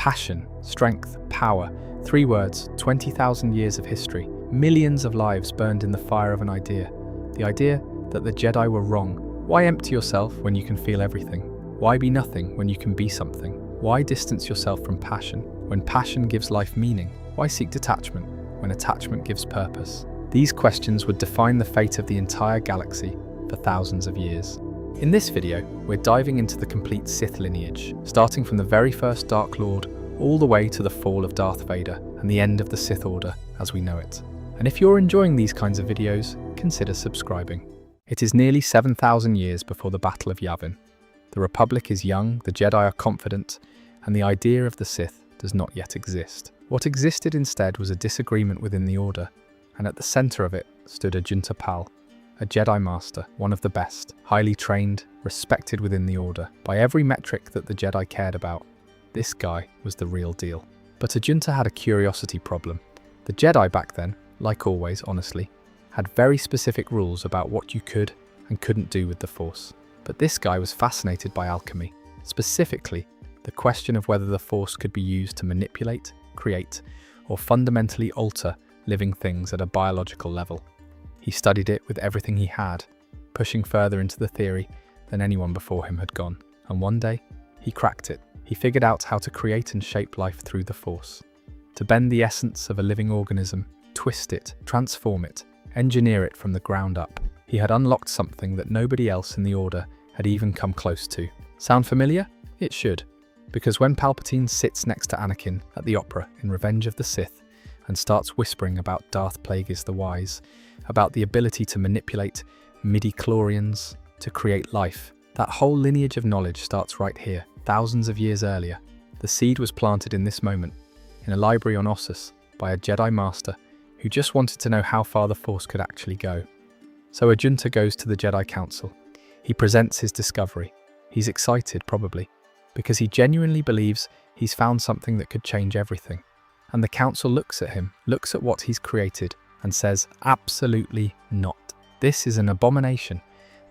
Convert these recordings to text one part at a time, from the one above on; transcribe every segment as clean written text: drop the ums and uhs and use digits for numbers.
Passion, strength, power. 3 words, 20,000 years of history. Millions of lives burned in the fire of an idea. The idea that the Jedi were wrong. Why empty yourself when you can feel everything? Why be nothing when you can be something? Why distance yourself from passion when passion gives life meaning? Why seek detachment when attachment gives purpose? These questions would define the fate of the entire galaxy for thousands of years. In this video, we're diving into the complete Sith lineage, starting from the very first Dark Lord all the way to the fall of Darth Vader and the end of the Sith Order as we know it. And if you're enjoying these kinds of videos, consider subscribing. It is nearly 7,000 years before the Battle of Yavin. The Republic is young, the Jedi are confident, and the idea of the Sith does not yet exist. What existed instead was a disagreement within the Order, and at the center of it stood Ajunta Pall, a Jedi Master, one of the best, highly trained, respected within the Order. By every metric that the Jedi cared about, this guy was the real deal. But Ajunta had a curiosity problem. The Jedi back then, like always, honestly, had very specific rules about what you could and couldn't do with the Force. But this guy was fascinated by alchemy, specifically the question of whether the Force could be used to manipulate, create, or fundamentally alter living things at a biological level. He studied it with everything he had, pushing further into the theory than anyone before him had gone. And one day, he cracked it. He figured out how to create and shape life through the Force. To bend the essence of a living organism, twist it, transform it, engineer it from the ground up. He had unlocked something that nobody else in the Order had even come close to. Sound familiar? It should. Because when Palpatine sits next to Anakin at the opera in Revenge of the Sith and starts whispering about Darth Plagueis the Wise, about the ability to manipulate midi-chlorians to create life, that whole lineage of knowledge starts right here, thousands of years earlier. The seed was planted in this moment, in a library on Ossus, by a Jedi Master who just wanted to know how far the Force could actually go. So Ajunta goes to the Jedi Council. He presents his discovery. He's excited, probably, because he genuinely believes he's found something that could change everything. And the Council looks at him, looks at what he's created, and says, absolutely not. This is an abomination.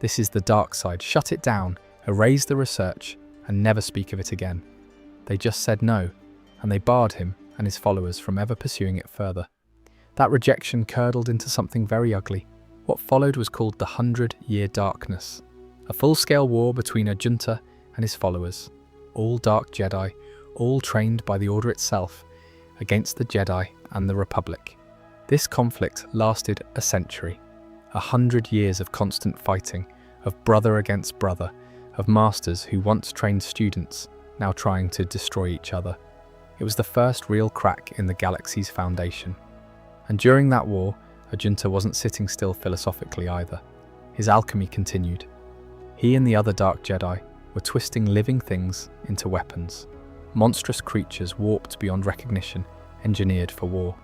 This is the dark side. Shut it down, erase the research, and never speak of it again. They just said no, and they barred him and his followers from ever pursuing it further. That rejection curdled into something very ugly. What followed was called the 100-Year Darkness, a full-scale war between Ajunta and his followers, all dark Jedi, all trained by the Order itself, against the Jedi and the Republic. This conflict lasted a century, 100 years of constant fighting, of brother against brother, of masters who once trained students, now trying to destroy each other. It was the first real crack in the galaxy's foundation. And during that war, Ajunta wasn't sitting still philosophically either. His alchemy continued. He and the other Dark Jedi were twisting living things into weapons. Monstrous creatures warped beyond recognition, engineered for war.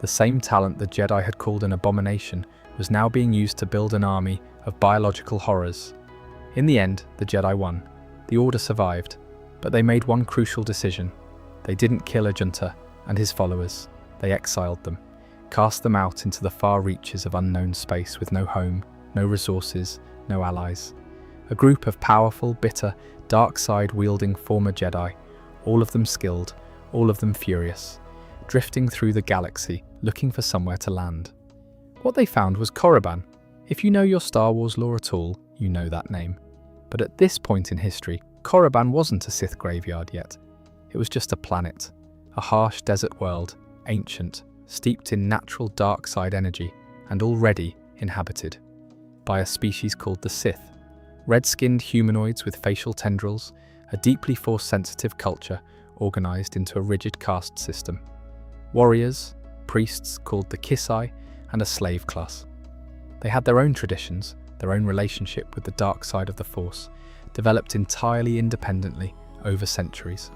The same talent the Jedi had called an abomination was now being used to build an army of biological horrors. In the end, the Jedi won. The Order survived, but they made one crucial decision. They didn't kill Ajunta and his followers. They exiled them, cast them out into the far reaches of unknown space with no home, no resources, no allies. A group of powerful, bitter, dark side-wielding former Jedi, all of them skilled, all of them furious, drifting through the galaxy, looking for somewhere to land. What they found was Korriban. If you know your Star Wars lore at all, you know that name. But at this point in history, Korriban wasn't a Sith graveyard yet. It was just a planet, a harsh desert world, ancient, steeped in natural dark side energy, and already inhabited by a species called the Sith. Red-skinned humanoids with facial tendrils, a deeply Force-sensitive culture organized into a rigid caste system. Warriors, priests called the Kisai, and a slave class. They had their own traditions, their own relationship with the dark side of the Force, developed entirely independently over centuries.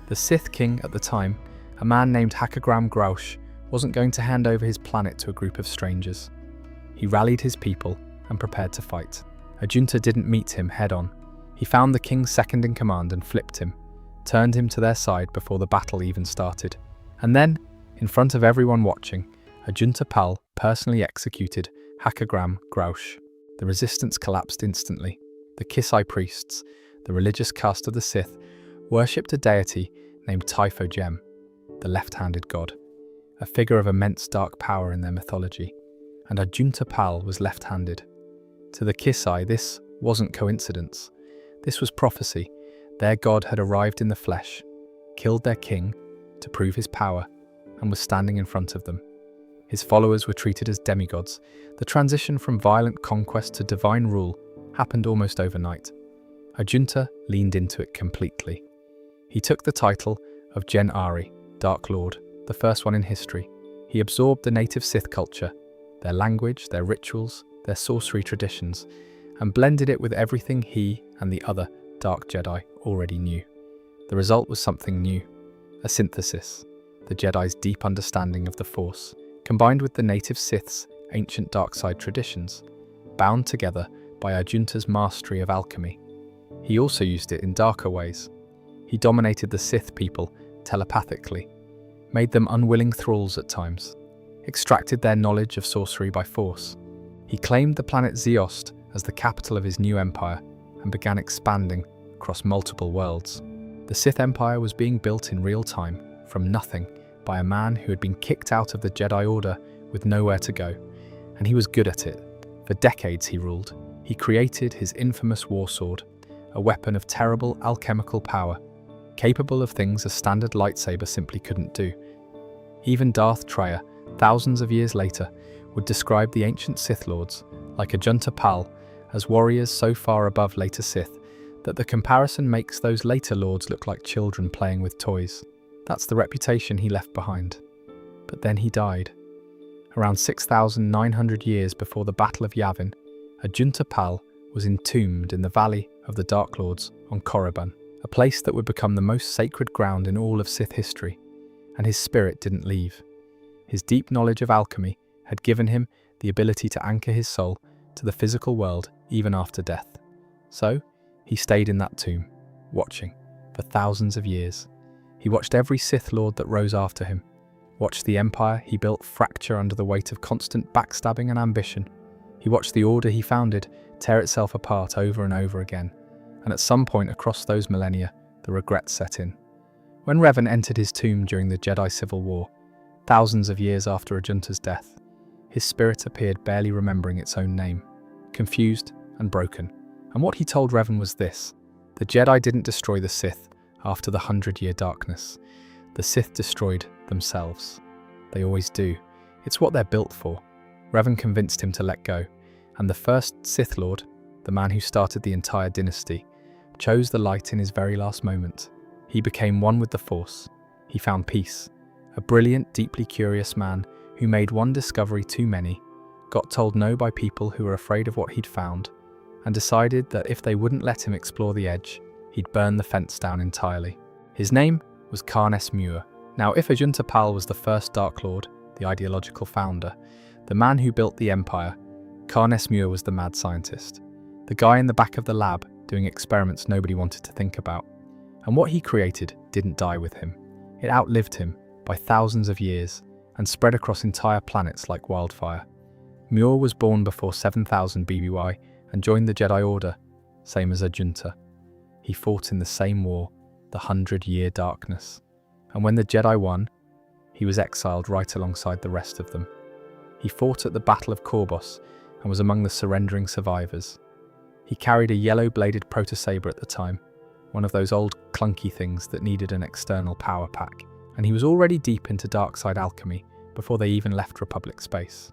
The Sith King at the time, a man named Hakagram Graush, wasn't going to hand over his planet to a group of strangers. He rallied his people and prepared to fight. Ajunta didn't meet him head-on. He found the king's second-in-command and flipped him, turned him to their side before the battle even started. And then, in front of everyone watching, Ajunta Pall personally executed Hakagram Graush. The resistance collapsed instantly. The Kisai priests, the religious caste of the Sith, worshipped a deity named Typho Gem, the left-handed god, a figure of immense dark power in their mythology, and Ajunta Pall was left-handed. To the Kisai, this wasn't coincidence. This was prophecy. Their god had arrived in the flesh, killed their king to prove his power, and was standing in front of them. His followers were treated as demigods. The transition from violent conquest to divine rule happened almost overnight. Ajunta leaned into it completely. He took the title of Gen Ari, Dark Lord, the first one in history. He absorbed the native Sith culture, their language, their rituals, their sorcery traditions, and blended it with everything he and the other Dark Jedi already knew. The result was something new, a synthesis, the Jedi's deep understanding of the Force, combined with the native Sith's ancient dark side traditions, bound together by Ajunta's mastery of alchemy. He also used it in darker ways. He dominated the Sith people telepathically, made them unwilling thralls at times, extracted their knowledge of sorcery by force. He claimed the planet Zeost as the capital of his new empire and began expanding across multiple worlds. The Sith Empire was being built in real time, from nothing, by a man who had been kicked out of the Jedi Order with nowhere to go, and he was good at it. For decades he ruled. He created his infamous war sword, a weapon of terrible alchemical power, capable of things a standard lightsaber simply couldn't do. Even Darth Treya, thousands of years later, would describe the ancient Sith Lords, like Ajunta Pall, as warriors so far above later Sith that the comparison makes those later lords look like children playing with toys. That's the reputation he left behind. But then he died. Around 6,900 years before the Battle of Yavin, Ajunta Pall was entombed in the Valley of the Dark Lords on Korriban, a place that would become the most sacred ground in all of Sith history, and his spirit didn't leave. His deep knowledge of alchemy had given him the ability to anchor his soul to the physical world even after death. So, he stayed in that tomb, watching, for thousands of years. He watched every Sith Lord that rose after him, watched the empire he built fracture under the weight of constant backstabbing and ambition. He watched the order he founded tear itself apart over and over again, and at some point across those millennia, the regret set in. When Revan entered his tomb during the Jedi Civil War, thousands of years after Ajunta's death, his spirit appeared barely remembering its own name, confused and broken. And what he told Revan was this: the Jedi didn't destroy the Sith after the 100-year darkness. The Sith destroyed themselves. They always do. It's what they're built for. Revan convinced him to let go, and the first Sith Lord, the man who started the entire dynasty, chose the light in his very last moment. He became one with the Force. He found peace. A brilliant, deeply curious man who made one discovery too many, got told no by people who were afraid of what he'd found, and decided that if they wouldn't let him explore the edge, he'd burn the fence down entirely. His name was Karness Muur. Now, if Ajunta Pall was the first Dark Lord, the ideological founder, the man who built the Empire, Karness Muur was the mad scientist, the guy in the back of the lab doing experiments nobody wanted to think about. And what he created didn't die with him. It outlived him by thousands of years and spread across entire planets like wildfire. Muur was born before 7000 BBY and joined the Jedi Order, same as Ajunta. He fought in the same war, the 100-year darkness. And when the Jedi won, he was exiled right alongside the rest of them. He fought at the Battle of Korbos and was among the surrendering survivors. He carried a yellow-bladed protosaber at the time, one of those old clunky things that needed an external power pack, and he was already deep into dark side alchemy before they even left Republic space.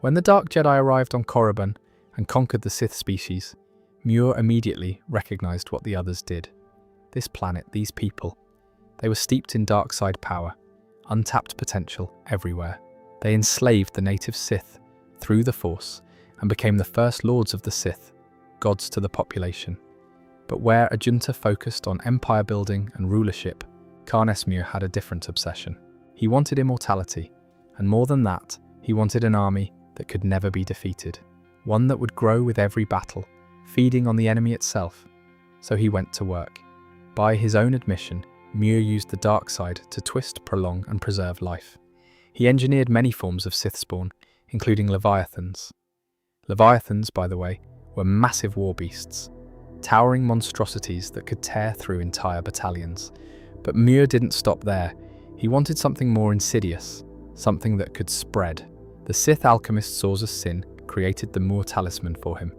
When the Dark Jedi arrived on Korriban and conquered the Sith species, Muur immediately recognized what the others did. This planet, these people, they were steeped in dark side power, untapped potential everywhere. They enslaved the native Sith through the Force and became the first lords of the Sith, gods to the population. But where Ajunta focused on empire building and rulership, Karness Muur had a different obsession. He wanted immortality, and more than that, he wanted an army that could never be defeated, one that would grow with every battle, feeding on the enemy itself. So he went to work. By his own admission, Muur used the dark side to twist, prolong, and preserve life. He engineered many forms of Sith spawn, including Leviathans. Leviathans, by the way, were massive war beasts, towering monstrosities that could tear through entire battalions. But Muur didn't stop there. He wanted something more insidious, something that could spread. The Sith alchemist Sorza Sin created the Muur talisman for him,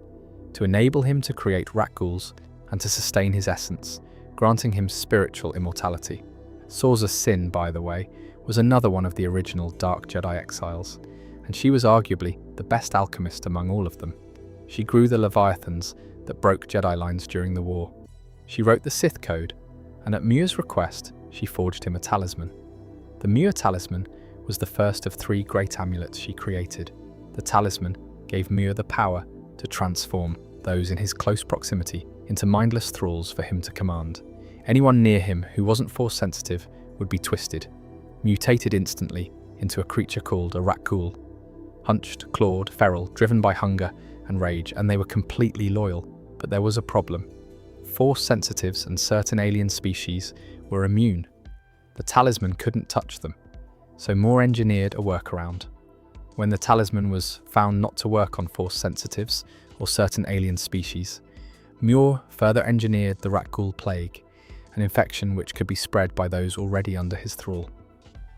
to enable him to create Rakghouls and to sustain his essence, granting him spiritual immortality. Sorza Sin, by the way, was another one of the original Dark Jedi exiles, and she was arguably the best alchemist among all of them. She grew the Leviathans that broke Jedi lines during the war. She wrote the Sith Code, and at Muur's request, she forged him a talisman. The Muur talisman was the first of 3 great amulets she created. The talisman gave Muur the power to transform those in his close proximity into mindless thralls for him to command. Anyone near him who wasn't Force-sensitive would be twisted, mutated instantly into a creature called a Rakghoul. Hunched, clawed, feral, driven by hunger and rage, and they were completely loyal. But there was a problem. Force-sensitives and certain alien species were immune. The talisman couldn't touch them, so Muur engineered a workaround. When the talisman was found not to work on Force-sensitives or certain alien species, Muur further engineered the Rakghoul plague, an infection which could be spread by those already under his thrall.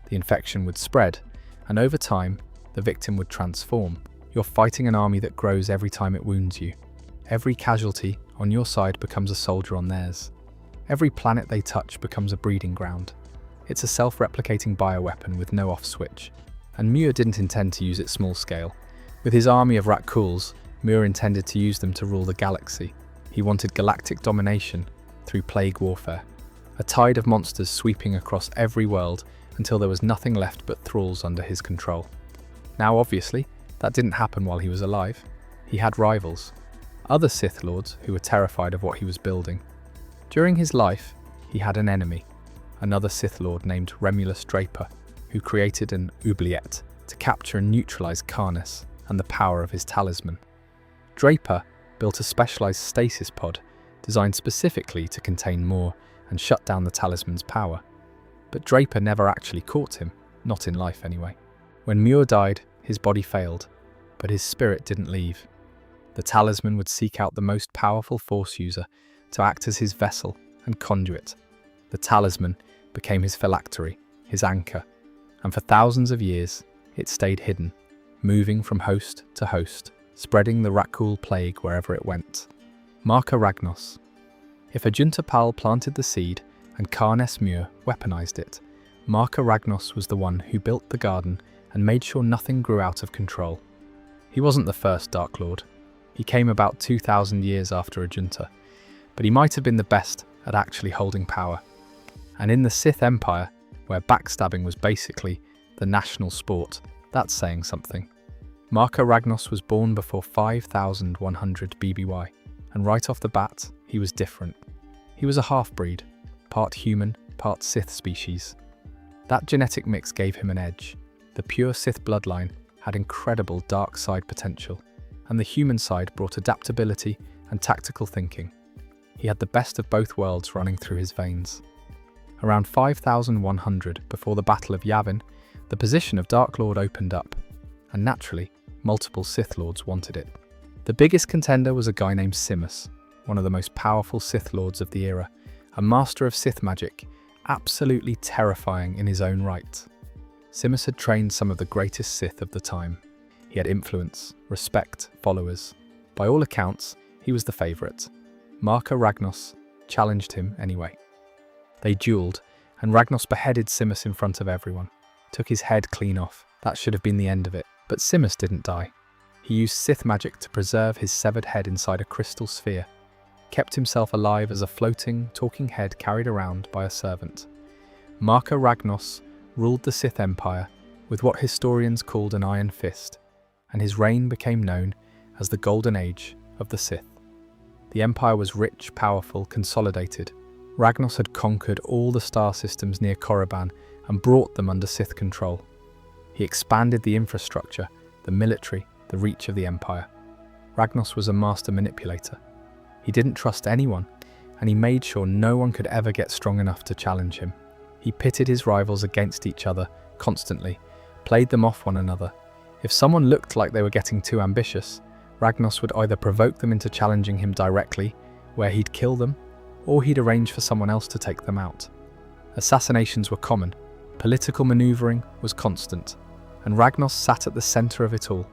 The infection would spread, and over time, the victim would transform. You're fighting an army that grows every time it wounds you. Every casualty on your side becomes a soldier on theirs. Every planet they touch becomes a breeding ground. It's a self-replicating bioweapon with no off switch, and Muur didn't intend to use it small scale. With his army of Rakghouls, Muur intended to use them to rule the galaxy. He wanted galactic domination through plague warfare, a tide of monsters sweeping across every world until there was nothing left but thralls under his control. Now obviously, that didn't happen while he was alive. He had rivals, other Sith Lords who were terrified of what he was building. During his life, he had an enemy, another Sith Lord named Remulus Draper, who created an oubliette to capture and neutralize Karness and the power of his talisman. Draper built a specialized stasis pod designed specifically to contain Muur and shut down the talisman's power. But Draper never actually caught him, not in life anyway. When Muur died, his body failed, but his spirit didn't leave. The talisman would seek out the most powerful Force user to act as his vessel and conduit. The talisman became his phylactery, his anchor, and for thousands of years it stayed hidden, moving from host to host, spreading the Rakghoul plague wherever it went. Marka Ragnos. If Ajunta Pall planted the seed and Karness Muur weaponized it, Marka Ragnos was the one who built the garden and made sure nothing grew out of control. He wasn't the first Dark Lord. He came about 2,000 years after Ajunta, but he might have been the best at actually holding power. And in the Sith Empire, where backstabbing was basically the national sport, that's saying something. Marka Ragnos was born before 5100 BBY, and right off the bat, he was different. He was a half-breed, part human, part Sith species. That genetic mix gave him an edge. The pure Sith bloodline had incredible dark side potential, and the human side brought adaptability and tactical thinking. He had the best of both worlds running through his veins. Around 5100 before the Battle of Yavin, the position of Dark Lord opened up, and naturally, multiple Sith Lords wanted it. The biggest contender was a guy named Sidious, one of the most powerful Sith Lords of the era, a master of Sith magic, absolutely terrifying in his own right. Sidious had trained some of the greatest Sith of the time. He had influence, respect, followers. By all accounts, he was the favourite. Marka Ragnos challenged him anyway. They duelled, and Ragnos beheaded Sidious in front of everyone. Took his head clean off. That should have been the end of it. But Sidious didn't die. He used Sith magic to preserve his severed head inside a crystal sphere. Kept himself alive as a floating, talking head carried around by a servant. Marka Ragnos ruled the Sith Empire with what historians called an iron fist, and his reign became known as the Golden Age of the Sith. The Empire was rich, powerful, consolidated. Ragnos had conquered all the star systems near Korriban and brought them under Sith control. He expanded the infrastructure, the military, the reach of the Empire. Ragnos was a master manipulator. He didn't trust anyone, and he made sure no one could ever get strong enough to challenge him. He pitted his rivals against each other constantly, played them off one another. If someone looked like they were getting too ambitious, Ragnos would either provoke them into challenging him directly, where he'd kill them, or he'd arrange for someone else to take them out. Assassinations were common, political maneuvering was constant, and Ragnos sat at the center of it all,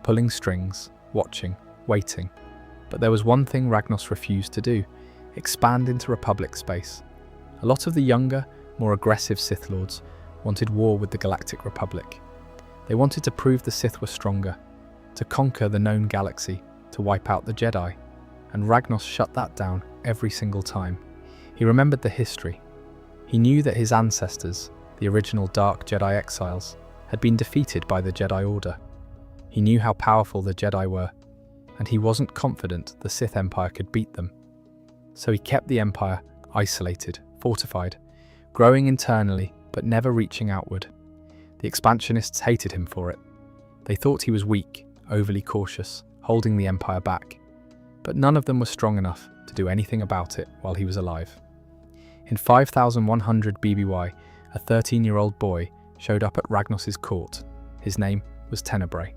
pulling strings, watching, waiting. But there was one thing Ragnos refused to do: expand into Republic space. A lot of the younger, more aggressive Sith Lords wanted war with the Galactic Republic. They wanted to prove the Sith were stronger, to conquer the known galaxy, to wipe out the Jedi, and Ragnos shut that down every single time. He remembered the history. He knew that his ancestors, the original Dark Jedi exiles, had been defeated by the Jedi Order. He knew how powerful the Jedi were, and he wasn't confident the Sith Empire could beat them. So he kept the Empire isolated, fortified, growing internally but never reaching outward. The expansionists hated him for it. They thought he was weak, overly cautious, holding the Empire back. But none of them were strong enough to do anything about it while he was alive. In 5100 BBY, a 13-year-old boy showed up at Ragnos' court. His name was Tenebrous.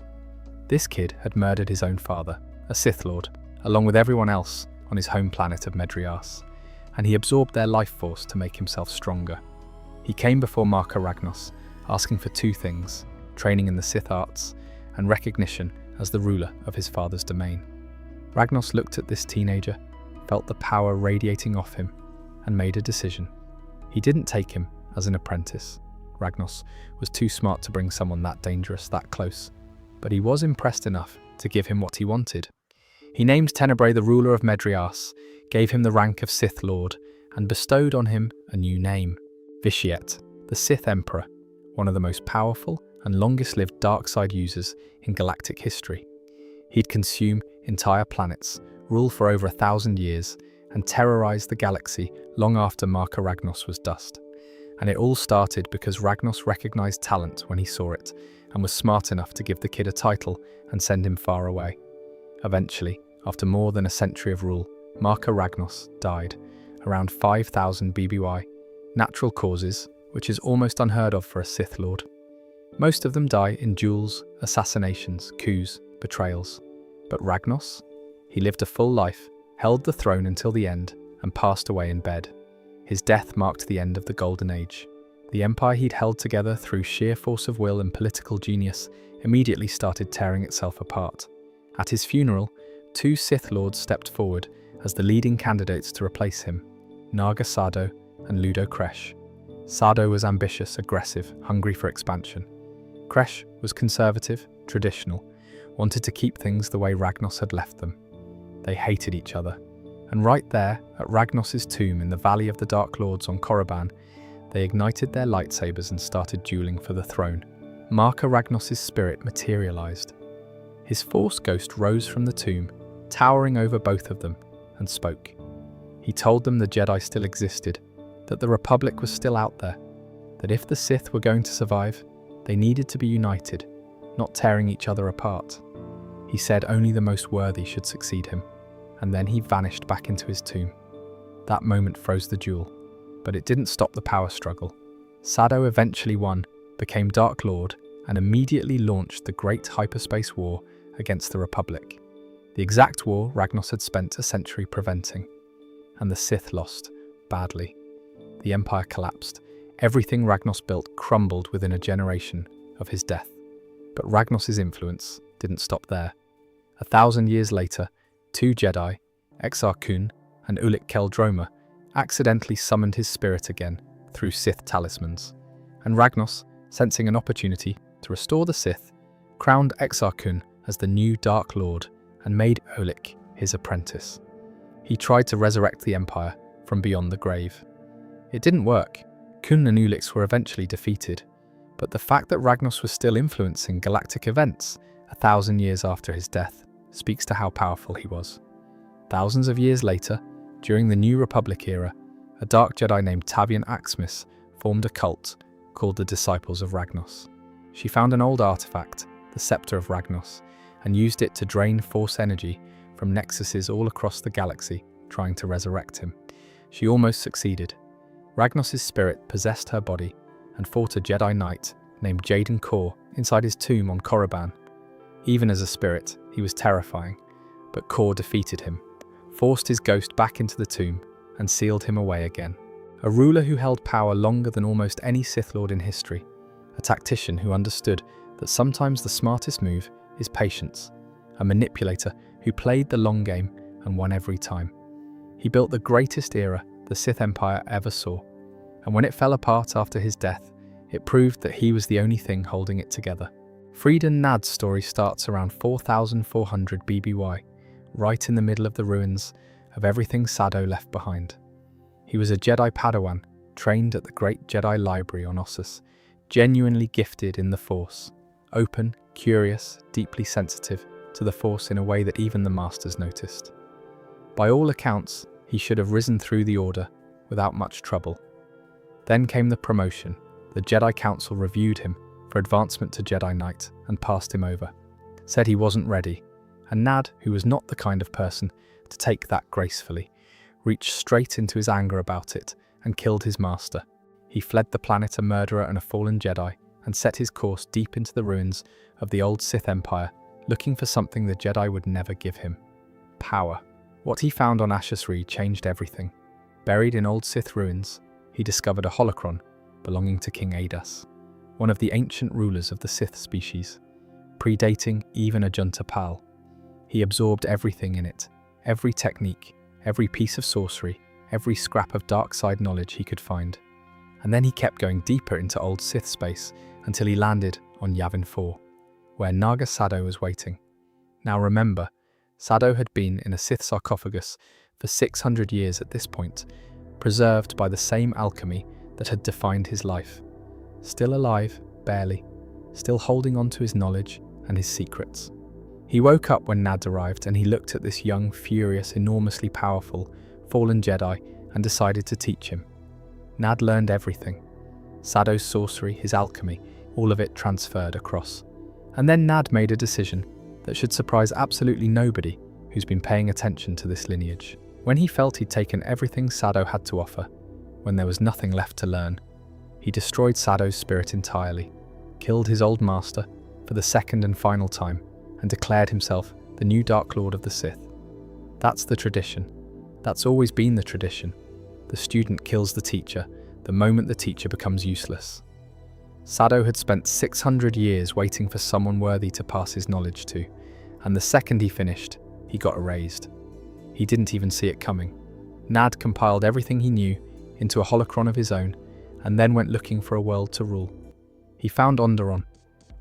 This kid had murdered his own father, a Sith Lord, along with everyone else on his home planet of Medrias, and he absorbed their life force to make himself stronger. He came before Marka Ragnos, asking for two things: training in the Sith arts and recognition as the ruler of his father's domain. Ragnos looked at this teenager, felt the power radiating off him, and made a decision. He didn't take him as an apprentice. Ragnos was too smart to bring someone that dangerous that close, but he was impressed enough to give him what he wanted. He named Tenebrous the ruler of Medrias, gave him the rank of Sith Lord, and bestowed on him a new name: Vitiate, the Sith Emperor, one of the most powerful and longest-lived dark side users in galactic history. He'd consume entire planets, rule for over 1,000 years, and terrorize the galaxy long after Marka Ragnos was dust. And it all started because Ragnos recognized talent when he saw it, and was smart enough to give the kid a title and send him far away. Eventually, after more than a century of rule, Marka Ragnos died, around 5000 BBY, natural causes, which is almost unheard of for a Sith Lord. Most of them die in duels, assassinations, coups, betrayals. But Ragnos? He lived a full life, held the throne until the end, and passed away in bed. His death marked the end of the Golden Age. The empire he'd held together through sheer force of will and political genius immediately started tearing itself apart. At his funeral, two Sith Lords stepped forward as the leading candidates to replace him: Naga Sado and Ludo Kresh. Sado was ambitious, aggressive, hungry for expansion. Kresh was conservative, traditional, wanted to keep things the way Ragnos had left them. They hated each other, and right there, at Ragnos' tomb in the Valley of the Dark Lords on Korriban, they ignited their lightsabers and started dueling for the throne. Marka Ragnos' spirit materialized. His Force ghost rose from the tomb, towering over both of them, and spoke. He told them the Jedi still existed, that the Republic was still out there, that if the Sith were going to survive, they needed to be united, not tearing each other apart. He said only the most worthy should succeed him, and then he vanished back into his tomb. That moment froze the duel, but it didn't stop the power struggle. Sado eventually won, became Dark Lord, and immediately launched the Great Hyperspace War against the Republic. The exact war Ragnos had spent a century preventing. And the Sith lost, badly. The Empire collapsed. Everything Ragnos built crumbled within a generation of his death. But Ragnos' influence didn't stop there. 1,000 years later, two Jedi, Exar and Ulic Qel-Droma, accidentally summoned his spirit again through Sith talismans. And Ragnos, sensing an opportunity to restore the Sith, crowned Exar as the new Dark Lord and made Ulic his apprentice. He tried to resurrect the Empire from beyond the grave. It didn't work. Kun and Ulic were eventually defeated, but the fact that Ragnos was still influencing galactic events 1,000 years after his death speaks to how powerful he was. Thousands of years later, during the New Republic era, a Dark Jedi named Tavian Axmis formed a cult called the Disciples of Ragnos. She found an old artifact, the Scepter of Ragnos, and used it to drain Force energy from nexuses all across the galaxy, trying to resurrect him. She almost succeeded. Ragnos' spirit possessed her body and fought a Jedi Knight named Jaden Kor inside his tomb on Korriban. Even as a spirit, he was terrifying, but Kor defeated him, forced his ghost back into the tomb, and sealed him away again. a ruler who held power longer than almost any Sith Lord in history, a tactician who understood that sometimes the smartest move is patience, a manipulator who played the long game and won every time. He built the greatest era the Sith Empire ever saw, and when it fell apart after his death, it proved that he was the only thing holding it together. Freedon Nadd's story starts around 4400 BBY, right in the middle of the ruins of everything Sado left behind. He was a Jedi Padawan, trained at the Great Jedi Library on Ossus, genuinely gifted in the Force, open, curious, deeply sensitive to the Force in a way that even the Masters noticed. By all accounts, he should have risen through the Order without much trouble. Then came the promotion. The Jedi Council reviewed him for advancement to Jedi Knight and passed him over, said he wasn't ready, and Nadd, who was not the kind of person to take that gracefully, reached straight into his anger about it and killed his master. He fled the planet a murderer and a fallen Jedi and set his course deep into the ruins of the old Sith Empire, looking for something the Jedi would never give him: power. What he found on Ashes Ree changed everything. Buried in old Sith ruins, he discovered a holocron belonging to King Adas, one of the ancient rulers of the Sith species, predating even Ajunta Pall. He absorbed everything in it, every technique, every piece of sorcery, every scrap of dark side knowledge he could find. And then he kept going deeper into old Sith space until he landed on Yavin 4, where Naga Sado was waiting. Now remember, Sado had been in a Sith sarcophagus for 600 years at this point, preserved by the same alchemy that had defined his life. Still alive, barely, still holding on to his knowledge and his secrets. He woke up when Nadd arrived and he looked at this young, furious, enormously powerful, fallen Jedi and decided to teach him. Nadd learned everything. Sado's sorcery, his alchemy, all of it transferred across. And then Nadd made a decision that should surprise absolutely nobody who's been paying attention to this lineage. When he felt he'd taken everything Sado had to offer, when there was nothing left to learn, he destroyed Sado's spirit entirely, killed his old master for the second and final time, and declared himself the new Dark Lord of the Sith. That's the tradition. That's always been the tradition. The student kills the teacher the moment the teacher becomes useless. Sado had spent 600 years waiting for someone worthy to pass his knowledge to, and the second he finished, he got erased. He didn't even see it coming. Nadd compiled everything he knew into a holocron of his own, and then went looking for a world to rule. He found Onderon.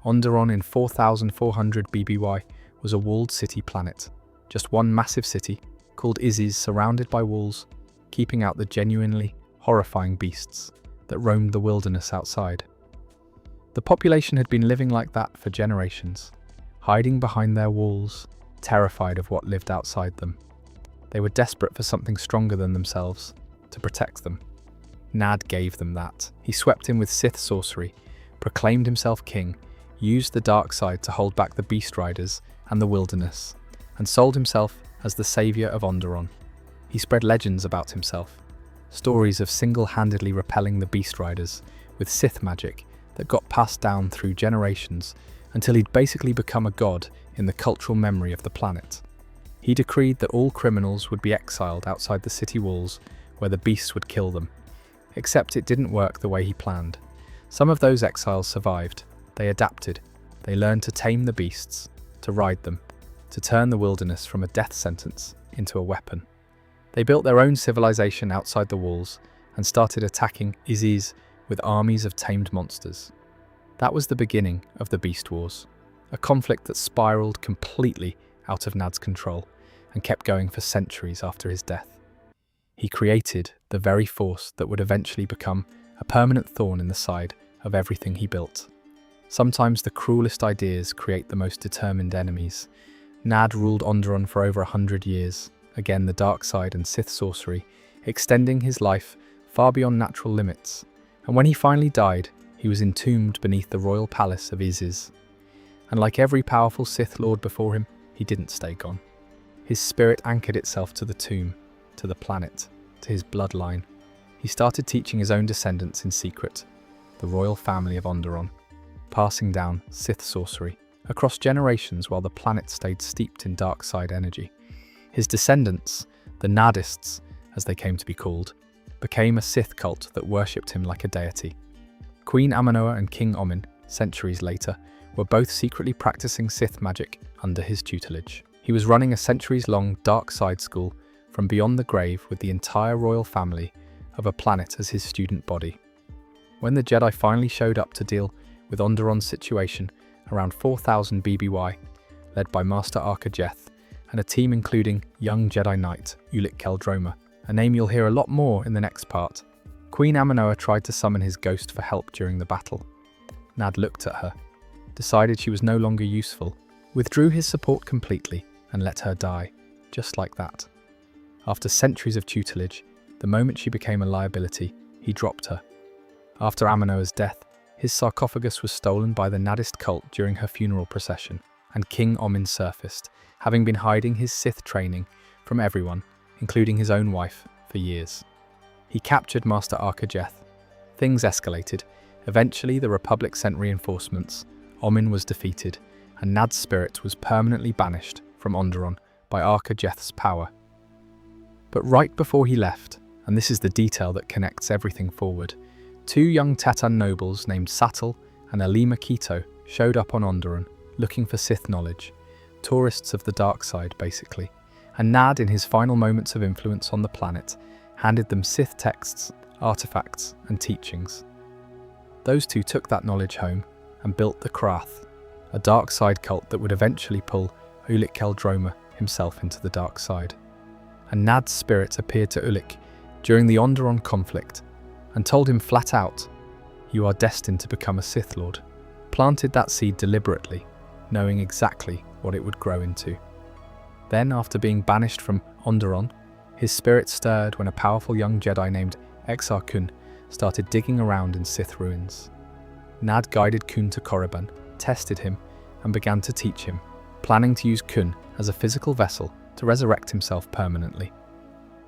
Onderon in 4400 BBY was a walled city planet, just one massive city called Izis surrounded by walls, keeping out the genuinely horrifying beasts that roamed the wilderness outside. The population had been living like that for generations, hiding behind their walls, terrified of what lived outside them. They were desperate for something stronger than themselves to protect them. Nadd gave them that. He swept in with Sith sorcery, proclaimed himself king, used the dark side to hold back the Beast Riders and the wilderness, and sold himself as the savior of Onderon. He spread legends about himself, stories of single-handedly repelling the Beast Riders with Sith magic that got passed down through generations until he'd basically become a god in the cultural memory of the planet. He decreed that all criminals would be exiled outside the city walls where the beasts would kill them. Except it didn't work the way he planned. Some of those exiles survived. They adapted. They learned to tame the beasts, to ride them, to turn the wilderness from a death sentence into a weapon. They built their own civilization outside the walls and started attacking Izis with armies of tamed monsters. That was the beginning of the Beast Wars, a conflict that spiraled completely out of Nadd's control and kept going for centuries after his death. He created the very force that would eventually become a permanent thorn in the side of everything he built. Sometimes the cruelest ideas create the most determined enemies. Nadd ruled Onderon for over 100 years, again the dark side and Sith sorcery, extending his life far beyond natural limits. And when he finally died, he was entombed beneath the royal palace of Izis. And like every powerful Sith Lord before him, he didn't stay gone. His spirit anchored itself to the tomb, to the planet, to his bloodline. He started teaching his own descendants in secret, the royal family of Onderon, passing down Sith sorcery across generations while the planet stayed steeped in dark side energy. His descendants, the Naddists, as they came to be called, became a Sith cult that worshipped him like a deity. Queen Aminoa and King Omin, centuries later, were both secretly practicing Sith magic under his tutelage. He was running a centuries-long dark side school from beyond the grave with the entire royal family of a planet as his student body. When the Jedi finally showed up to deal with Onderon's situation around 4000 BBY, led by Master Arca Jeth, and a team including young Jedi Knight Ulic Qel-Droma, a name you'll hear a lot more in the next part, Queen Aminoa tried to summon his ghost for help during the battle. Nadd looked at her, decided she was no longer useful, withdrew his support completely, and let her die, just like that. After centuries of tutelage, the moment she became a liability, he dropped her. After Aminoa's death, his sarcophagus was stolen by the Naddist cult during her funeral procession, and King Omin surfaced, having been hiding his Sith training from everyone, including his own wife, for years. He captured Master Arca Jeth. Things escalated. Eventually, the Republic sent reinforcements, Omin was defeated, and Nadd's spirit was permanently banished from Onderon by Arca Jeth's power. But right before he left, and this is the detail that connects everything forward, two young Tatan nobles named Satel and Alima Keto showed up on Onderon, looking for Sith knowledge, tourists of the dark side basically, and Nadd, in his final moments of influence on the planet, handed them Sith texts, artifacts, and teachings. Those two took that knowledge home and built the Krath, a dark side cult that would eventually pull Ulic Qel-Droma himself into the dark side. And Nadd's spirit appeared to Ulic during the Onderon conflict and told him flat out, "You are destined to become a Sith Lord." Planted that seed deliberately, knowing exactly what it would grow into. Then, after being banished from Onderon, his spirit stirred when a powerful young Jedi named Exar started digging around in Sith ruins. Nadd guided Kun to Korriban, tested him, and began to teach him, planning to use Kun as a physical vessel to resurrect himself permanently.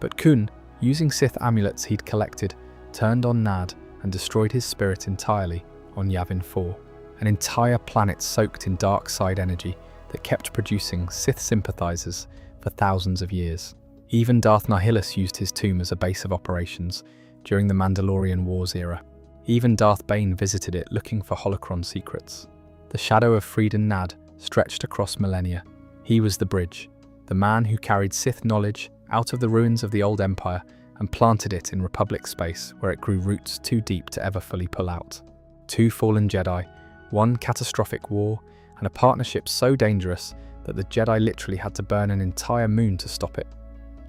But Kun, using Sith amulets he'd collected, turned on Nadd and destroyed his spirit entirely on Yavin 4, an entire planet soaked in dark side energy that kept producing Sith sympathizers for thousands of years. Even Darth Nihilus used his tomb as a base of operations during the Mandalorian Wars era. Even Darth Bane visited it looking for holocron secrets. The shadow of Freedon Nadd stretched across millennia. He was the bridge, the man who carried Sith knowledge out of the ruins of the old Empire and planted it in Republic space where it grew roots too deep to ever fully pull out. Two fallen Jedi, one catastrophic war, and a partnership so dangerous that the Jedi literally had to burn an entire moon to stop it.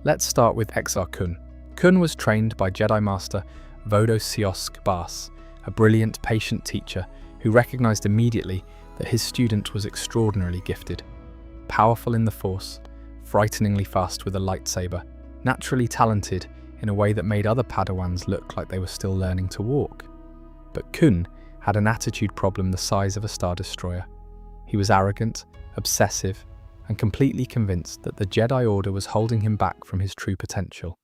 Let's start with Exar Kun. Kun was trained by Jedi Master Vodo Siosk Bas, a brilliant, patient teacher who recognized immediately that his student was extraordinarily gifted. Powerful in the Force, frighteningly fast with a lightsaber, naturally talented in a way that made other Padawans look like they were still learning to walk. But Kun had an attitude problem the size of a Star Destroyer. He was arrogant, obsessive, and completely convinced that the Jedi Order was holding him back from his true potential.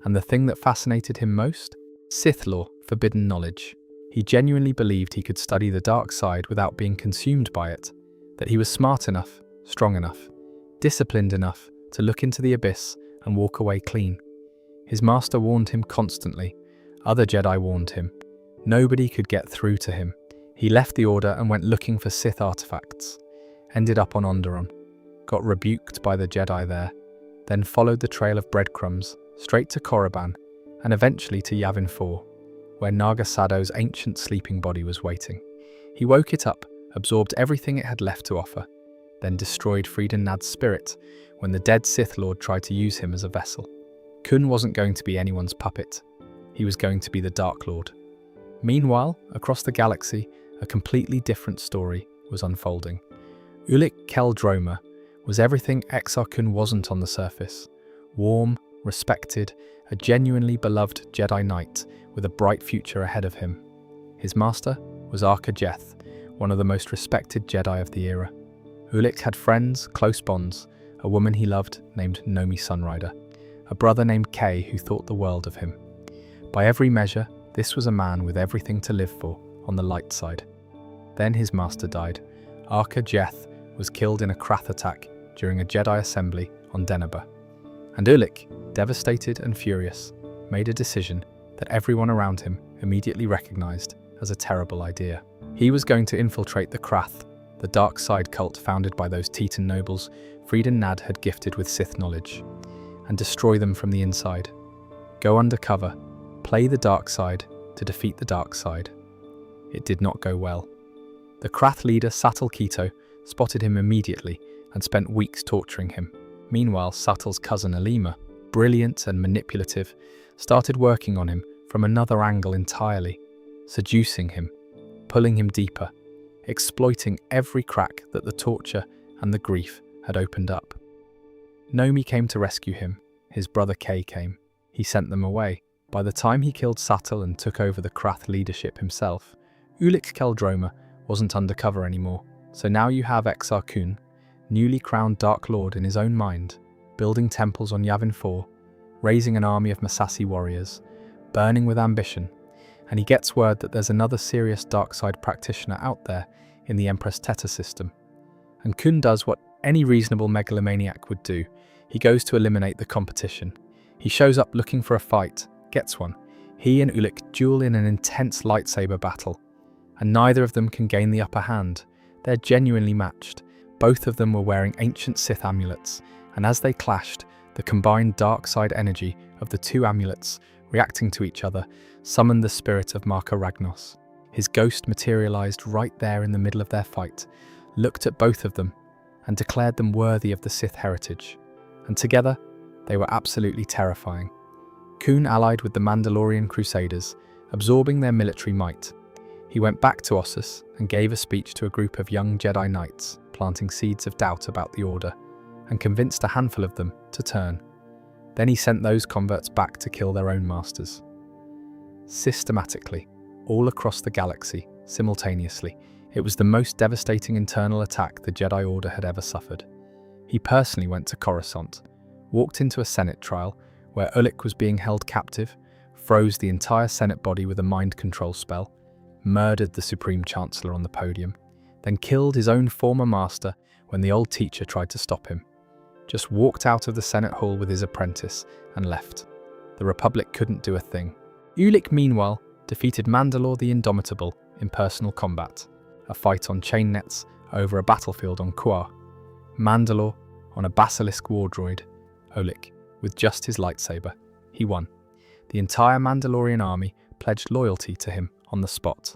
And the thing that fascinated him most? Sith lore, forbidden knowledge. He genuinely believed he could study the dark side without being consumed by it, that he was smart enough, strong enough, disciplined enough to look into the abyss and walk away clean. His master warned him constantly. Other Jedi warned him. Nobody could get through to him. He left the Order and went looking for Sith artifacts. Ended up on Onderon. Got rebuked by the Jedi there. Then followed the trail of breadcrumbs straight to Korriban and eventually to Yavin 4, where Naga Sado's ancient sleeping body was waiting. He woke it up, absorbed everything it had left to offer, then destroyed Freedon Nadd's spirit when the dead Sith Lord tried to use him as a vessel. Kun wasn't going to be anyone's puppet. He was going to be the Dark Lord. Meanwhile, across the galaxy, a completely different story was unfolding. Ulic Qel-Droma was everything Exar Kun wasn't on the surface. Warm, respected, a genuinely beloved Jedi Knight with a bright future ahead of him. His master was Arca Jeth, one of the most respected Jedi of the era. Ulic had friends, close bonds, a woman he loved named Nomi Sunrider, a brother named Kay who thought the world of him. By every measure, this was a man with everything to live for on the light side. Then his master died. Arca Jeth was killed in a Krath attack during a Jedi assembly on Deneba. And Ulic, devastated and furious, made a decision that everyone around him immediately recognized as a terrible idea. He was going to infiltrate the Krath, the dark side cult founded by those Teton nobles Freedon Nadd had gifted with Sith knowledge, and destroy them from the inside. Go undercover, play the dark side to defeat the dark side. It did not go well. The Krath leader Sattel Keto spotted him immediately and spent weeks torturing him. Meanwhile, Sattel's cousin Alima, brilliant and manipulative, started working on him from another angle entirely, seducing him, pulling him deeper, exploiting every crack that the torture and the grief had opened up. Nomi came to rescue him. His brother Kay came. He sent them away. By the time he killed Sattel and took over the Krath leadership himself, Ulic's Qel-Droma wasn't undercover anymore. So now you have Exar Kun, newly crowned Dark Lord in his own mind, building temples on Yavin 4, raising an army of Massassi warriors, burning with ambition, and he gets word that there's another serious dark side practitioner out there in the Empress Teta system. And Kun does what any reasonable megalomaniac would do. He goes to eliminate the competition. He shows up looking for a fight, gets one. He and Ulic duel in an intense lightsaber battle, and neither of them can gain the upper hand. They're genuinely matched. Both of them were wearing ancient Sith amulets, and as they clashed, the combined dark side energy of the two amulets, reacting to each other, summoned the spirit of Marka Ragnos. His ghost materialized right there in the middle of their fight, looked at both of them, and declared them worthy of the Sith heritage. And together, they were absolutely terrifying. Kun allied with the Mandalorian Crusaders, absorbing their military might. He went back to Ossus and gave a speech to a group of young Jedi Knights, planting seeds of doubt about the Order, and convinced a handful of them to turn. Then he sent those converts back to kill their own masters. Systematically, all across the galaxy, simultaneously, it was the most devastating internal attack the Jedi Order had ever suffered. He personally went to Coruscant, walked into a Senate trial where Ulic was being held captive, froze the entire Senate body with a mind control spell, murdered the Supreme Chancellor on the podium, then killed his own former master when the old teacher tried to stop him. Just walked out of the Senate hall with his apprentice and left. The Republic couldn't do a thing. Ulic, meanwhile, defeated Mandalore the Indomitable in personal combat, a fight on chain nets over a battlefield on Kuar. Mandalore on a basilisk war droid, Ulic, with just his lightsaber. He won. The entire Mandalorian army pledged loyalty to him on the spot.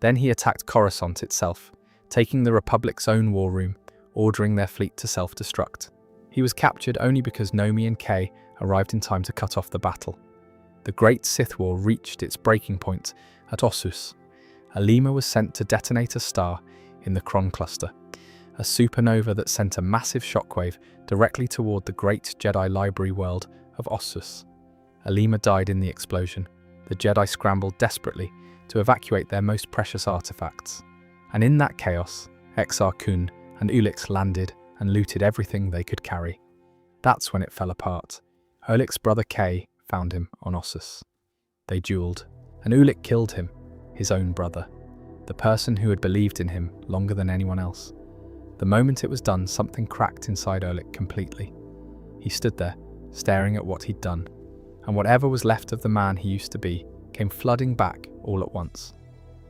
Then he attacked Coruscant itself, taking the Republic's own war room, ordering their fleet to self-destruct. He was captured only because Nomi and Kay arrived in time to cut off the battle. The Great Sith War reached its breaking point at Ossus. Alima was sent to detonate a star in the Kron cluster, a supernova that sent a massive shockwave directly toward the great Jedi library world of Ossus. Alima died in the explosion. The Jedi scrambled desperately to evacuate their most precious artifacts. And in that chaos, Exar Kun and Ulic landed and looted everything they could carry. That's when it fell apart. Ulic's brother Kay found him on Ossus. They dueled, and Ulic killed him, his own brother, the person who had believed in him longer than anyone else. The moment it was done, something cracked inside Ulic completely. He stood there, staring at what he'd done, and whatever was left of the man he used to be came flooding back all at once.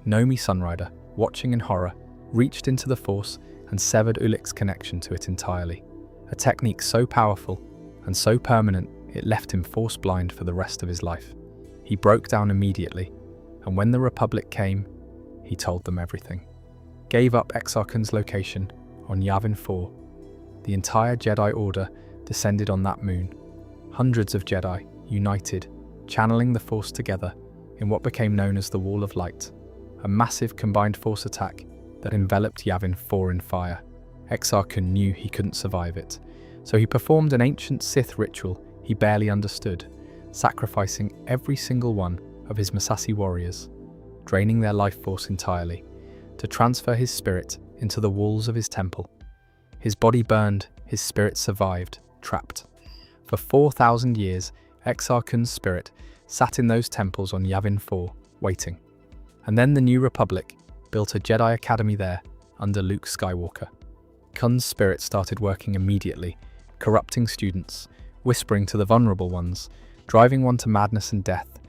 Nomi Sunrider, watching in horror, reached into the Force and severed Ulic's connection to it entirely, a technique so powerful and so permanent it left him Force blind for the rest of his life. He broke down immediately, and when the Republic came, he told them everything. Gave up Exar Kun's location on Yavin 4. The entire Jedi Order descended on that moon. Hundreds of Jedi united, channeling the Force together in what became known as the Wall of Light, a massive combined Force attack that enveloped Yavin 4 in fire. Exar Kun knew he couldn't survive it, so he performed an ancient Sith ritual he barely understood, sacrificing every single one of his Massassi warriors, draining their life force entirely, to transfer his spirit into the walls of his temple. His body burned, his spirit survived, trapped. For 4,000 years, Exar Kun's spirit sat in those temples on Yavin 4, waiting. And then the New Republic built a Jedi Academy there under Luke Skywalker. Kun's spirit started working immediately, corrupting students, whispering to the vulnerable ones, driving one to madness and death,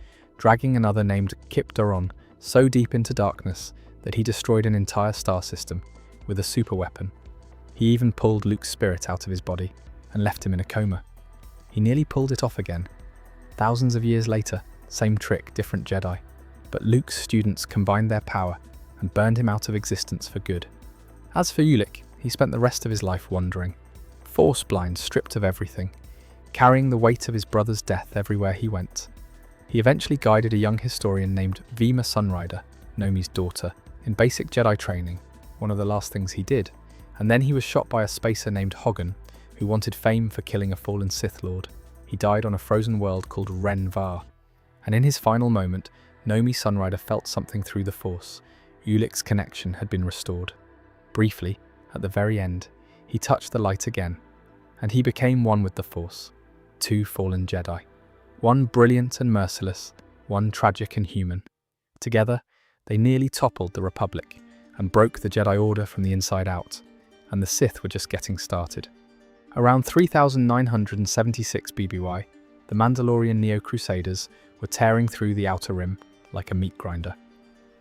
dragging another named Qel-Droma so deep into darkness that he destroyed an entire star system with a superweapon. He even pulled Luke's spirit out of his body and left him in a coma. He nearly pulled it off again. Thousands of years later, same trick, different Jedi. But Luke's students combined their power and burned him out of existence for good. As for Ulic, he spent the rest of his life wandering, force blind, stripped of everything, carrying the weight of his brother's death everywhere he went. He eventually guided a young historian named Vima Sunrider, Nomi's daughter, in basic Jedi training, one of the last things he did, and then he was shot by a spacer named Hogan, who wanted fame for killing a fallen Sith Lord. He died on a frozen world called Ren Var, and in his final moment, Nomi Sunrider felt something through the Force. Ulic's connection had been restored. Briefly, at the very end, he touched the light again, and he became one with the Force. Two fallen Jedi. One brilliant and merciless, one tragic and human. Together, they nearly toppled the Republic and broke the Jedi Order from the inside out, and the Sith were just getting started. Around 3976 BBY, the Mandalorian Neo-Crusaders were tearing through the Outer Rim like a meat grinder,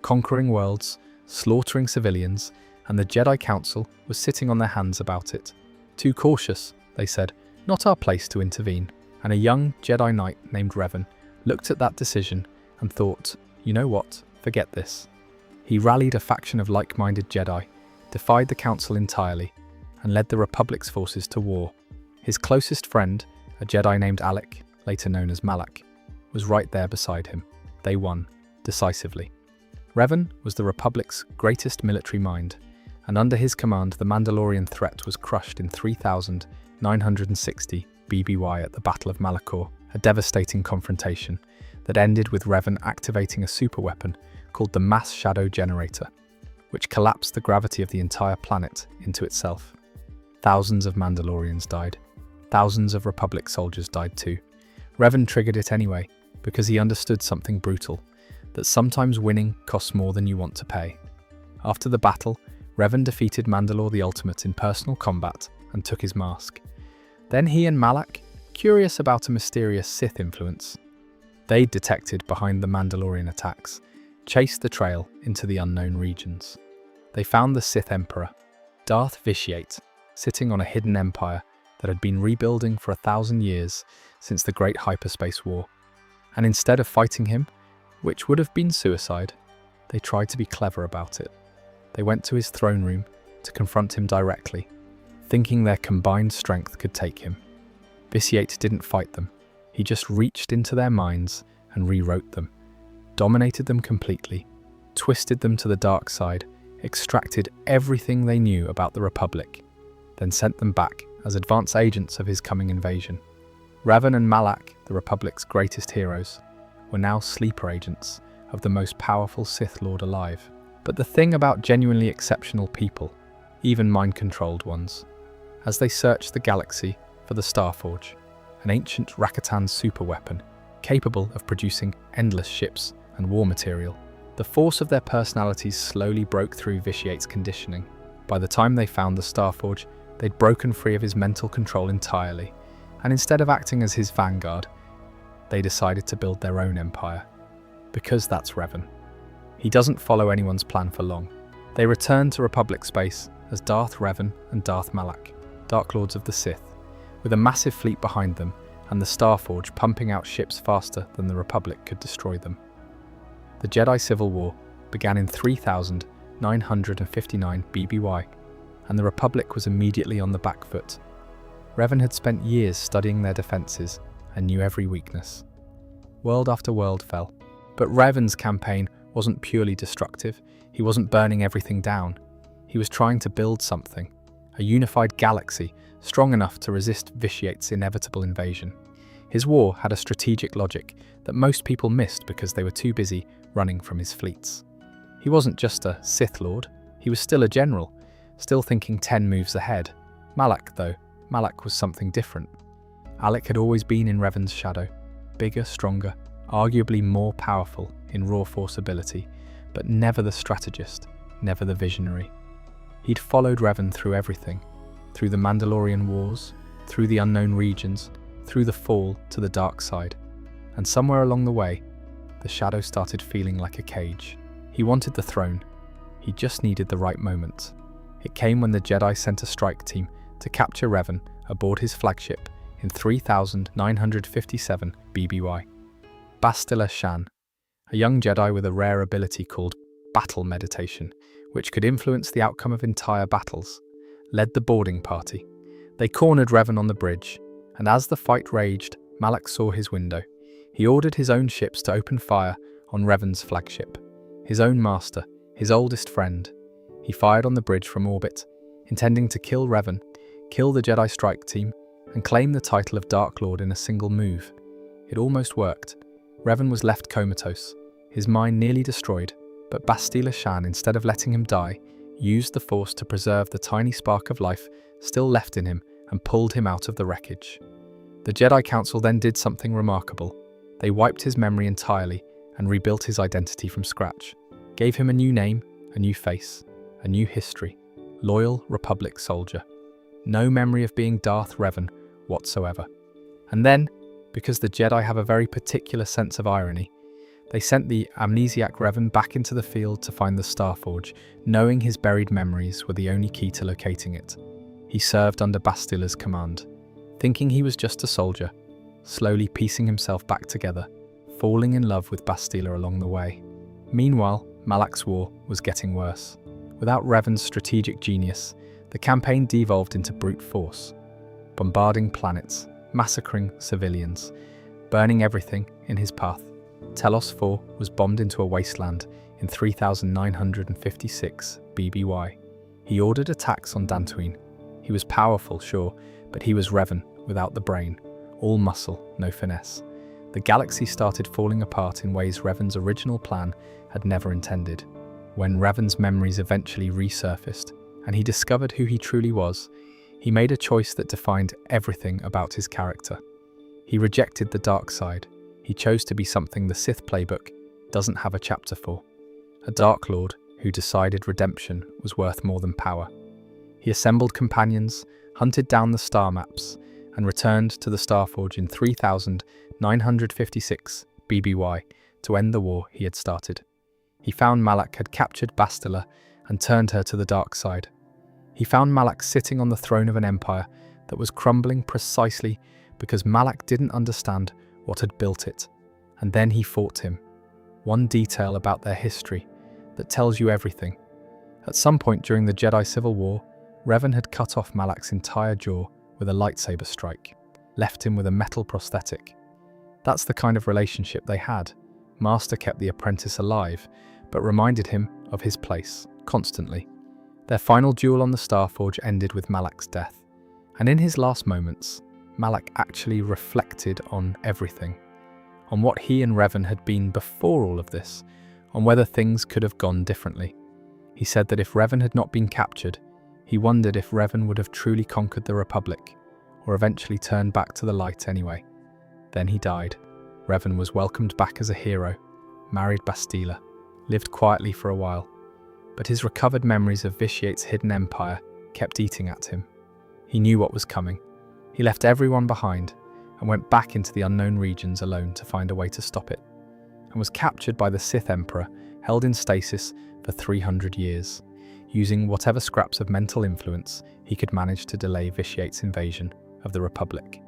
conquering worlds, slaughtering civilians, and the Jedi Council was sitting on their hands about it. Too cautious, they said, not our place to intervene. And a young Jedi Knight named Revan looked at that decision and thought, you know what, forget this. He rallied a faction of like-minded Jedi, defied the Council entirely, and led the Republic's forces to war. His closest friend, a Jedi named Ulic, later known as Malak, was right there beside him. They won, decisively. Revan was the Republic's greatest military mind, and under his command the Mandalorian threat was crushed in 3960 BBY at the Battle of Malachor, a devastating confrontation that ended with Revan activating a superweapon called the Mass Shadow Generator, which collapsed the gravity of the entire planet into itself. Thousands of Mandalorians died. Thousands of Republic soldiers died too. Revan triggered it anyway, because he understood something brutal, that sometimes winning costs more than you want to pay. After the battle, Revan defeated Mandalore the Ultimate in personal combat and took his mask. Then he and Malak, curious about a mysterious Sith influence they'd detected behind the Mandalorian attacks, chased the trail into the unknown regions. They found the Sith Emperor, Darth Vitiate, sitting on a hidden empire that had been rebuilding for 1,000 years since the Great Hyperspace War. And instead of fighting him, which would have been suicide, they tried to be clever about it. They went to his throne room to confront him directly, thinking their combined strength could take him. Vitiate didn't fight them. He just reached into their minds and rewrote them, dominated them completely, twisted them to the dark side, extracted everything they knew about the Republic, then sent them back as advance agents of his coming invasion. Revan and Malak, the Republic's greatest heroes, were now sleeper agents of the most powerful Sith Lord alive. But the thing about genuinely exceptional people, even mind-controlled ones, as they searched the galaxy for the Starforge, an ancient Rakatan superweapon capable of producing endless ships and war material, the force of their personalities slowly broke through Vitiate's conditioning. By the time they found the Starforge, they'd broken free of his mental control entirely, and instead of acting as his vanguard, they decided to build their own empire. Because that's Revan. He doesn't follow anyone's plan for long. They return to Republic space as Darth Revan and Darth Malak, Dark Lords of the Sith, with a massive fleet behind them and the Starforge pumping out ships faster than the Republic could destroy them. The Jedi Civil War began in 3959 BBY, and the Republic was immediately on the back foot. Revan had spent years studying their defences and knew every weakness. World after world fell, but Revan's campaign wasn't purely destructive. He wasn't burning everything down. He was trying to build something, a unified galaxy strong enough to resist Vitiate's inevitable invasion. His war had a strategic logic that most people missed because they were too busy running from his fleets. He wasn't just a Sith Lord, he was still a general, still thinking 10 moves ahead. Malak was something different. Ulic had always been in Revan's shadow, bigger, stronger, arguably more powerful in raw force ability, but never the strategist, never the visionary. He'd followed Revan through everything, through the Mandalorian Wars, through the unknown regions, through the fall to the dark side, and somewhere along the way, the shadow started feeling like a cage. He wanted the throne. He just needed the right moment. It came when the Jedi sent a strike team to capture Revan aboard his flagship in 3957 BBY. Bastila Shan, a young Jedi with a rare ability called battle meditation, which could influence the outcome of entire battles, led the boarding party. They cornered Revan on the bridge, and as the fight raged, Malak saw his window. He ordered his own ships to open fire on Revan's flagship. His own master, his oldest friend. He fired on the bridge from orbit, intending to kill Revan, kill the Jedi strike team, and claim the title of Dark Lord in a single move. It almost worked. Revan was left comatose, his mind nearly destroyed, but Bastila Shan, instead of letting him die, used the Force to preserve the tiny spark of life still left in him and pulled him out of the wreckage. The Jedi Council then did something remarkable. They wiped his memory entirely and rebuilt his identity from scratch, gave him a new name, a new face, a new history, loyal Republic soldier. No memory of being Darth Revan whatsoever. And then, because the Jedi have a very particular sense of irony, they sent the amnesiac Revan back into the field to find the Starforge, knowing his buried memories were the only key to locating it. He served under Bastila's command, thinking he was just a soldier, slowly piecing himself back together, falling in love with Bastila along the way. Meanwhile, Malak's war was getting worse. Without Revan's strategic genius, the campaign devolved into brute force, bombarding planets, massacring civilians, burning everything in his path. Telos IV was bombed into a wasteland in 3956 BBY. He ordered attacks on Dantooine. He was powerful, sure, but he was Revan without the brain, all muscle, no finesse. The galaxy started falling apart in ways Revan's original plan had never intended. When Revan's memories eventually resurfaced, and he discovered who he truly was, he made a choice that defined everything about his character. He rejected the dark side. He chose to be something the Sith playbook doesn't have a chapter for. A Dark Lord who decided redemption was worth more than power. He assembled companions, hunted down the star maps, and returned to the Starforge in 3956 BBY to end the war he had started. He found Malak had captured Bastila and turned her to the dark side. He found Malak sitting on the throne of an empire that was crumbling precisely because Malak didn't understand what had built it. And then he fought him. One detail about their history that tells you everything. At some point during the Jedi Civil War, Revan had cut off Malak's entire jaw with a lightsaber strike, left him with a metal prosthetic. That's the kind of relationship they had. Master kept the apprentice alive, but reminded him of his place, constantly. Their final duel on the Starforge ended with Malak's death. And in his last moments, Malak actually reflected on everything. On what he and Revan had been before all of this, on whether things could have gone differently. He said that if Revan had not been captured, he wondered if Revan would have truly conquered the Republic, or eventually turned back to the light anyway. Then he died. Revan was welcomed back as a hero, married Bastila, lived quietly for a while, but his recovered memories of Vitiate's hidden empire kept eating at him. He knew what was coming. He left everyone behind and went back into the unknown regions alone to find a way to stop it, and was captured by the Sith Emperor, held in stasis for 300 years, using whatever scraps of mental influence he could manage to delay Vitiate's invasion of the Republic.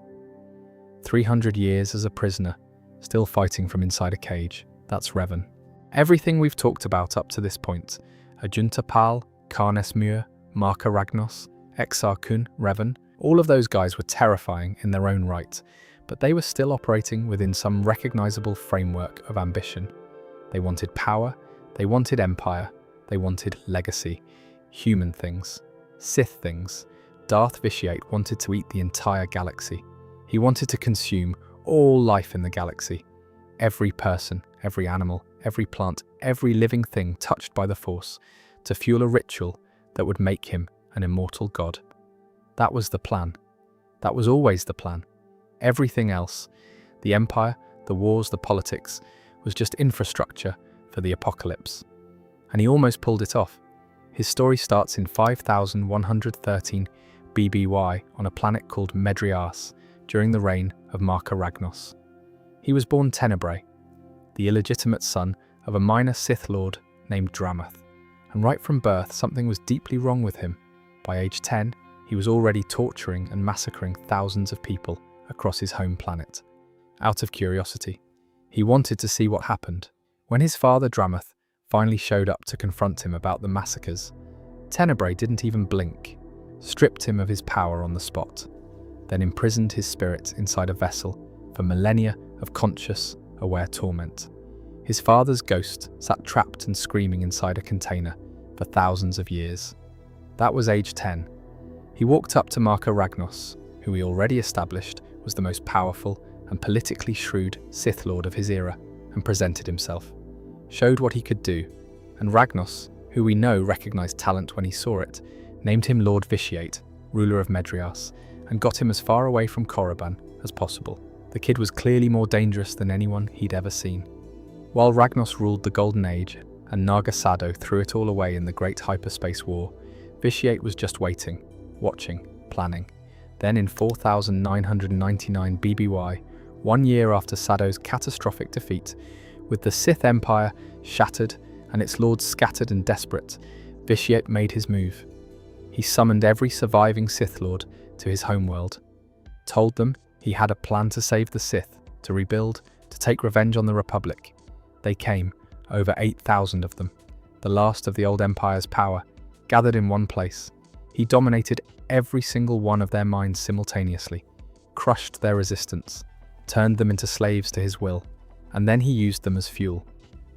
300 years as a prisoner, still fighting from inside a cage. That's Revan. Everything we've talked about up to this point, Ajunta Pall, Karness Muur, Marka Ragnos, Exar Revan, all of those guys were terrifying in their own right, but they were still operating within some recognizable framework of ambition. They wanted power, they wanted empire, they wanted legacy, human things, Sith things. Darth Vitiate wanted to eat the entire galaxy. He wanted to consume all life in the galaxy. Every person, every animal, every plant, every living thing touched by the Force, to fuel a ritual that would make him an immortal god. That was the plan. That was always the plan. Everything else, the empire, the wars, the politics, was just infrastructure for the apocalypse. And he almost pulled it off. His story starts in 5113 BBY on a planet called Medrias during the reign of Marka Ragnos. He was born Tenebrous, the illegitimate son of a minor Sith Lord named Dramath. And right from birth, something was deeply wrong with him. By age 10, he was already torturing and massacring thousands of people across his home planet. Out of curiosity, he wanted to see what happened. When his father Dramath finally showed up to confront him about the massacres, Tenebrous didn't even blink, stripped him of his power on the spot, then imprisoned his spirit inside a vessel for millennia of conscious, aware torment. His father's ghost sat trapped and screaming inside a container for thousands of years. That was age 10. He walked up to Marka Ragnos, who he already established was the most powerful and politically shrewd Sith Lord of his era, and presented himself. Showed what he could do, and Ragnos, who we know recognized talent when he saw it, named him Lord Vitiate, ruler of Medrias, and got him as far away from Korriban as possible. The kid was clearly more dangerous than anyone he'd ever seen. While Ragnos ruled the Golden Age and Naga Sadow threw it all away in the Great Hyperspace War, Vitiate was just waiting, watching, planning. Then in 4999 BBY, 1 year after Sadow's catastrophic defeat, with the Sith Empire shattered and its lords scattered and desperate, Vitiate made his move. He summoned every surviving Sith Lord to his homeworld, told them he had a plan to save the Sith, to rebuild, to take revenge on the Republic. They came, over 8,000 of them, the last of the old Empire's power, gathered in one place. He dominated every single one of their minds simultaneously, crushed their resistance, turned them into slaves to his will, and then he used them as fuel.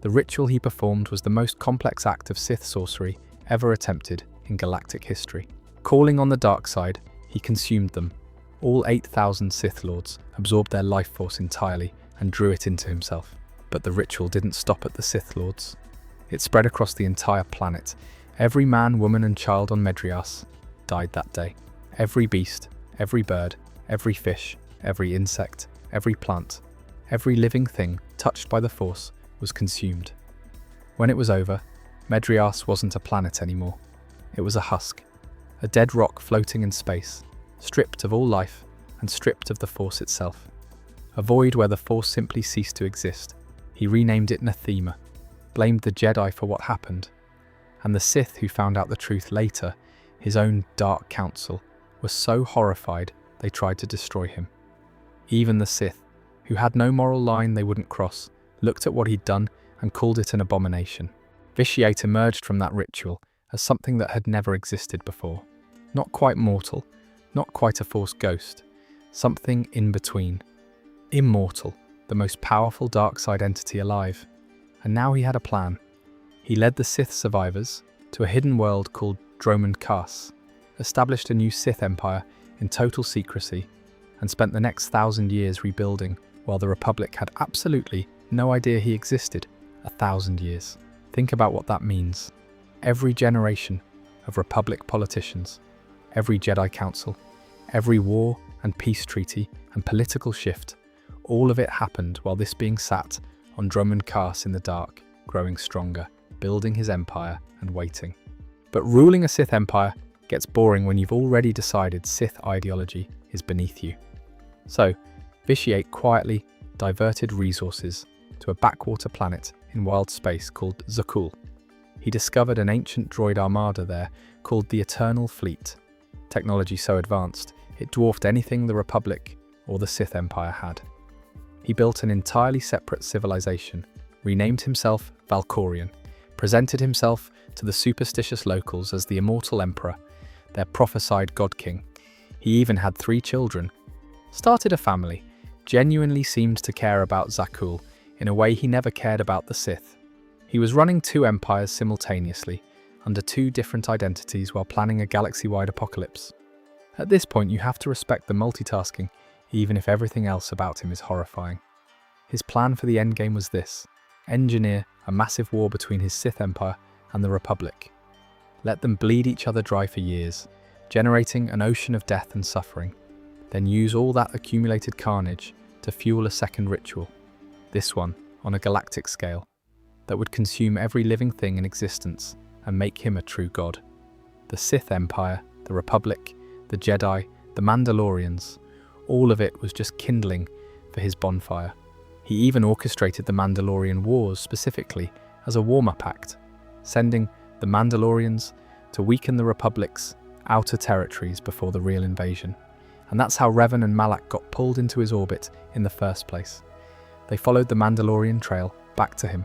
The ritual he performed was the most complex act of Sith sorcery ever attempted in galactic history. Calling on the dark side, he consumed them. All 8,000 Sith Lords absorbed their life force entirely and drew it into himself. But the ritual didn't stop at the Sith Lords. It spread across the entire planet. Every man, woman and child on Medrias died that day. Every beast, every bird, every fish, every insect, every plant, every living thing touched by the Force was consumed. When it was over, Medrias wasn't a planet anymore. It was a husk, a dead rock floating in space, stripped of all life and stripped of the Force itself. A void where the Force simply ceased to exist. He renamed it Nathema, blamed the Jedi for what happened, and the Sith who found out the truth later, his own Dark Council, were so horrified they tried to destroy him. Even the Sith, who had no moral line they wouldn't cross, looked at what he'd done and called it an abomination. Vitiate emerged from that ritual as something that had never existed before. Not quite mortal, not quite a Force ghost, something in between. Immortal, the most powerful dark side entity alive. And now he had a plan. He led the Sith survivors to a hidden world called Qel-Droma, established a new Sith Empire in total secrecy, and spent the next 1,000 years rebuilding while the Republic had absolutely no idea he existed. 1,000 years. Think about what that means. Every generation of Republic politicians, every Jedi Council, every war and peace treaty and political shift, all of it happened while this being sat on Qel-Droma in the dark, growing stronger, building his empire and waiting. But ruling a Sith Empire gets boring when you've already decided Sith ideology is beneath you. So, Vitiate quietly diverted resources to a backwater planet in wild space called Zakul. He discovered an ancient droid armada there called the Eternal Fleet. Technology so advanced, it dwarfed anything the Republic or the Sith Empire had. He built an entirely separate civilization, renamed himself Valkorion, presented himself to the superstitious locals as the immortal emperor, their prophesied god king. He even had 3 children, started a family, genuinely seemed to care about Zakul in a way he never cared about the Sith. He was running 2 empires simultaneously, under 2 different identities while planning a galaxy-wide apocalypse. At this point you have to respect the multitasking, even if everything else about him is horrifying. His plan for the endgame was this: engineer a massive war between his Sith Empire and the Republic. Let them bleed each other dry for years, generating an ocean of death and suffering. Then use all that accumulated carnage to fuel a second ritual, this one on a galactic scale, that would consume every living thing in existence and make him a true god. The Sith Empire, the Republic, the Jedi, the Mandalorians, all of it was just kindling for his bonfire. He even orchestrated the Mandalorian Wars specifically as a warm-up act, sending the Mandalorians to weaken the Republic's outer territories before the real invasion. And that's how Revan and Malak got pulled into his orbit in the first place. They followed the Mandalorian trail back to him,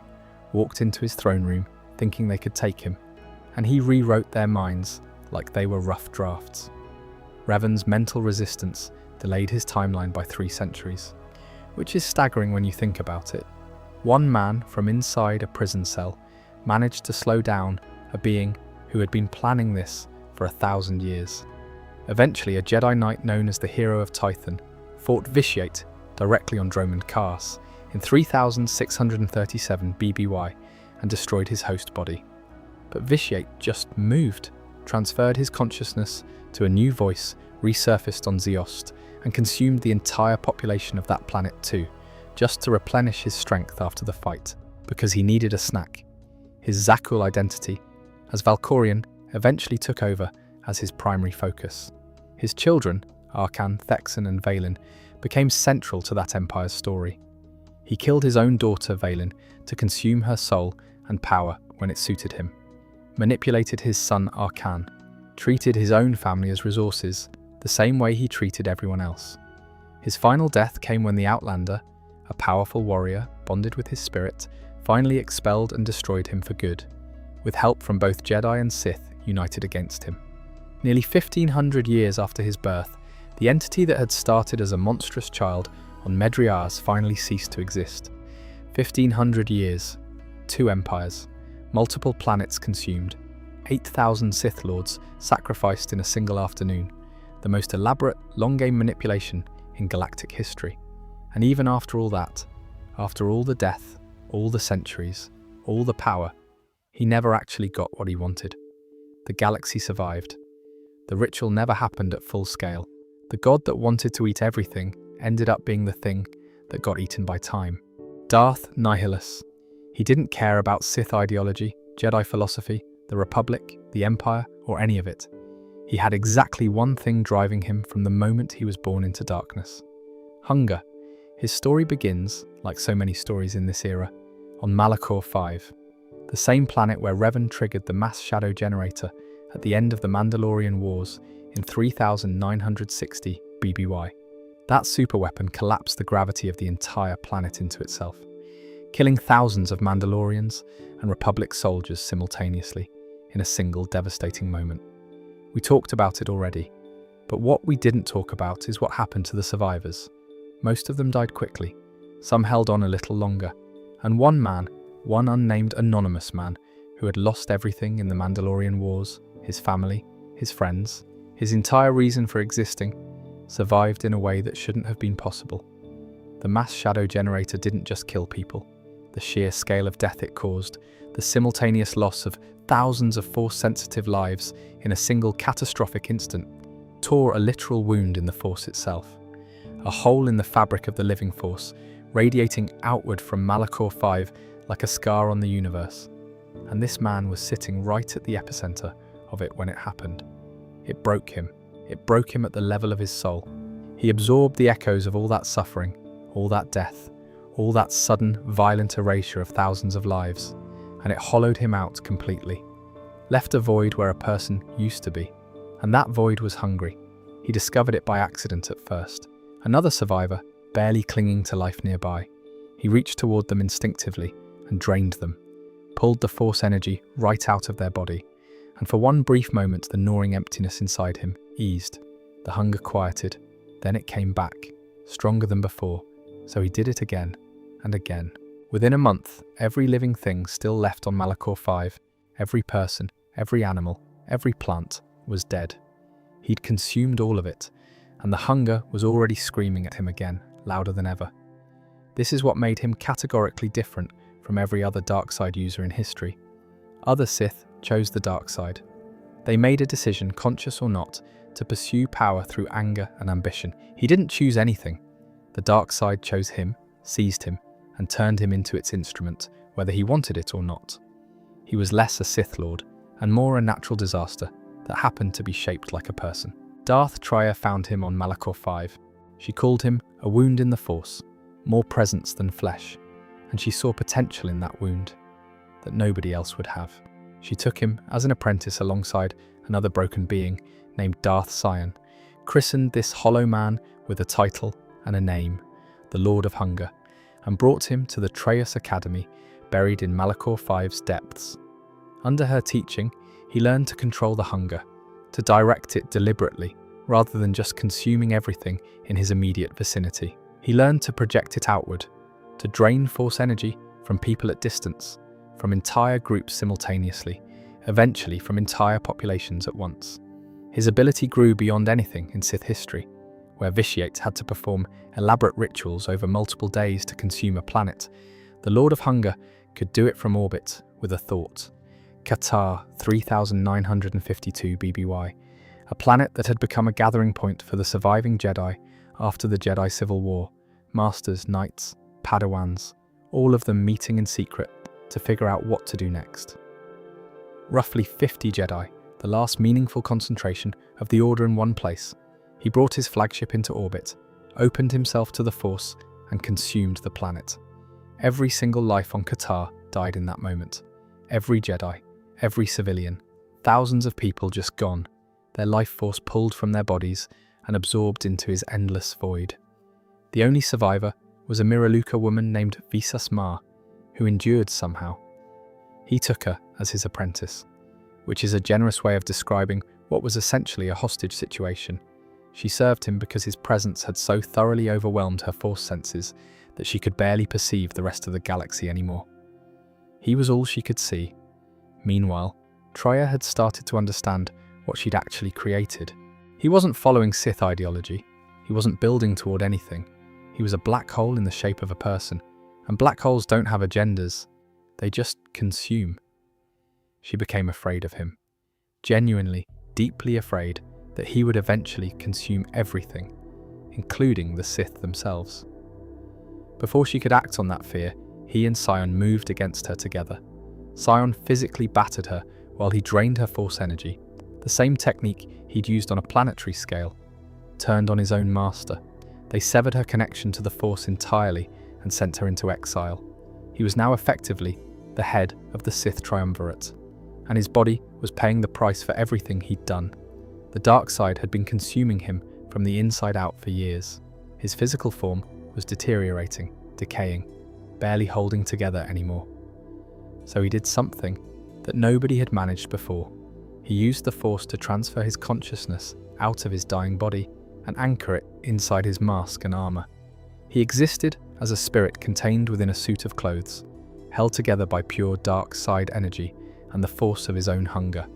walked into his throne room, thinking they could take him, and he rewrote their minds like they were rough drafts. Revan's mental resistance delayed his timeline by 3 centuries, which is staggering when you think about it. One man from inside a prison cell managed to slow down a being who had been planning this for 1,000 years. Eventually, a Jedi Knight known as the Hero of Tython fought Vitiate directly on Dromund Kaas in 3637 BBY and destroyed his host body. But Vitiate just moved, transferred his consciousness to a new voice, resurfaced on Ziost, and consumed the entire population of that planet too, just to replenish his strength after the fight, because he needed a snack. His Zakul identity as Valkorian eventually took over as his primary focus. His children, Arkan, Thexan and Vaylin, became central to that Empire's story. He killed his own daughter Vaylin to consume her soul and power when it suited him, manipulated his son Arkan, treated his own family as resources, the same way he treated everyone else. His final death came when the Outlander, a powerful warrior bonded with his spirit, finally expelled and destroyed him for good, with help from both Jedi and Sith united against him. Nearly 1,500 years after his birth, the entity that had started as a monstrous child on Medriar's finally ceased to exist. 1,500 years, 2 empires, multiple planets consumed, 8,000 Sith Lords sacrificed in a single afternoon, the most elaborate long-game manipulation in galactic history. And even after all that, after all the death, all the centuries, all the power, he never actually got what he wanted. The galaxy survived. The ritual never happened at full scale. The god that wanted to eat everything ended up being the thing that got eaten by time. Darth Nihilus. He didn't care about Sith ideology, Jedi philosophy, the Republic, the Empire, or any of it. He had exactly one thing driving him from the moment he was born into darkness: hunger. His story begins, like so many stories in this era, on Malachor 5, the same planet where Revan triggered the mass shadow generator at the end of the Mandalorian Wars in 3960 BBY. That superweapon collapsed the gravity of the entire planet into itself, killing thousands of Mandalorians and Republic soldiers simultaneously in a single devastating moment. We talked about it already, but what we didn't talk about is what happened to the survivors. Most of them died quickly, some held on a little longer, and one unnamed anonymous man who had lost everything in the Mandalorian Wars, his family, his friends, his entire reason for existing, survived in a way that shouldn't have been possible. The mass shadow generator didn't just kill people. The sheer scale of death it caused, the simultaneous loss of thousands of Force-sensitive lives in a single catastrophic instant, tore a literal wound in the Force itself. A hole in the fabric of the living Force, radiating outward from Malachor 5 like a scar on the universe. And this man was sitting right at the epicenter of it when it happened. It broke him. It broke him at the level of his soul. He absorbed the echoes of all that suffering, all that death, all that sudden, violent erasure of thousands of lives, and it hollowed him out completely. Left a void where a person used to be, and that void was hungry. He discovered it by accident at first. Another survivor, barely clinging to life nearby. He reached toward them instinctively and drained them, pulled the Force energy right out of their body, and for one brief moment the gnawing emptiness inside him eased. The hunger quieted, then it came back, stronger than before, so he did it again and again. Within a month, every living thing still left on Malachor 5, every person, every animal, every plant, was dead. He'd consumed all of it, and the hunger was already screaming at him again, louder than ever. This is what made him categorically different from every other dark side user in history. Other Sith chose the dark side. They made a decision, conscious or not, to pursue power through anger and ambition. He didn't choose anything. The dark side chose him, seized him, and turned him into its instrument, whether he wanted it or not. He was less a Sith Lord, and more a natural disaster that happened to be shaped like a person. Darth Trier found him on Malachor 5. She called him a wound in the Force, more presence than flesh, and she saw potential in that wound that nobody else would have. She took him as an apprentice alongside another broken being named Darth Sion, christened this hollow man with a title and a name, the Lord of Hunger, and brought him to the Traeus Academy, buried in Malachor V's depths. Under her teaching, he learned to control the hunger, to direct it deliberately, rather than just consuming everything in his immediate vicinity. He learned to project it outward, to drain force energy from people at distance, from entire groups simultaneously, eventually from entire populations at once. His ability grew beyond anything in Sith history, where Vitiates had to perform elaborate rituals over multiple days to consume a planet. The Lord of Hunger could do it from orbit with a thought. Qatar 3952 BBY, a planet that had become a gathering point for the surviving Jedi after the Jedi Civil War, Masters, Knights, Padawans, all of them meeting in secret to figure out what to do next. Roughly 50 Jedi, the last meaningful concentration of the Order in one place. He brought his flagship into orbit, opened himself to the Force, and consumed the planet. Every single life on Qatar died in that moment. Every Jedi, every civilian, thousands of people just gone, their life force pulled from their bodies and absorbed into his endless void. The only survivor was a Miraluka woman named Visas Ma, who endured somehow. He took her as his apprentice, which is a generous way of describing what was essentially a hostage situation. She served him because his presence had so thoroughly overwhelmed her force senses that she could barely perceive the rest of the galaxy anymore. He was all she could see. Meanwhile, Troya had started to understand what she'd actually created. He wasn't following Sith ideology. He wasn't building toward anything. He was a black hole in the shape of a person, and black holes don't have agendas. They just consume. She became afraid of him. Genuinely, deeply afraid that he would eventually consume everything, including the Sith themselves. Before she could act on that fear, he and Sion moved against her together. Sion physically battered her while he drained her force energy, the same technique he'd used on a planetary scale, turned on his own master. They severed her connection to the Force entirely and sent her into exile. He was now effectively the head of the Sith Triumvirate, and his body was paying the price for everything he'd done. The dark side had been consuming him from the inside out for years. His physical form was deteriorating, decaying, barely holding together anymore. So he did something that nobody had managed before. He used the Force to transfer his consciousness out of his dying body and anchor it inside his mask and armor. He existed as a spirit contained within a suit of clothes, held together by pure dark side energy and the force of his own hunger.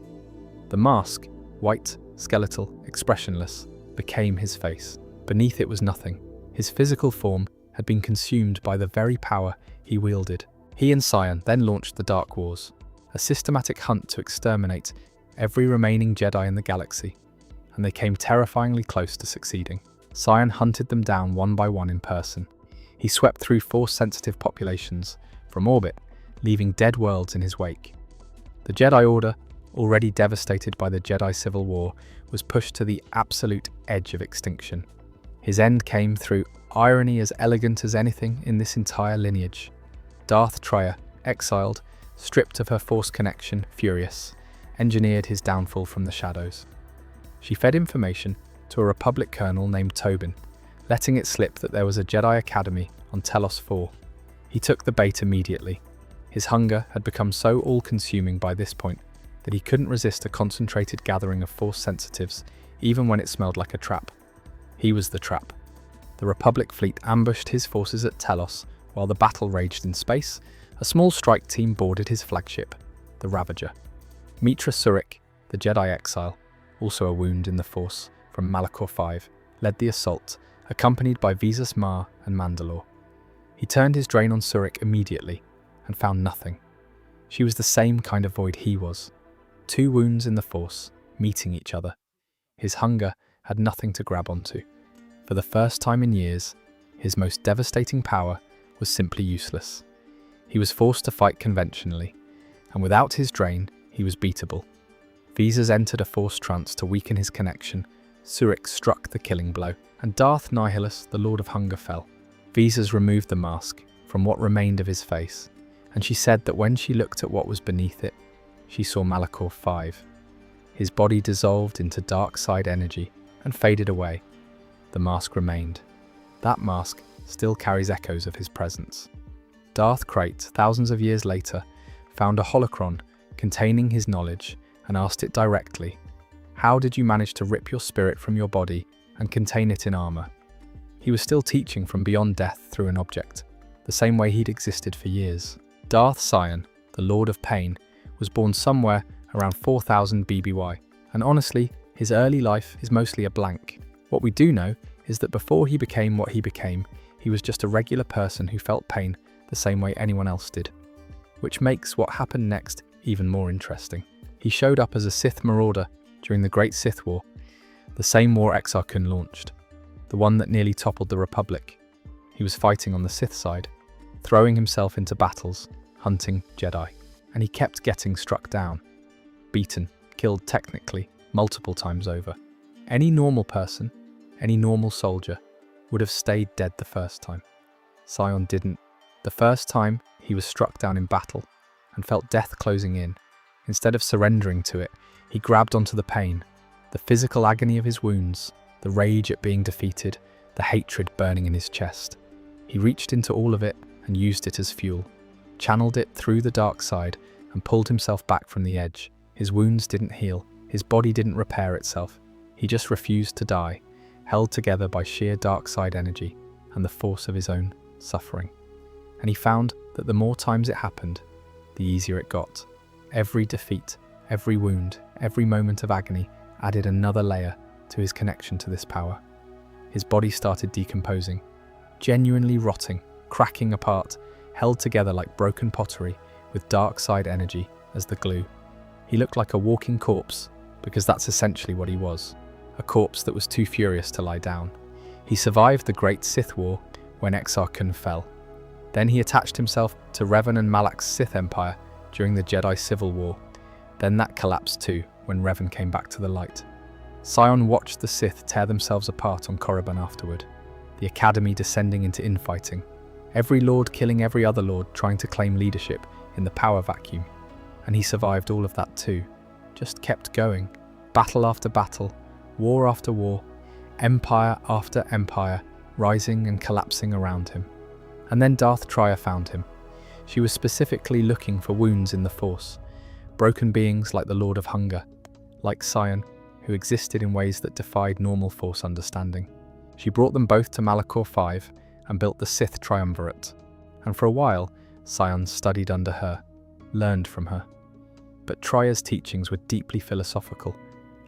The mask, white, skeletal, expressionless, became his face. Beneath it was nothing. His physical form had been consumed by the very power he wielded. He and Sion then launched the Dark Wars, a systematic hunt to exterminate every remaining Jedi in the galaxy, and they came terrifyingly close to succeeding. Sion hunted them down one by one in person. He swept through Force-sensitive populations from orbit, leaving dead worlds in his wake. The Jedi Order, already devastated by the Jedi Civil War, was pushed to the absolute edge of extinction. His end came through irony as elegant as anything in this entire lineage. Darth Troya, exiled, stripped of her Force connection, furious, engineered his downfall from the shadows. She fed information to a Republic colonel named Tobin, letting it slip that there was a Jedi Academy on Telos 4. He took the bait immediately. His hunger had become so all-consuming by this point that he couldn't resist a concentrated gathering of Force sensitives, even when it smelled like a trap. He was the trap. The Republic fleet ambushed his forces at Telos while the battle raged in space. A small strike team boarded his flagship, the Ravager. Mitra Surik, the Jedi exile, also a wound in the Force from Malachor 5, led the assault, accompanied by Visas Ma and Mandalore. He turned his drain on Surik immediately and found nothing. She was the same kind of void he was. Two wounds in the Force, meeting each other. His hunger had nothing to grab onto. For the first time in years, his most devastating power was simply useless. He was forced to fight conventionally, and without his drain, he was beatable. Visas entered a Force trance to weaken his connection. Surik struck the killing blow, and Darth Nihilus, the Lord of Hunger, fell. Visas removed the mask from what remained of his face, and she said that when she looked at what was beneath it, she saw Malak 5. His body dissolved into dark side energy and faded away. The mask remained. That mask still carries echoes of his presence. Darth Krayt, thousands of years later, found a holocron containing his knowledge and asked it directly, "How did you manage to rip your spirit from your body and contain it in armor?" He was still teaching from beyond death through an object, the same way he'd existed for years. Darth Sion, the Lord of Pain, was born somewhere around 4000 BBY, and honestly, his early life is mostly a blank. What we do know is that before he became what he became, he was just a regular person who felt pain the same way anyone else did. Which makes what happened next even more interesting. He showed up as a Sith marauder during the Great Sith War, the same war Exar launched, the one that nearly toppled the Republic. He was fighting on the Sith side, throwing himself into battles, hunting Jedi, and he kept getting struck down, beaten, killed technically, multiple times over. Any normal person, any normal soldier, would have stayed dead the first time. Sion didn't. The first time, he was struck down in battle and felt death closing in. Instead of surrendering to it, he grabbed onto the pain, the physical agony of his wounds, the rage at being defeated, the hatred burning in his chest. He reached into all of it and used it as fuel, channeled it through the dark side and pulled himself back from the edge. His wounds didn't heal, his body didn't repair itself. He just refused to die, held together by sheer dark side energy and the force of his own suffering. And he found that the more times it happened, the easier it got. Every defeat, every wound, every moment of agony added another layer to his connection to this power. His body started decomposing, genuinely rotting, cracking apart, held together like broken pottery with dark side energy as the glue. He looked like a walking corpse, because that's essentially what he was, a corpse that was too furious to lie down. He survived the Great Sith War when Exar fell. Then he attached himself to Revan and Malak's Sith Empire during the Jedi Civil War. Then that collapsed too when Revan came back to the light. Sion watched the Sith tear themselves apart on Korriban afterward, the Academy descending into infighting, every lord killing every other lord trying to claim leadership in the power vacuum. And he survived all of that too, just kept going, battle after battle, war after war, empire after empire, rising and collapsing around him. And then Darth Trier found him. She was specifically looking for wounds in the Force, broken beings like the Lord of Hunger, like Sion, who existed in ways that defied normal Force understanding. She brought them both to Malak 5 and built the Sith Triumvirate. And for a while, Sion studied under her, learned from her. But Trier's teachings were deeply philosophical,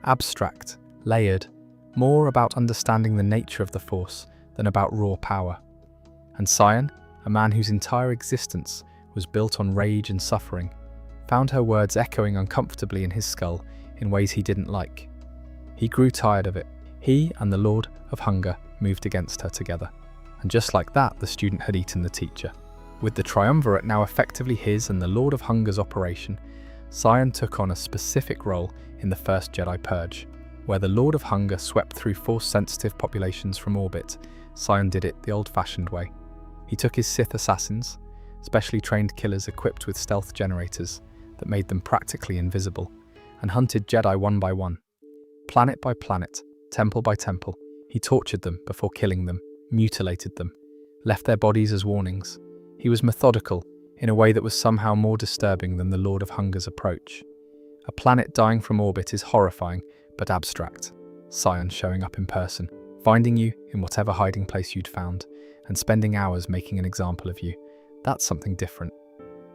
abstract, layered, more about understanding the nature of the Force than about raw power. And Sion, a man whose entire existence was built on rage and suffering, found her words echoing uncomfortably in his skull in ways he didn't like. He grew tired of it. He and the Lord of Hunger moved against her together. And just like that, the student had eaten the teacher. With the Triumvirate now effectively his and the Lord of Hunger's operation, Sion took on a specific role in the First Jedi Purge, where the Lord of Hunger swept through Force-sensitive populations from orbit. Sion did it the old-fashioned way. He took his Sith assassins, specially trained killers equipped with stealth generators that made them practically invisible, and hunted Jedi one by one. Planet by planet, temple by temple, he tortured them before killing them, mutilated them, left their bodies as warnings. He was methodical, in a way that was somehow more disturbing than the Lord of Hunger's approach. A planet dying from orbit is horrifying, but abstract. Sion showing up in person, finding you in whatever hiding place you'd found, and spending hours making an example of you. That's something different.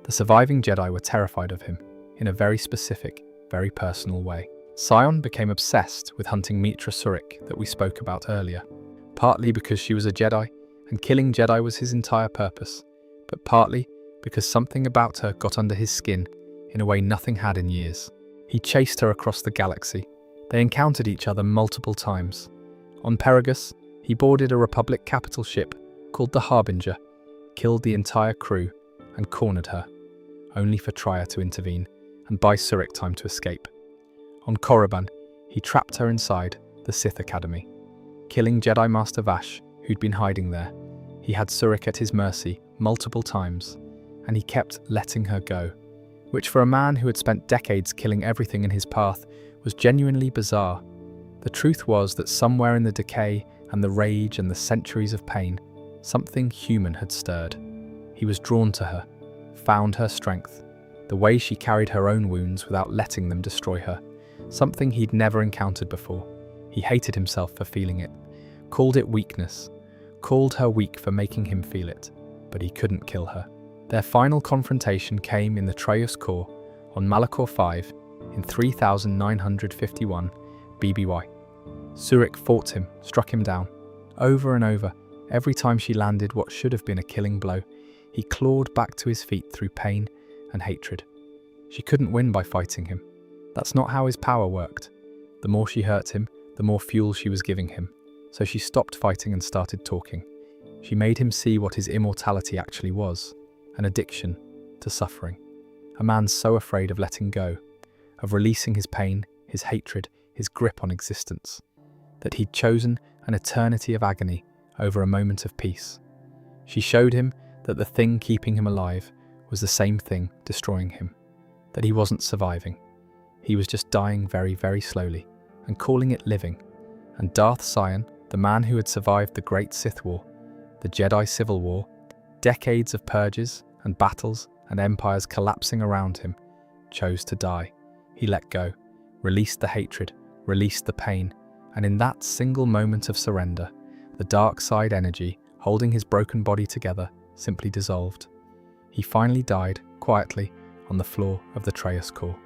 The surviving Jedi were terrified of him, in a very specific, very personal way. Sion became obsessed with hunting Mitra Surik that we spoke about earlier, partly because she was a Jedi, and killing Jedi was his entire purpose, but partly because something about her got under his skin in a way nothing had in years. He chased her across the galaxy. They encountered each other multiple times. On Perigus, he boarded a Republic capital ship called the Harbinger, killed the entire crew, and cornered her, only for Trier to intervene and buy Surik time to escape. On Korriban, he trapped her inside the Sith Academy, killing Jedi Master Vash, who'd been hiding there, He had Surik at his mercy multiple times, and he kept letting her go, which for a man who had spent decades killing everything in his path was genuinely bizarre. The truth was that somewhere in the decay and the rage and the centuries of pain, something human had stirred. He was drawn to her, found her strength, the way she carried her own wounds without letting them destroy her, something he'd never encountered before. He hated himself for feeling it, called it weakness, called her weak for making him feel it, but he couldn't kill her. Their final confrontation came in the Traeus Core on Malachor 5 in 3951 BBY. Surik fought him, struck him down. Over and over, every time she landed what should have been a killing blow, he clawed back to his feet through pain and hatred. She couldn't win by fighting him. That's not how his power worked. The more she hurt him, the more fuel she was giving him. So she stopped fighting and started talking. She made him see what his immortality actually was, an addiction to suffering. A man so afraid of letting go, of releasing his pain, his hatred, his grip on existence, that he'd chosen an eternity of agony over a moment of peace. She showed him that the thing keeping him alive was the same thing destroying him, that he wasn't surviving. He was just dying very, very slowly, and calling it living. And Darth Sion, the man who had survived the Great Sith War, the Jedi Civil War, decades of purges and battles and empires collapsing around him, chose to die. He let go, released the hatred, released the pain, and in that single moment of surrender, the dark side energy holding his broken body together simply dissolved. He finally died, quietly, on the floor of the Traeus Core.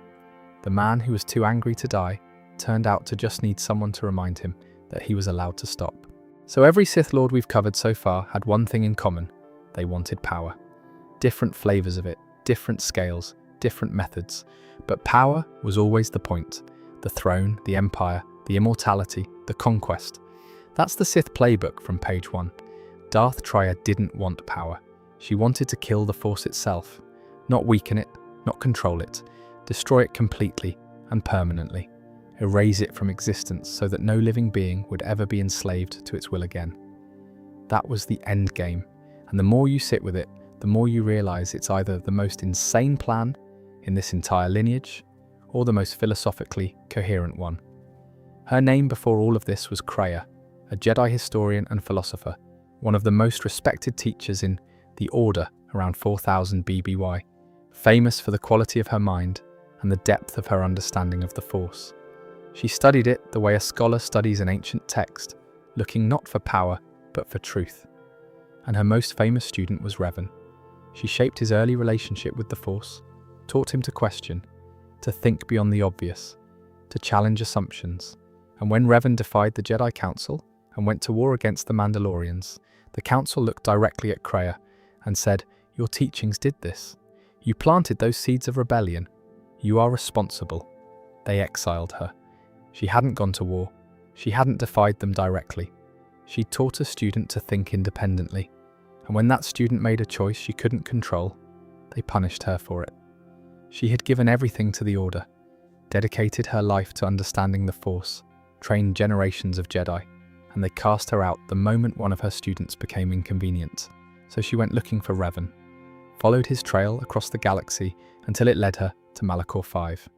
The man who was too angry to die turned out to just need someone to remind him that he was allowed to stop. So every Sith Lord we've covered so far had one thing in common: they wanted power. Different flavors of it, different scales, different methods, but power was always the point. The throne, the empire, the immortality, the conquest. That's the Sith playbook from page 1. Darth Triad didn't want power. She wanted to kill the Force itself, not weaken it, not control it, destroy it completely and permanently, erase it from existence so that no living being would ever be enslaved to its will again. That was the end game, and the more you sit with it, the more you realize it's either the most insane plan in this entire lineage, or the most philosophically coherent one. Her name before all of this was Kreia, a Jedi historian and philosopher, one of the most respected teachers in the Order around 4000 BBY, famous for the quality of her mind and the depth of her understanding of the Force. She studied it the way a scholar studies an ancient text, looking not for power, but for truth. And her most famous student was Revan. She shaped his early relationship with the Force, taught him to question, to think beyond the obvious, to challenge assumptions. And when Revan defied the Jedi Council and went to war against the Mandalorians, the Council looked directly at Kreia and said, "Your teachings did this. You planted those seeds of rebellion. You are responsible." They exiled her. She hadn't gone to war. She hadn't defied them directly. She taught a student to think independently. And when that student made a choice she couldn't control, they punished her for it. She had given everything to the Order, dedicated her life to understanding the Force, trained generations of Jedi, and they cast her out the moment one of her students became inconvenient. So she went looking for Revan, followed his trail across the galaxy until it led her to Malachor 5.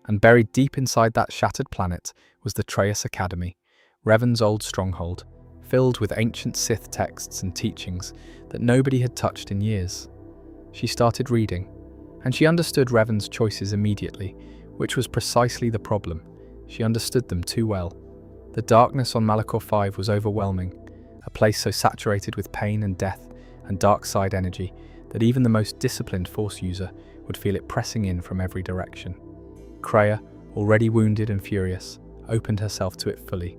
And buried deep inside that shattered planet was the Traeus Academy, Revan's old stronghold, filled with ancient Sith texts and teachings that nobody had touched in years. She started reading, and she understood Revan's choices immediately, which was precisely the problem. She understood them too well. The darkness on Malachor 5 was overwhelming, a place so saturated with pain and death and dark side energy that even the most disciplined Force user would feel it pressing in from every direction. Kreia, already wounded and furious, opened herself to it fully.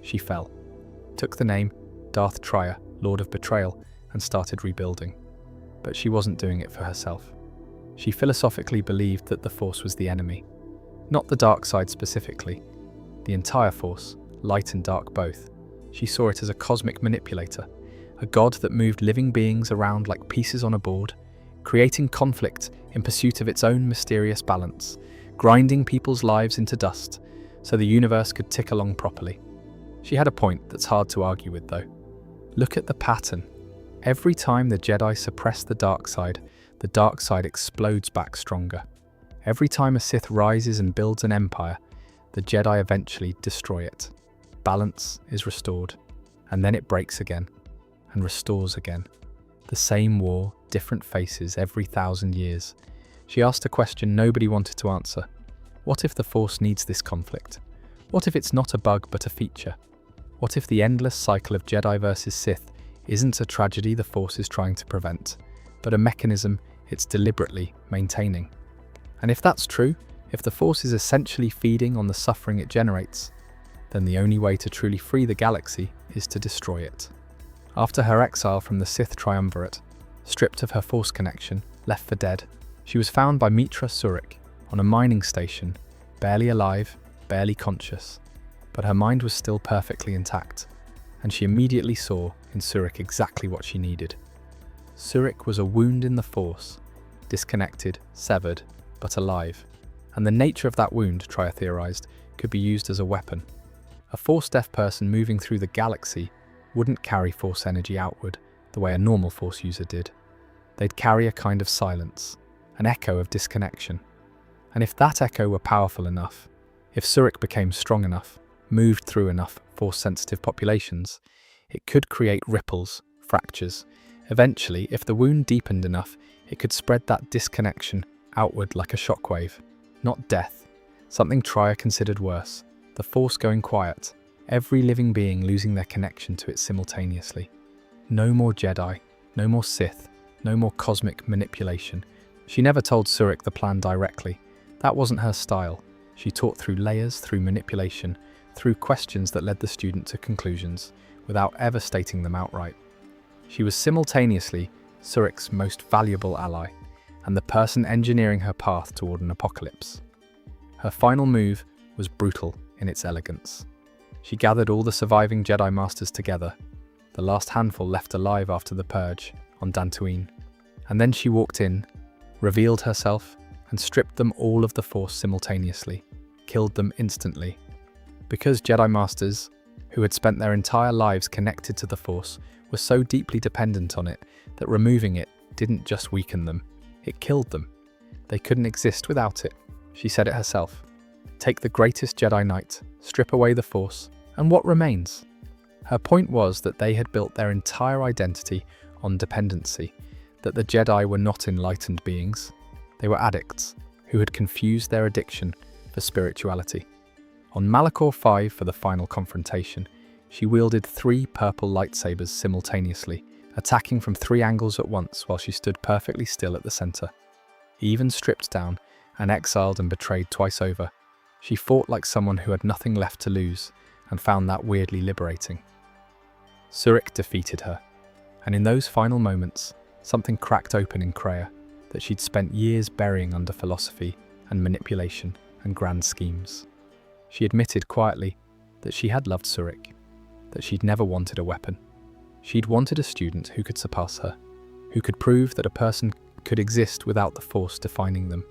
She fell, took the name Darth Triad, Lord of Betrayal, and started rebuilding. But she wasn't doing it for herself. She philosophically believed that the Force was the enemy. Not the dark side specifically. The entire Force, light and dark both. She saw it as a cosmic manipulator, a god that moved living beings around like pieces on a board, creating conflict in pursuit of its own mysterious balance, grinding people's lives into dust so the universe could tick along properly. She had a point that's hard to argue with though. Look at the pattern. Every time the Jedi suppress the dark side explodes back stronger. Every time a Sith rises and builds an empire, the Jedi eventually destroy it. Balance is restored, and then it breaks again, and restores again. The same war, different faces every 1,000 years. She asked a question nobody wanted to answer. What if the Force needs this conflict? What if it's not a bug but a feature? What if the endless cycle of Jedi versus Sith isn't a tragedy the Force is trying to prevent, but a mechanism it's deliberately maintaining? And if that's true, if the Force is essentially feeding on the suffering it generates, then the only way to truly free the galaxy is to destroy it. After her exile from the Sith Triumvirate, stripped of her Force connection, left for dead, she was found by Mitra Surik on a mining station, barely alive, barely conscious, but her mind was still perfectly intact, and she immediately saw in Surik exactly what she needed. Surik was a wound in the Force, disconnected, severed, but alive, and the nature of that wound, Trier theorized, could be used as a weapon. A Force-deaf person moving through the galaxy wouldn't carry Force energy outward the way a normal Force user did. They'd carry a kind of silence, an echo of disconnection. And if that echo were powerful enough, if Surik became strong enough, moved through enough Force-sensitive populations, it could create ripples, fractures. Eventually, if the wound deepened enough, it could spread that disconnection outward like a shockwave. Not death, something Trier considered worse, the Force going quiet, every living being losing their connection to it simultaneously. No more Jedi, no more Sith, no more cosmic manipulation. She never told Surik the plan directly. That wasn't her style. She taught through layers, through manipulation, through questions that led the student to conclusions, without ever stating them outright. She was simultaneously Surik's most valuable ally, and the person engineering her path toward an apocalypse. Her final move was brutal in its elegance. She gathered all the surviving Jedi Masters together, the last handful left alive after the Purge, on Dantooine, and then she walked in, revealed herself, and stripped them all of the Force simultaneously, killed them instantly. Because Jedi Masters, who had spent their entire lives connected to the Force, were so deeply dependent on it that removing it didn't just weaken them, it killed them. They couldn't exist without it. She said it herself. Take the greatest Jedi Knight, strip away the Force, and what remains? Her point was that they had built their entire identity on dependency, that the Jedi were not enlightened beings. They were addicts who had confused their addiction for spirituality. On Malachor 5 for the final confrontation, she wielded 3 purple lightsabers simultaneously, attacking from 3 angles at once while she stood perfectly still at the center. Even stripped down and exiled and betrayed twice over, she fought like someone who had nothing left to lose and found that weirdly liberating. Surik defeated her, and in those final moments, something cracked open in Kreia that she'd spent years burying under philosophy and manipulation and grand schemes. She admitted quietly that she had loved Surik, that she'd never wanted a weapon. She'd wanted a student who could surpass her, who could prove that a person could exist without the Force defining them,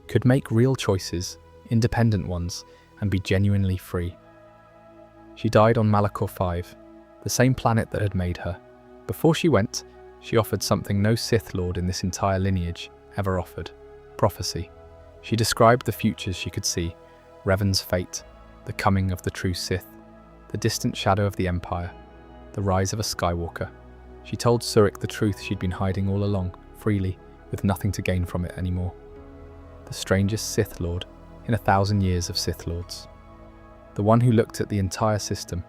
could make real choices, independent ones, and be genuinely free. She died on Malachor 5, the same planet that had made her. Before she went, she offered something no Sith Lord in this entire lineage ever offered: prophecy. She described the futures she could see, Revan's fate, the coming of the true Sith, the distant shadow of the Empire, the rise of a Skywalker. She told Surik the truth she'd been hiding all along, freely, with nothing to gain from it anymore. The strangest Sith Lord in 1,000 years of Sith Lords. The one who looked at the entire system,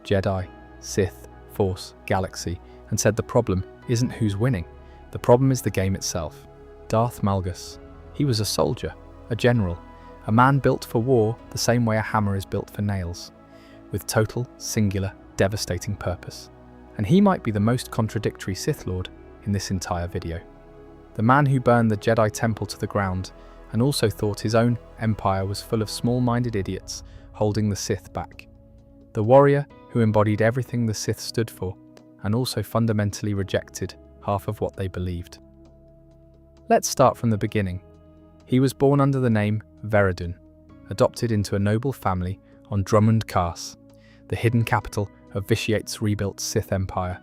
Jedi, Sith, Force, Galaxy, and said the problem isn't who's winning, the problem is the game itself. Darth Malgus. He was a soldier, a general, a man built for war the same way a hammer is built for nails, with total, singular, devastating purpose. And he might be the most contradictory Sith Lord in this entire video. The man who burned the Jedi Temple to the ground and also thought his own empire was full of small-minded idiots holding the Sith back. The warrior who embodied everything the Sith stood for and also fundamentally rejected half of what they believed. Let's start from the beginning. He was born under the name Veridun, adopted into a noble family on Dromund Kaas, the hidden capital of Vitiate's rebuilt Sith Empire.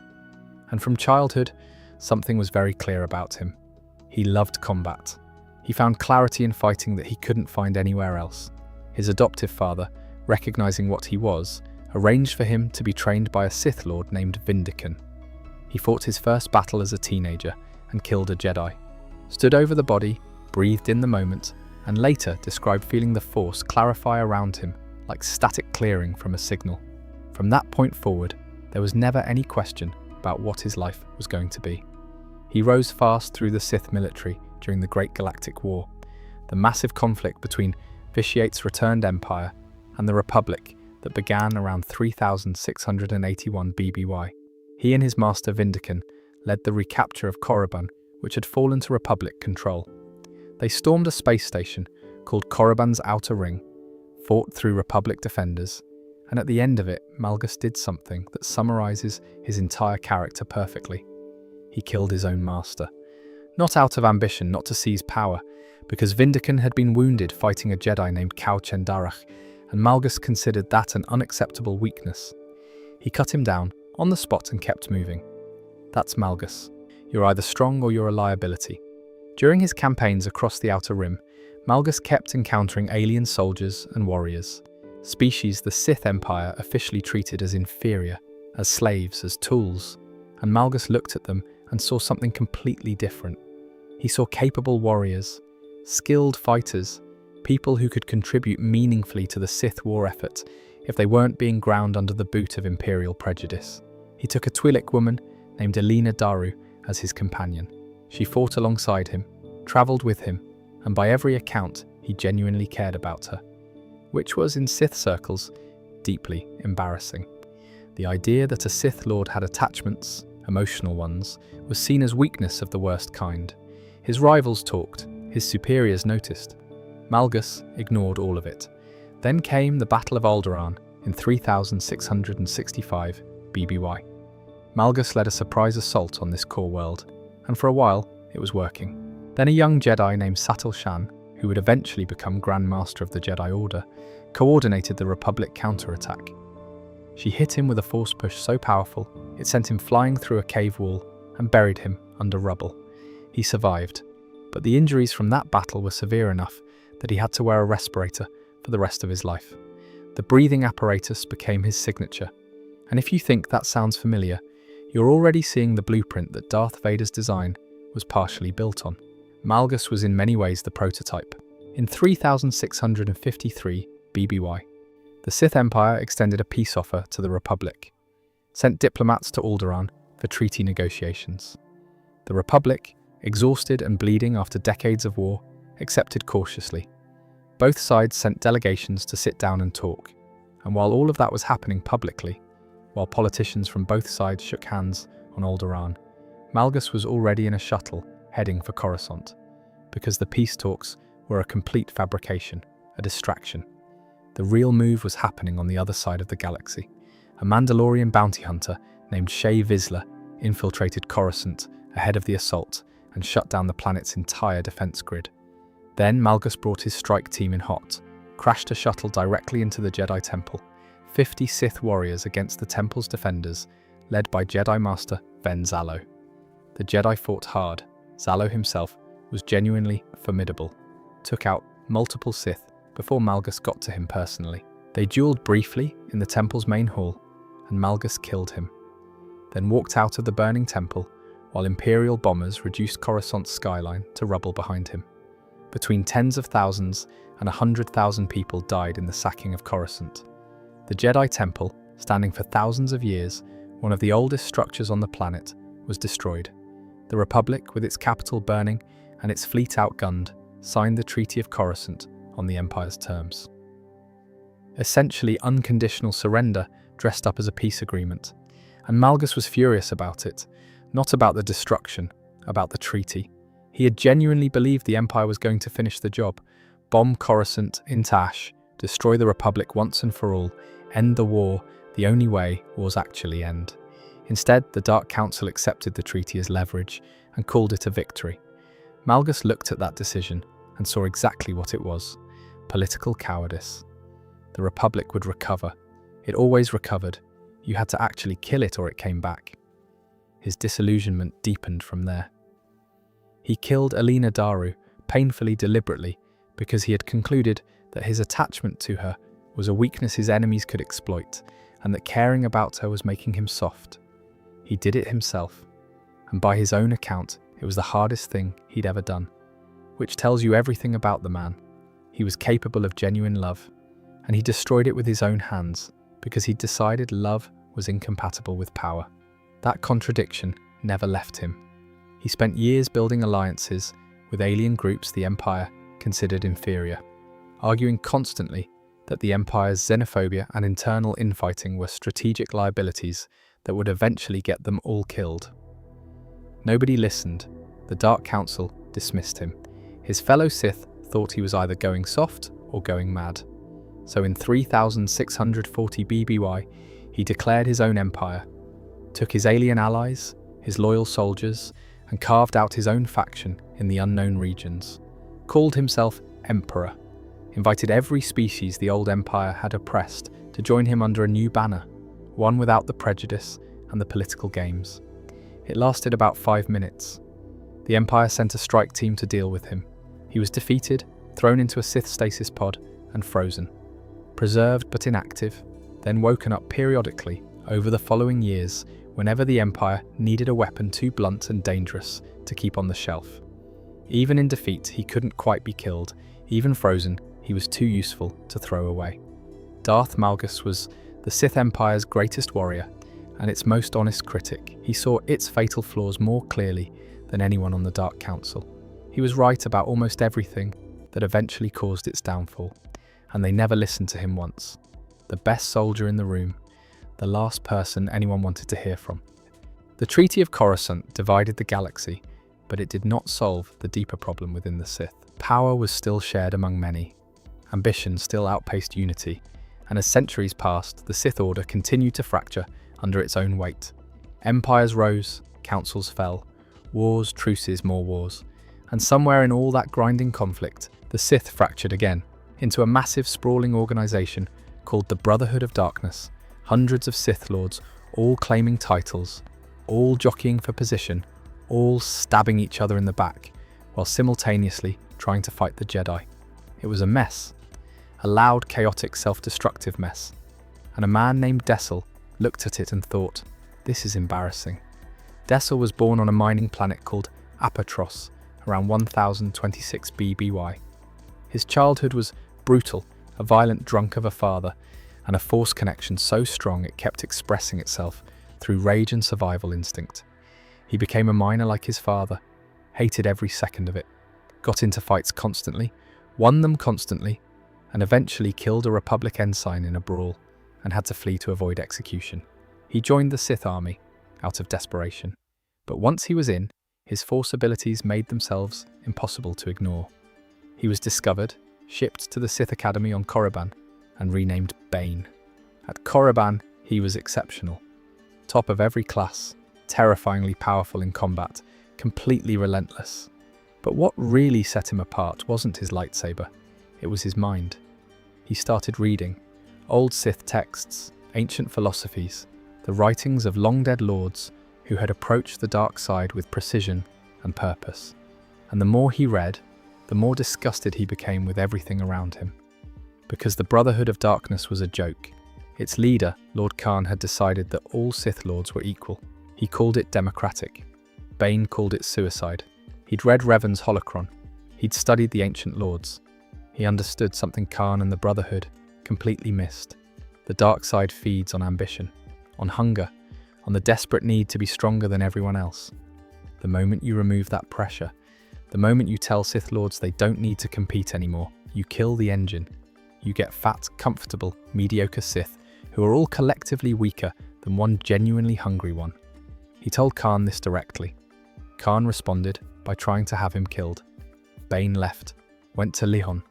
And from childhood, something was very clear about him. He loved combat. He found clarity in fighting that he couldn't find anywhere else. His adoptive father, recognizing what he was, arranged for him to be trained by a Sith Lord named Vindican. He fought his first battle as a teenager and killed a Jedi, stood over the body, breathed in the moment, and later described feeling the Force clarify around him like static clearing from a signal. From that point forward, there was never any question about what his life was going to be. He rose fast through the Sith military during the Great Galactic War, the massive conflict between Vitiate's returned empire and the Republic that began around 3681 BBY. He and his master Vindican led the recapture of Korriban, which had fallen to Republic control. They stormed a space station called Korriban's Outer Ring, fought through Republic defenders, and at the end of it, Malgus did something that summarizes his entire character perfectly. He killed his own master. Not out of ambition not to seize power, because Vindican had been wounded fighting a Jedi named Qel-Droma, and Malgus considered that an unacceptable weakness. He cut him down on the spot and kept moving. That's Malgus. You're either strong or you're a liability. During his campaigns across the Outer Rim, Malgus kept encountering alien soldiers and warriors, species the Sith Empire officially treated as inferior, as slaves, as tools, and Malgus looked at them and saw something completely different. He saw capable warriors, skilled fighters, people who could contribute meaningfully to the Sith war effort if they weren't being ground under the boot of imperial prejudice. He took a Twi'lek woman named Elena Daru as his companion. She fought alongside him, travelled with him, and by every account, he genuinely cared about her, which was, in Sith circles, deeply embarrassing. The idea that a Sith Lord had attachments, emotional ones, was seen as weakness of the worst kind. His rivals talked, his superiors noticed. Malgus ignored all of it. Then came the Battle of Alderaan in 3665 BBY. Malgus led a surprise assault on this core world, and for a while, it was working. Then a young Jedi named Satil Shan, who would eventually become Grand Master of the Jedi Order, coordinated the Republic counterattack. She hit him with a force push so powerful, it sent him flying through a cave wall and buried him under rubble. He survived, but the injuries from that battle were severe enough that he had to wear a respirator for the rest of his life. The breathing apparatus became his signature. And if you think that sounds familiar, you're already seeing the blueprint that Darth Vader's design was partially built on. Malgus was in many ways the prototype. In 3653 BBY, the Sith Empire extended a peace offer to the Republic, sent diplomats to Alderaan for treaty negotiations. The Republic, exhausted and bleeding after decades of war, accepted cautiously. Both sides sent delegations to sit down and talk, and while all of that was happening publicly, while politicians from both sides shook hands on Alderaan, Malgus was already in a shuttle heading for Coruscant, because the peace talks were a complete fabrication, a distraction. The real move was happening on the other side of the galaxy. A Mandalorian bounty hunter named Shae Vizsla infiltrated Coruscant ahead of the assault and shut down the planet's entire defense grid. Then Malgus brought his strike team in hot, crashed a shuttle directly into the Jedi Temple, 50 Sith warriors against the Temple's defenders, led by Jedi Master Ven Zallo. The Jedi fought hard. Zallo himself was genuinely formidable, took out multiple Sith before Malgus got to him personally. They dueled briefly in the Temple's main hall, and Malgus killed him, then walked out of the burning temple while Imperial bombers reduced Coruscant's skyline to rubble behind him. Between tens of thousands and 100,000 people died in the sacking of Coruscant. The Jedi Temple, standing for thousands of years, one of the oldest structures on the planet, was destroyed. The Republic, with its capital burning and its fleet outgunned, signed the Treaty of Coruscant on the Empire's terms. Essentially unconditional surrender dressed up as a peace agreement. And Malgus was furious about it, not about the destruction, about the treaty. He had genuinely believed the Empire was going to finish the job, bomb Coruscant into ash, destroy the Republic once and for all, end the war, the only way wars actually end. Instead, the Dark Council accepted the treaty as leverage and called it a victory. Malgus looked at that decision and saw exactly what it was: political cowardice. The Republic would recover. It always recovered. You had to actually kill it or it came back. his disillusionment deepened from there. He killed Alina Daru painfully deliberately because he had concluded that his attachment to her was a weakness his enemies could exploit, and that caring about her was making him soft. He did it himself, and by his own account, it was the hardest thing he'd ever done, which tells you everything about the man. He was capable of genuine love, and he destroyed it with his own hands because he'd decided love was incompatible with power. That contradiction never left him. He spent years building alliances with alien groups the Empire considered inferior, arguing constantly that the Empire's xenophobia and internal infighting were strategic liabilities that would eventually get them all killed. Nobody listened. The Dark Council dismissed him. His fellow Sith thought he was either going soft or going mad. So in 3640 BBY, he declared his own empire, took his alien allies, his loyal soldiers, and carved out his own faction in the unknown regions, called himself Emperor, invited every species the old empire had oppressed to join him under a new banner, one without the prejudice and the political games. It lasted about 5 minutes. The Empire sent a strike team to deal with him. He was defeated, thrown into a Sith stasis pod, and frozen. Preserved but inactive, then woken up periodically over the following years whenever the Empire needed a weapon too blunt and dangerous to keep on the shelf. Even in defeat, he couldn't quite be killed. Even frozen, he was too useful to throw away. Darth Malgus was the Sith Empire's greatest warrior and its most honest critic. He saw its fatal flaws more clearly than anyone on the Dark Council. He was right about almost everything that eventually caused its downfall, and they never listened to him once. The best soldier in the room, the last person anyone wanted to hear from. The Treaty of Coruscant divided the galaxy, but it did not solve the deeper problem within the Sith. Power was still shared among many. Ambition still outpaced unity, and as centuries passed, the Sith Order continued to fracture under its own weight. Empires rose, councils fell, wars, truces, more wars, and somewhere in all that grinding conflict, the Sith fractured again into a massive sprawling organization called the Brotherhood of Darkness. Hundreds of Sith Lords, all claiming titles, all jockeying for position, all stabbing each other in the back, while simultaneously trying to fight the Jedi. It was a mess, a loud, chaotic, self-destructive mess, and a man named Dessel looked at it and thought, this is embarrassing. Dessel was born on a mining planet called Apatros, around 1026 BBY. His childhood was brutal, a violent drunk of a father, and a Force connection so strong it kept expressing itself through rage and survival instinct. He became a miner like his father, hated every second of it, got into fights constantly, won them constantly, and eventually killed a Republic ensign in a brawl and had to flee to avoid execution. He joined the Sith army out of desperation, but once he was in, his Force abilities made themselves impossible to ignore. He was discovered, shipped to the Sith Academy on Korriban, and renamed Bane. At Korriban, he was exceptional. Top of every class, terrifyingly powerful in combat, completely relentless. But what really set him apart wasn't his lightsaber, it was his mind. He started reading old Sith texts, ancient philosophies, the writings of long-dead lords who had approached the dark side with precision and purpose. And the more he read, the more disgusted he became with everything around him. Because the Brotherhood of Darkness was a joke. Its leader, Lord Khan, had decided that all Sith Lords were equal. He called it democratic. Bane called it suicide. He'd read Revan's holocron. He'd studied the ancient lords. He understood something Khan and the Brotherhood completely missed. The dark side feeds on ambition, on hunger, on the desperate need to be stronger than everyone else. The moment you remove that pressure, the moment you tell Sith Lords they don't need to compete anymore, you kill the engine. You get fat, comfortable, mediocre Sith who are all collectively weaker than one genuinely hungry one. He told Khan this directly. Khan responded by trying to have him killed. Bane left, went to Lihon,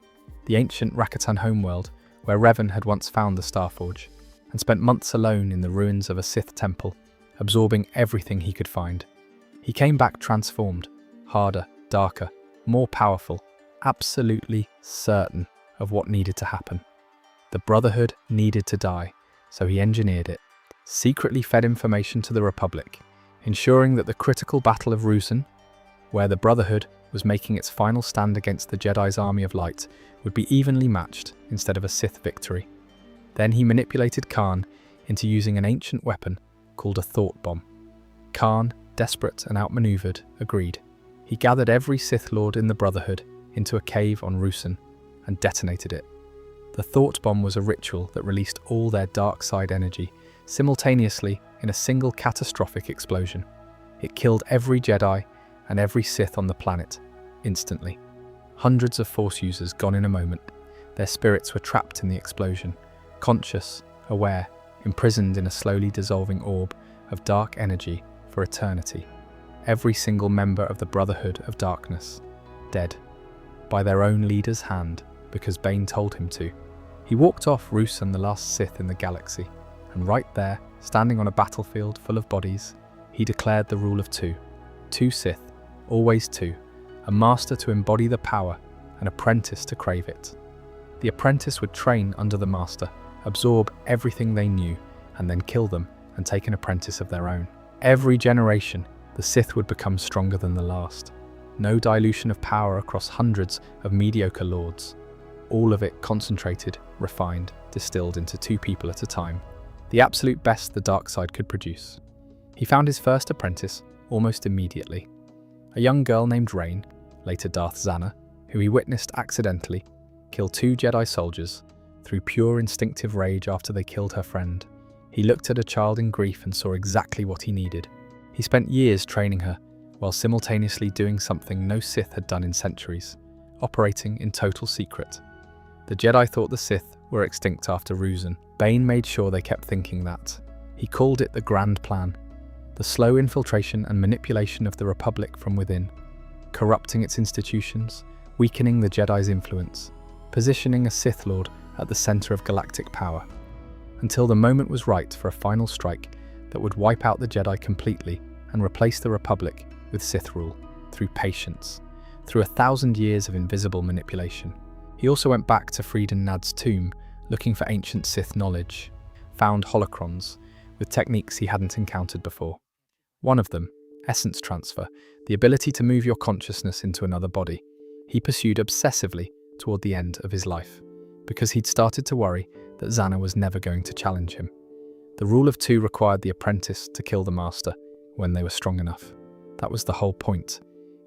the ancient Rakatan homeworld where Revan had once found the Starforge, and spent months alone in the ruins of a Sith temple, absorbing everything he could find. He came back transformed, harder, darker, more powerful, absolutely certain of what needed to happen. The Brotherhood needed to die, so he engineered it, secretly fed information to the Republic, ensuring that the critical Battle of Ruusan, where the Brotherhood was making its final stand against the Jedi's army of light, would be evenly matched instead of a Sith victory. Then he manipulated Karn into using an ancient weapon called a thought bomb. Karn, desperate and outmaneuvered, agreed. He gathered every Sith Lord in the Brotherhood into a cave on Ruusan and detonated it. The thought bomb was a ritual that released all their dark side energy simultaneously in a single catastrophic explosion. It killed every Jedi and every Sith on the planet, instantly. Hundreds of Force users gone in a moment. Their spirits were trapped in the explosion, conscious, aware, imprisoned in a slowly dissolving orb of dark energy for eternity. Every single member of the Brotherhood of Darkness, dead, by their own leader's hand, because Bane told him to. He walked off Ruusan, the last Sith in the galaxy, and right there, standing on a battlefield full of bodies, he declared the rule of two. Two Sith, always two, a master to embody the power, an apprentice to crave it. The apprentice would train under the master, absorb everything they knew, and then kill them and take an apprentice of their own. Every generation, the Sith would become stronger than the last. No dilution of power across hundreds of mediocre lords. All of it concentrated, refined, distilled into two people at a time. The absolute best the dark side could produce. He found his first apprentice almost immediately. A young girl named Rain, later Darth Zana, who he witnessed accidentally kill two Jedi soldiers through pure instinctive rage after they killed her friend. He looked at a child in grief and saw exactly what he needed. He spent years training her, while simultaneously doing something no Sith had done in centuries, operating in total secret. The Jedi thought the Sith were extinct after Ruusan. Bane made sure they kept thinking that. He called it the Grand Plan, the slow infiltration and manipulation of the Republic from within, corrupting its institutions, weakening the Jedi's influence, positioning a Sith Lord at the center of galactic power, until the moment was right for a final strike that would wipe out the Jedi completely and replace the Republic with Sith rule, through patience, through 1,000 years of invisible manipulation. He also went back to Freedon Nadd's tomb, looking for ancient Sith knowledge, found holocrons with techniques he hadn't encountered before. One of them, essence transfer, the ability to move your consciousness into another body, he pursued obsessively toward the end of his life, because he'd started to worry that Zana was never going to challenge him. The rule of two required the apprentice to kill the master when they were strong enough. That was the whole point.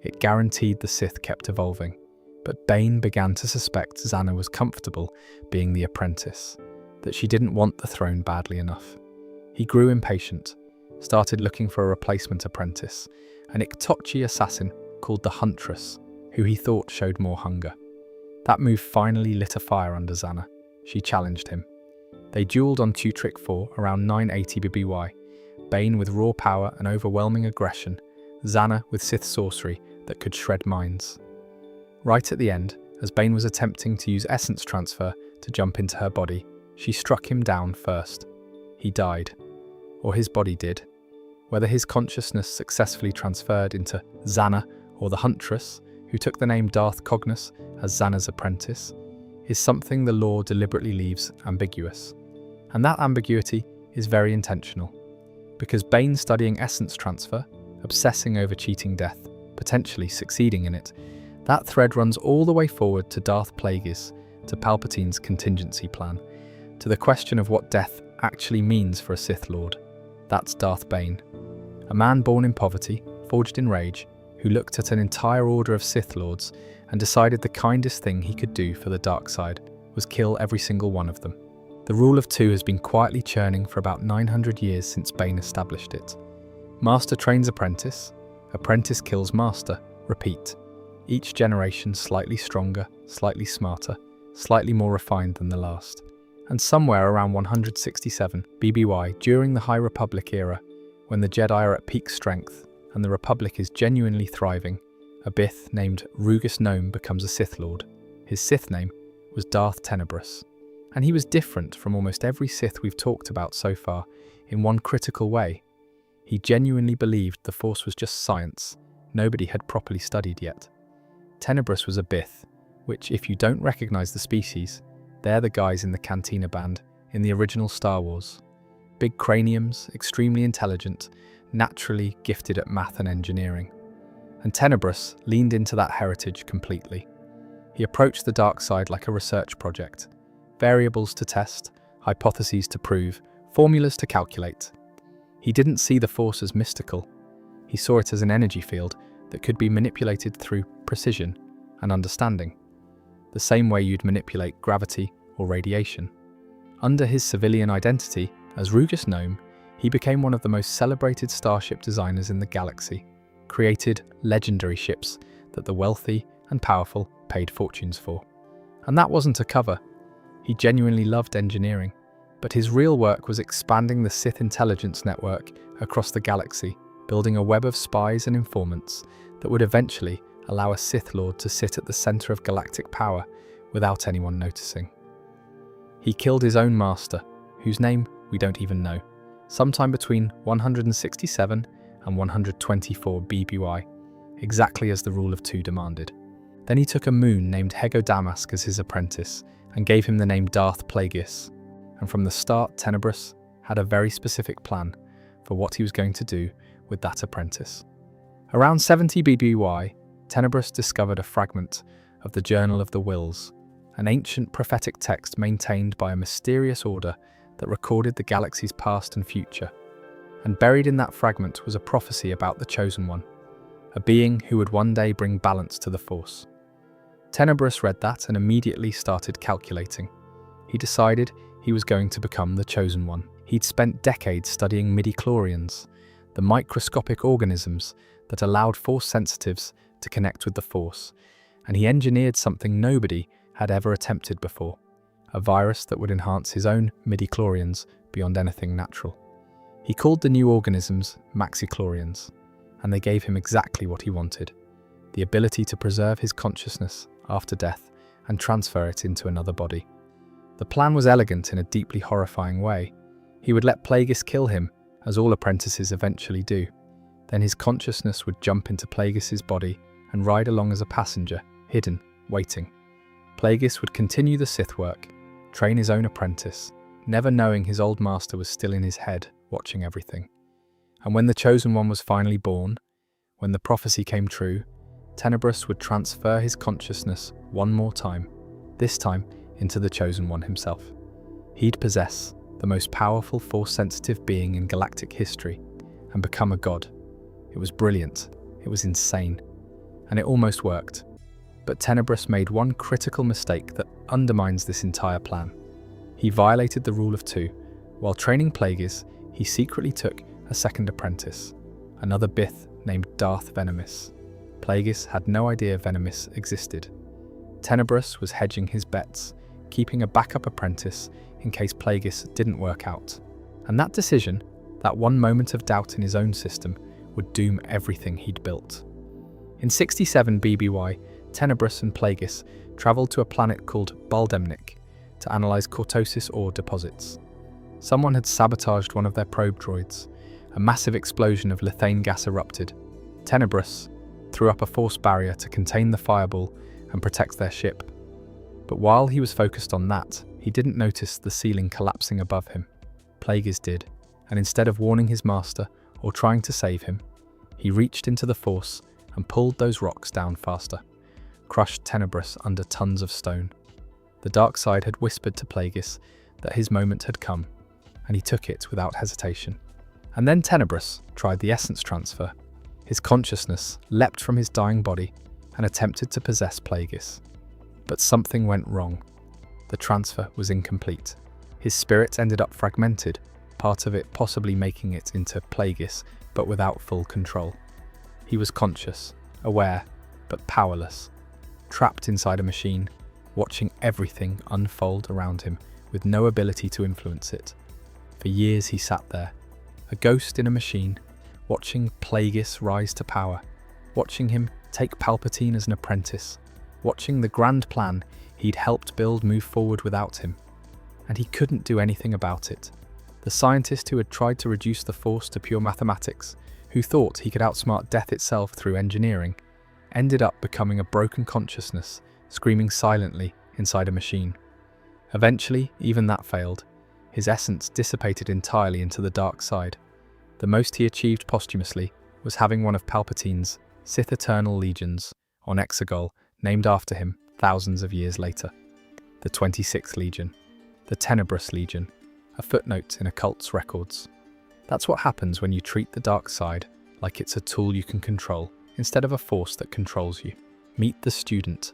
It guaranteed the Sith kept evolving. But Bane began to suspect Zana was comfortable being the apprentice, that she didn't want the throne badly enough. He grew impatient, started looking for a replacement apprentice, an Iktochi assassin called the Huntress, who he thought showed more hunger. That move finally lit a fire under Zana. She challenged him. They dueled on Tutric 4 around 980 BBY, Bane with raw power and overwhelming aggression, Zana with Sith sorcery that could shred minds. Right at the end, as Bane was attempting to use essence transfer to jump into her body, she struck him down first. He died. Or his body did. Whether his consciousness successfully transferred into Zana or the Huntress, who took the name Darth Cognos as Zana's apprentice, is something the lore deliberately leaves ambiguous. And that ambiguity is very intentional. Because Bane studying essence transfer, obsessing over cheating death, potentially succeeding in it, that thread runs all the way forward to Darth Plagueis, to Palpatine's contingency plan, to the question of what death actually means for a Sith Lord. That's Darth Bane, a man born in poverty, forged in rage, who looked at an entire order of Sith Lords and decided the kindest thing he could do for the dark side was kill every single one of them. The rule of two has been quietly churning for about 900 years since Bane established it. Master trains apprentice, apprentice kills master, repeat. Each generation slightly stronger, slightly smarter, slightly more refined than the last. And somewhere around 167 BBY during the High Republic era, when the Jedi are at peak strength and the Republic is genuinely thriving, a Bith named Rugus Gnome becomes a Sith Lord. His Sith name was Darth Tenebrous. And he was different from almost every Sith we've talked about so far in one critical way. He genuinely believed the Force was just science nobody had properly studied yet. Tenebrous was a Bith, which, if you don't recognize the species, they're the guys in the Cantina Band in the original Star Wars. Big craniums, extremely intelligent, naturally gifted at math and engineering. And Tenebrous leaned into that heritage completely. He approached the dark side like a research project. Variables to test, hypotheses to prove, formulas to calculate. He didn't see the Force as mystical. He saw it as an energy field that could be manipulated through precision and understanding, the same way you'd manipulate gravity or radiation. Under his civilian identity as Rugus Gnome, he became one of the most celebrated starship designers in the galaxy, created legendary ships that the wealthy and powerful paid fortunes for. And that wasn't a cover. He genuinely loved engineering, but his real work was expanding the Sith intelligence network across the galaxy, building a web of spies and informants that would eventually allow a Sith Lord to sit at the center of galactic power without anyone noticing. He killed his own master, whose name we don't even know, sometime between 167 and 124 BBY, exactly as the Rule of Two demanded. Then he took a moon named Hego Damask as his apprentice and gave him the name Darth Plagueis. And from the start, Tenebrous had a very specific plan for what he was going to do with that apprentice. Around 70 BBY, Tenebrous discovered a fragment of the Journal of the Wills, an ancient prophetic text maintained by a mysterious order that recorded the galaxy's past and future. And buried in that fragment was a prophecy about the Chosen One, a being who would one day bring balance to the Force. Tenebrous read that and immediately started calculating. He decided he was going to become the Chosen One. He'd spent decades studying midichlorians, the microscopic organisms that allowed Force sensitives to connect with the Force, and he engineered something nobody had ever attempted before, a virus that would enhance his own midichlorians beyond anything natural. He called the new organisms maxichlorians, and they gave him exactly what he wanted, the ability to preserve his consciousness after death and transfer it into another body. The plan was elegant in a deeply horrifying way. He would let Plagueis kill him, as all apprentices eventually do. Then his consciousness would jump into Plagueis' body and ride along as a passenger, hidden, waiting. Plagueis would continue the Sith work, train his own apprentice, never knowing his old master was still in his head, watching everything. And when the Chosen One was finally born, when the prophecy came true, Tenebrous would transfer his consciousness one more time, this time into the Chosen One himself. He'd possess the most powerful Force-sensitive being in galactic history and become a god. It was brilliant, it was insane, and it almost worked. But Tenebrous made one critical mistake that undermines this entire plan. He violated the Rule of Two. While training Plagueis, he secretly took a second apprentice, another Bith named Darth Venomous. Plagueis had no idea Venomous existed. Tenebrous was hedging his bets, keeping a backup apprentice in case Plagueis didn't work out. And that decision, that one moment of doubt in his own system, would doom everything he'd built. In 67 BBY, Tenebrous and Plagueis travelled to a planet called Baldemnik to analyse cortosis ore deposits. Someone had sabotaged one of their probe droids. A massive explosion of lethane gas erupted. Tenebrous threw up a force barrier to contain the fireball and protect their ship. But while he was focused on that, he didn't notice the ceiling collapsing above him. Plagueis did, and instead of warning his master or trying to save him, he reached into the Force and pulled those rocks down faster, crushed Tenebrous under tons of stone. The dark side had whispered to Plagueis that his moment had come, and he took it without hesitation. And then Tenebrous tried the essence transfer. His consciousness leapt from his dying body and attempted to possess Plagueis. But something went wrong. The transfer was incomplete. His spirit ended up fragmented, part of it possibly making it into Plagueis, but without full control. He was conscious, aware, but powerless, trapped inside a machine, watching everything unfold around him with no ability to influence it. For years he sat there, a ghost in a machine, watching Plagueis rise to power, watching him take Palpatine as an apprentice, watching the grand plan he'd helped build move forward without him. And he couldn't do anything about it. The scientist who had tried to reduce the Force to pure mathematics, who thought he could outsmart death itself through engineering, ended up becoming a broken consciousness, screaming silently inside a machine. Eventually, even that failed. His essence dissipated entirely into the dark side. The most he achieved posthumously was having one of Palpatine's Sith Eternal Legions on Exar named after him thousands of years later. The 26th Legion, the Tenebrous Legion, a footnote in a cult's records. That's what happens when you treat the dark side like it's a tool you can control, instead of a force that controls you. Meet the student,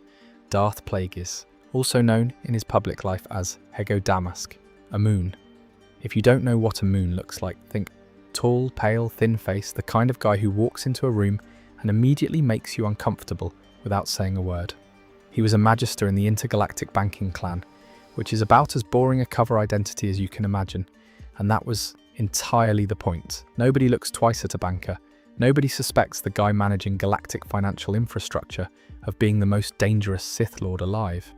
Darth Plagueis, also known in his public life as Hego Damask, a moon. If you don't know what a moon looks like, think tall, pale, thin face, the kind of guy who walks into a room and immediately makes you uncomfortable without saying a word. He was a magister in the intergalactic banking clan, which is about as boring a cover identity as you can imagine, and that was entirely the point. Nobody looks twice at a banker. Nobody suspects the guy managing galactic financial infrastructure of being the most dangerous Sith Lord alive.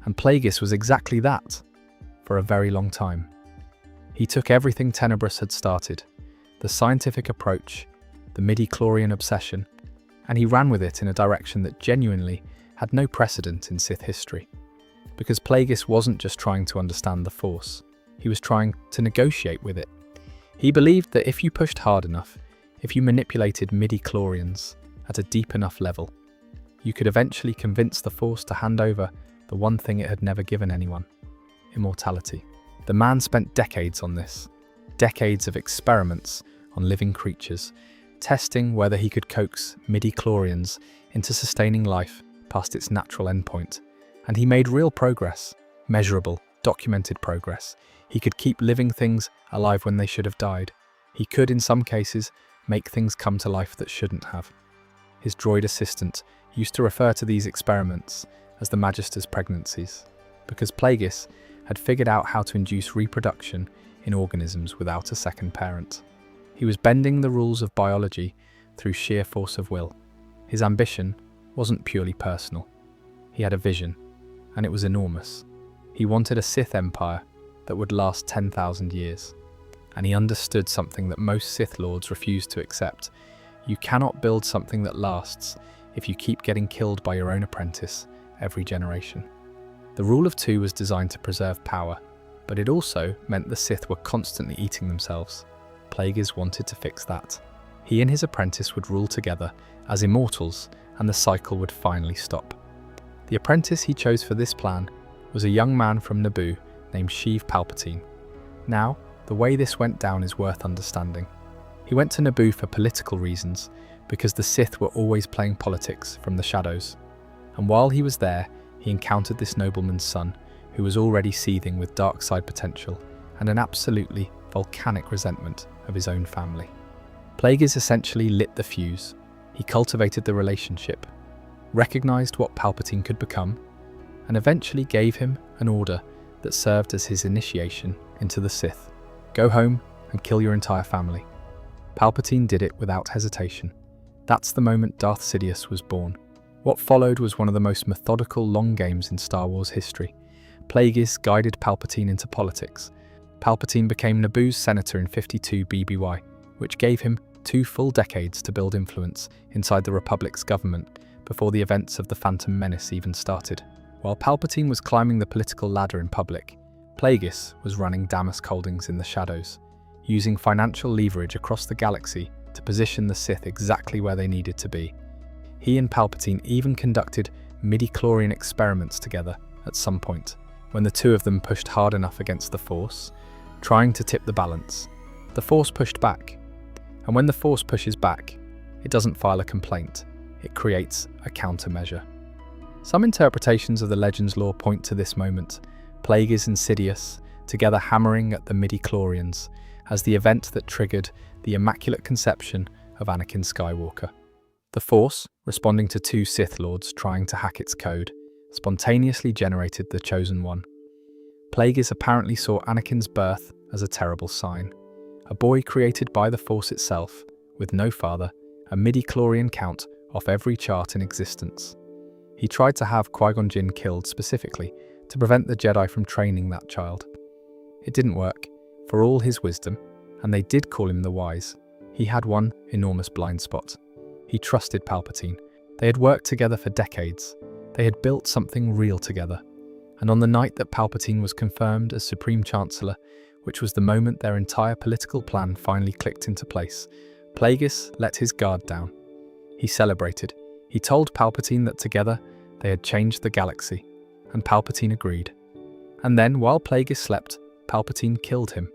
And Plagueis was exactly that, for a very long time. He took everything Tenebrous had started, the scientific approach, the midi-chlorian obsession, and he ran with it in a direction that genuinely had no precedent in Sith history. Because Plagueis wasn't just trying to understand the Force, he was trying to negotiate with it. He believed that if you pushed hard enough, if you manipulated midi-chlorians at a deep enough level, you could eventually convince the Force to hand over the one thing it had never given anyone: immortality. The man spent decades on this, decades of experiments on living creatures, testing whether he could coax midi-chlorians into sustaining life past its natural endpoint. And he made real progress, measurable, documented progress. He could keep living things alive when they should have died. He could, in some cases, make things come to life that shouldn't have. His droid assistant used to refer to these experiments as the Magister's pregnancies, because Plagueis had figured out how to induce reproduction in organisms without a second parent. He was bending the rules of biology through sheer force of will. His ambition wasn't purely personal. He had a vision, and it was enormous. He wanted a Sith Empire that would last 10,000 years. And he understood something that most Sith Lords refused to accept. You cannot build something that lasts if you keep getting killed by your own apprentice every generation. The rule of two was designed to preserve power, but it also meant the Sith were constantly eating themselves. Plagueis wanted to fix that. He and his apprentice would rule together as immortals, and the cycle would finally stop. The apprentice he chose for this plan was a young man from Naboo named Sheev Palpatine. Now, the way this went down is worth understanding. He went to Naboo for political reasons, because the Sith were always playing politics from the shadows. And while he was there, he encountered this nobleman's son, who was already seething with dark side potential and an absolutely volcanic resentment of his own family. Plagueis essentially lit the fuse. He cultivated the relationship, recognized what Palpatine could become, and eventually gave him an order that served as his initiation into the Sith. Go home and kill your entire family. Palpatine did it without hesitation. That's the moment Darth Sidious was born. What followed was one of the most methodical long games in Star Wars history. Plagueis guided Palpatine into politics. Palpatine became Naboo's senator in 52 BBY, which gave him 2 full decades to build influence inside the Republic's government before the events of the Phantom Menace even started. While Palpatine was climbing the political ladder in public, Plagueis was running Damask Holdings in the shadows, using financial leverage across the galaxy to position the Sith exactly where they needed to be. He and Palpatine even conducted midi-chlorian experiments together at some point, when the two of them pushed hard enough against the Force, trying to tip the balance. The Force pushed back, and when the Force pushes back, it doesn't file a complaint, it creates a countermeasure. Some interpretations of the Legends lore point to this moment, Plagueis and Sidious together hammering at the midi-chlorians as the event that triggered the Immaculate Conception of Anakin Skywalker. The Force, responding to 2 Sith Lords trying to hack its code, spontaneously generated the Chosen One. Plagueis apparently saw Anakin's birth as a terrible sign. A boy created by the Force itself, with no father, a midi-chlorian count off every chart in existence. He tried to have Qui-Gon Jinn killed specifically to prevent the Jedi from training that child. It didn't work, for all his wisdom, and they did call him the Wise. He had one enormous blind spot. He trusted Palpatine. They had worked together for decades. They had built something real together. And on the night that Palpatine was confirmed as Supreme Chancellor, which was the moment their entire political plan finally clicked into place. Plagueis let his guard down. He celebrated. He told Palpatine that together they had changed the galaxy, and Palpatine agreed. And then, while Plagueis slept, Palpatine killed him.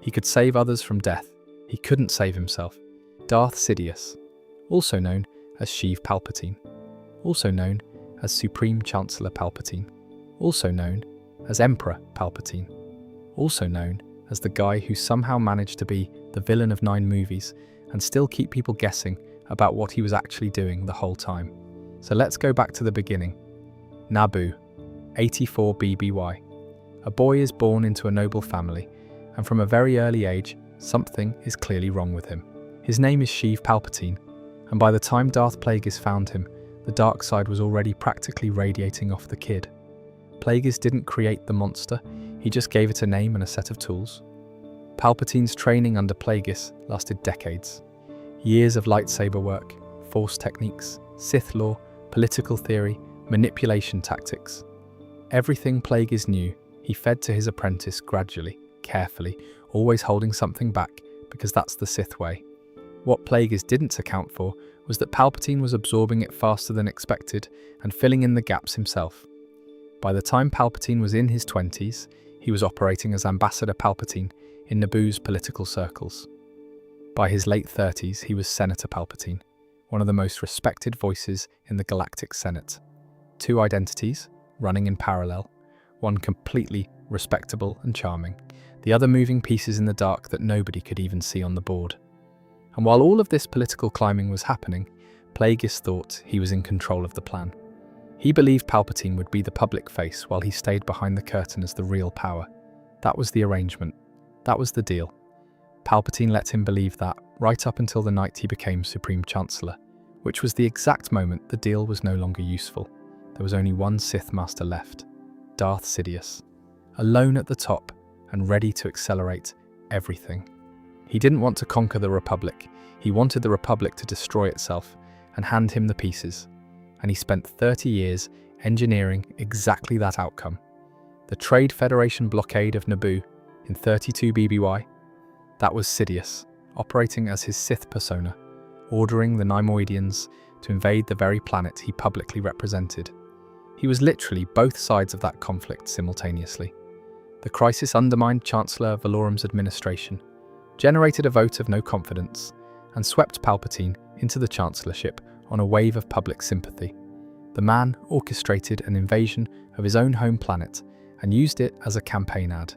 He could save others from death. He couldn't save himself. Darth Sidious, also known as Sheev Palpatine, also known as Supreme Chancellor Palpatine, also known as Emperor Palpatine, also known as the guy who somehow managed to be the villain of 9 movies and still keep people guessing about what he was actually doing the whole time. So let's go back to the beginning. Naboo, 84 BBY. A boy is born into a noble family, and from a very early age, something is clearly wrong with him. His name is Sheev Palpatine, and by the time Darth Plagueis found him, the dark side was already practically radiating off the kid. Plagueis didn't create the monster, he just gave it a name and a set of tools. Palpatine's training under Plagueis lasted decades. Years of lightsaber work, force techniques, Sith lore, political theory, manipulation tactics. Everything Plagueis knew, he fed to his apprentice gradually, carefully, always holding something back, because that's the Sith way. What Plagueis didn't account for was that Palpatine was absorbing it faster than expected and filling in the gaps himself. By the time Palpatine was in his 20s, he was operating as Ambassador Palpatine in Naboo's political circles. By his late 30s, he was Senator Palpatine, one of the most respected voices in the Galactic Senate. 2 identities, running in parallel, one completely respectable and charming, the other moving pieces in the dark that nobody could even see on the board. And while all of this political climbing was happening, Plagueis thought he was in control of the plan. He believed Palpatine would be the public face while he stayed behind the curtain as the real power. That was the arrangement. That was the deal. Palpatine let him believe that, right up until the night he became Supreme Chancellor, which was the exact moment the deal was no longer useful. There was only one Sith Master left, Darth Sidious, alone at the top and ready to accelerate everything. He didn't want to conquer the Republic, he wanted the Republic to destroy itself and hand him the pieces. And he spent 30 years engineering exactly that outcome. The Trade Federation blockade of Naboo in 32 BBY, that was Sidious, operating as his Sith persona, ordering the Neimoidians to invade the very planet he publicly represented. He was literally both sides of that conflict simultaneously. The crisis undermined Chancellor Valorum's administration, generated a vote of no confidence, and swept Palpatine into the Chancellorship on a wave of public sympathy. The man orchestrated an invasion of his own home planet and used it as a campaign ad.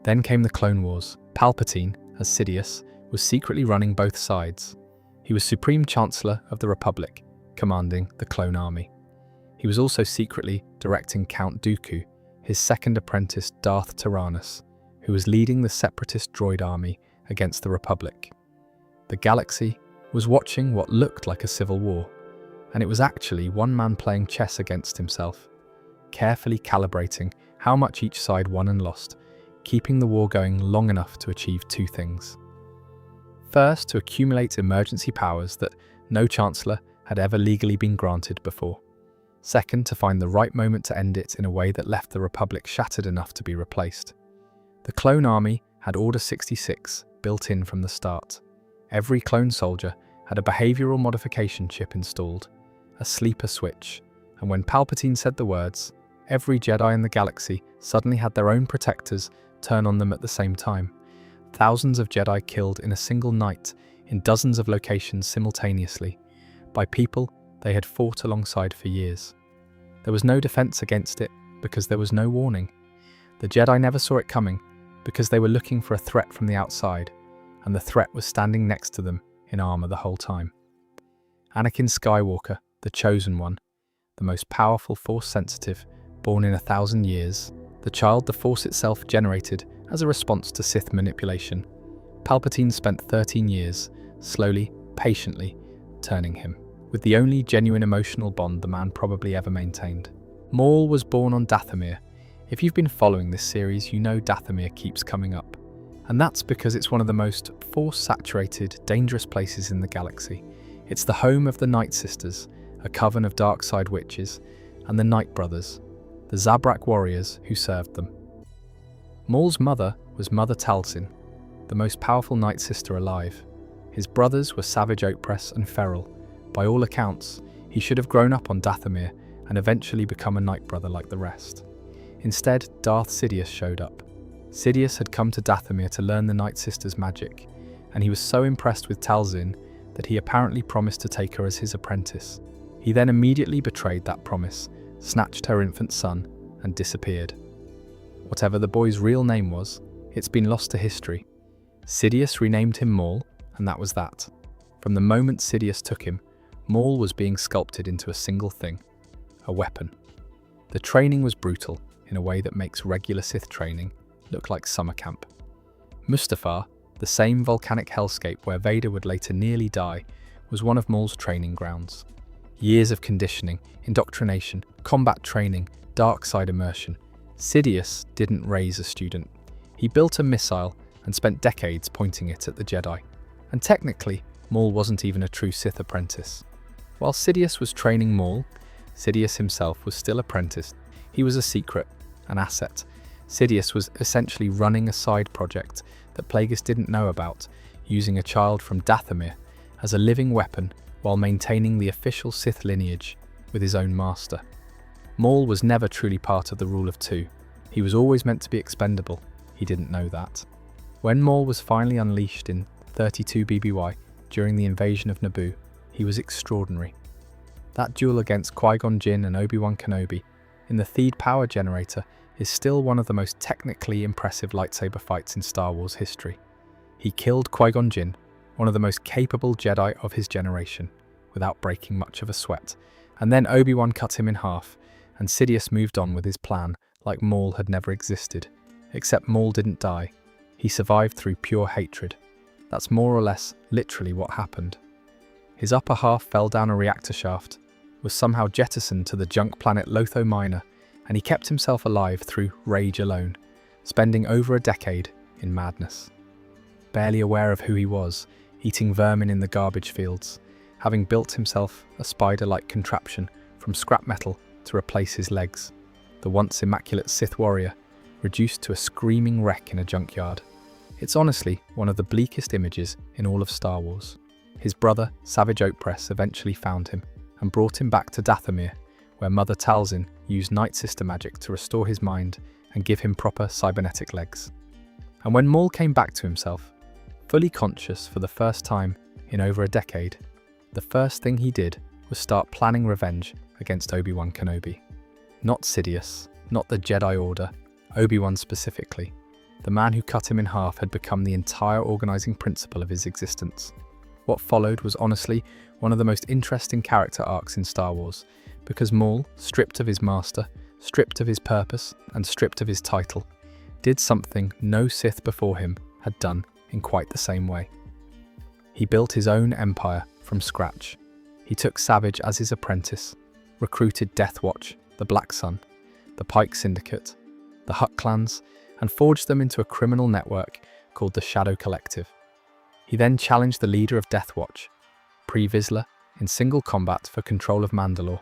Then came the Clone Wars. Palpatine, as Sidious, was secretly running both sides. He was Supreme Chancellor of the Republic, commanding the Clone Army. He was also secretly directing Count Dooku, his second apprentice Darth Tyranus, who was leading the separatist droid army against the Republic. The galaxy was watching what looked like a civil war, and it was actually one man playing chess against himself, carefully calibrating how much each side won and lost, keeping the war going long enough to achieve 2 things. First, to accumulate emergency powers that no Chancellor had ever legally been granted before. Second, to find the right moment to end it in a way that left the Republic shattered enough to be replaced. The clone army had Order 66 built in from the start. Every clone soldier had a behavioral modification chip installed, a sleeper switch, and when Palpatine said the words, every Jedi in the galaxy suddenly had their own protectors turn on them at the same time. Thousands of Jedi killed in a single night in dozens of locations simultaneously, by people they had fought alongside for years. There was no defense against it because there was no warning. The Jedi never saw it coming because they were looking for a threat from the outside, and the threat was standing next to them in armor the whole time. Anakin Skywalker, the Chosen One, the most powerful Force-sensitive, born in 1,000 years, the child the Force itself generated as a response to Sith manipulation. Palpatine spent 13 years, slowly, patiently, turning him, with the only genuine emotional bond the man probably ever maintained. Maul was born on Dathomir. If you've been following this series, you know Dathomir keeps coming up. And that's because it's one of the most Force-saturated, dangerous places in the galaxy. It's the home of the Night Sisters, a coven of dark side witches, and the Night Brothers, the Zabrak warriors who served them. Maul's mother was was Mother Talzin, the most powerful Night Sister alive. His brothers were Savage Opress and Feral. By all accounts, he should have grown up on Dathomir and eventually become a Night Brother like the rest. Instead, Darth Sidious showed up. Sidious had come to Dathomir to learn the Night Sister's magic, and he was so impressed with Talzin that he apparently promised to take her as his apprentice. He then immediately betrayed that promise, snatched her infant son, and disappeared. Whatever the boy's real name was, it's been lost to history. Sidious renamed him Maul, and that was that. From the moment Sidious took him, Maul was being sculpted into a single thing: a weapon. The training was brutal, in a way that makes regular Sith training look like summer camp. Mustafar, the same volcanic hellscape where Vader would later nearly die, was one of Maul's training grounds. Years of conditioning, indoctrination, combat training, dark side immersion. Sidious didn't raise a student. He built a missile and spent decades pointing it at the Jedi. And technically, Maul wasn't even a true Sith apprentice. While Sidious was training Maul, Sidious himself was still apprenticed. He was a secret, an asset. Sidious was essentially running a side project that Plagueis didn't know about, using a child from Dathomir as a living weapon while maintaining the official Sith lineage with his own master. Maul was never truly part of the rule of two. He was always meant to be expendable. He didn't know that. When Maul was finally unleashed in 32 BBY during the invasion of Naboo, he was extraordinary. That duel against Qui-Gon Jinn and Obi-Wan Kenobi in the Theed power generator is still one of the most technically impressive lightsaber fights in Star Wars history. He killed Qui-Gon Jinn, one of the most capable Jedi of his generation, without breaking much of a sweat, and then Obi-Wan cut him in half, and Sidious moved on with his plan like Maul had never existed. Except Maul didn't die. He survived through pure hatred. That's more or less literally what happened. His upper half fell down a reactor shaft, was somehow jettisoned to the junk planet Lotho Minor, and he kept himself alive through rage alone, spending over a decade in madness. Barely aware of who he was, eating vermin in the garbage fields, having built himself a spider-like contraption from scrap metal to replace his legs, the once immaculate Sith warrior, reduced to a screaming wreck in a junkyard. It's honestly one of the bleakest images in all of Star Wars. His brother, Savage Opress, eventually found him and brought him back to Dathomir, where Mother Talzin used Night Sister magic to restore his mind and give him proper cybernetic legs. And when Maul came back to himself, fully conscious for the first time in over a decade, the first thing he did was start planning revenge against Obi-Wan Kenobi. Not Sidious, not the Jedi Order, Obi-Wan specifically. The man who cut him in half had become the entire organizing principle of his existence. What followed was honestly one of the most interesting character arcs in Star Wars, because Maul, stripped of his master, stripped of his purpose, and stripped of his title, did something no Sith before him had done in quite the same way. He built his own empire from scratch. He took Savage as his apprentice, recruited Death Watch, the Black Sun, the Pike Syndicate, the Hutt clans, and forged them into a criminal network called the Shadow Collective. He then challenged the leader of Death Watch, Pre Vizsla, in single combat for control of Mandalore,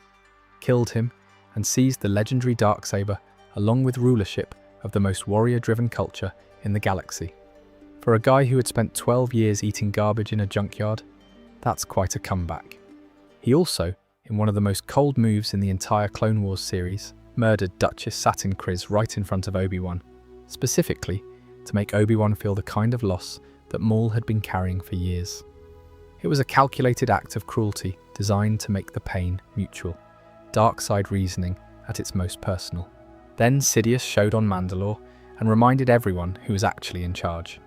killed him, and seized the legendary Darksaber along with rulership of the most warrior-driven culture in the galaxy. For a guy who had spent 12 years eating garbage in a junkyard, that's quite a comeback. He also, in one of the most cold moves in the entire Clone Wars series, murdered Duchess Satin Kryze right in front of Obi-Wan, specifically to make Obi-Wan feel the kind of loss that Maul had been carrying for years. It was a calculated act of cruelty designed to make the pain mutual, dark side reasoning at its most personal. Then Sidious showed on Mandalore and reminded everyone who was actually in charge.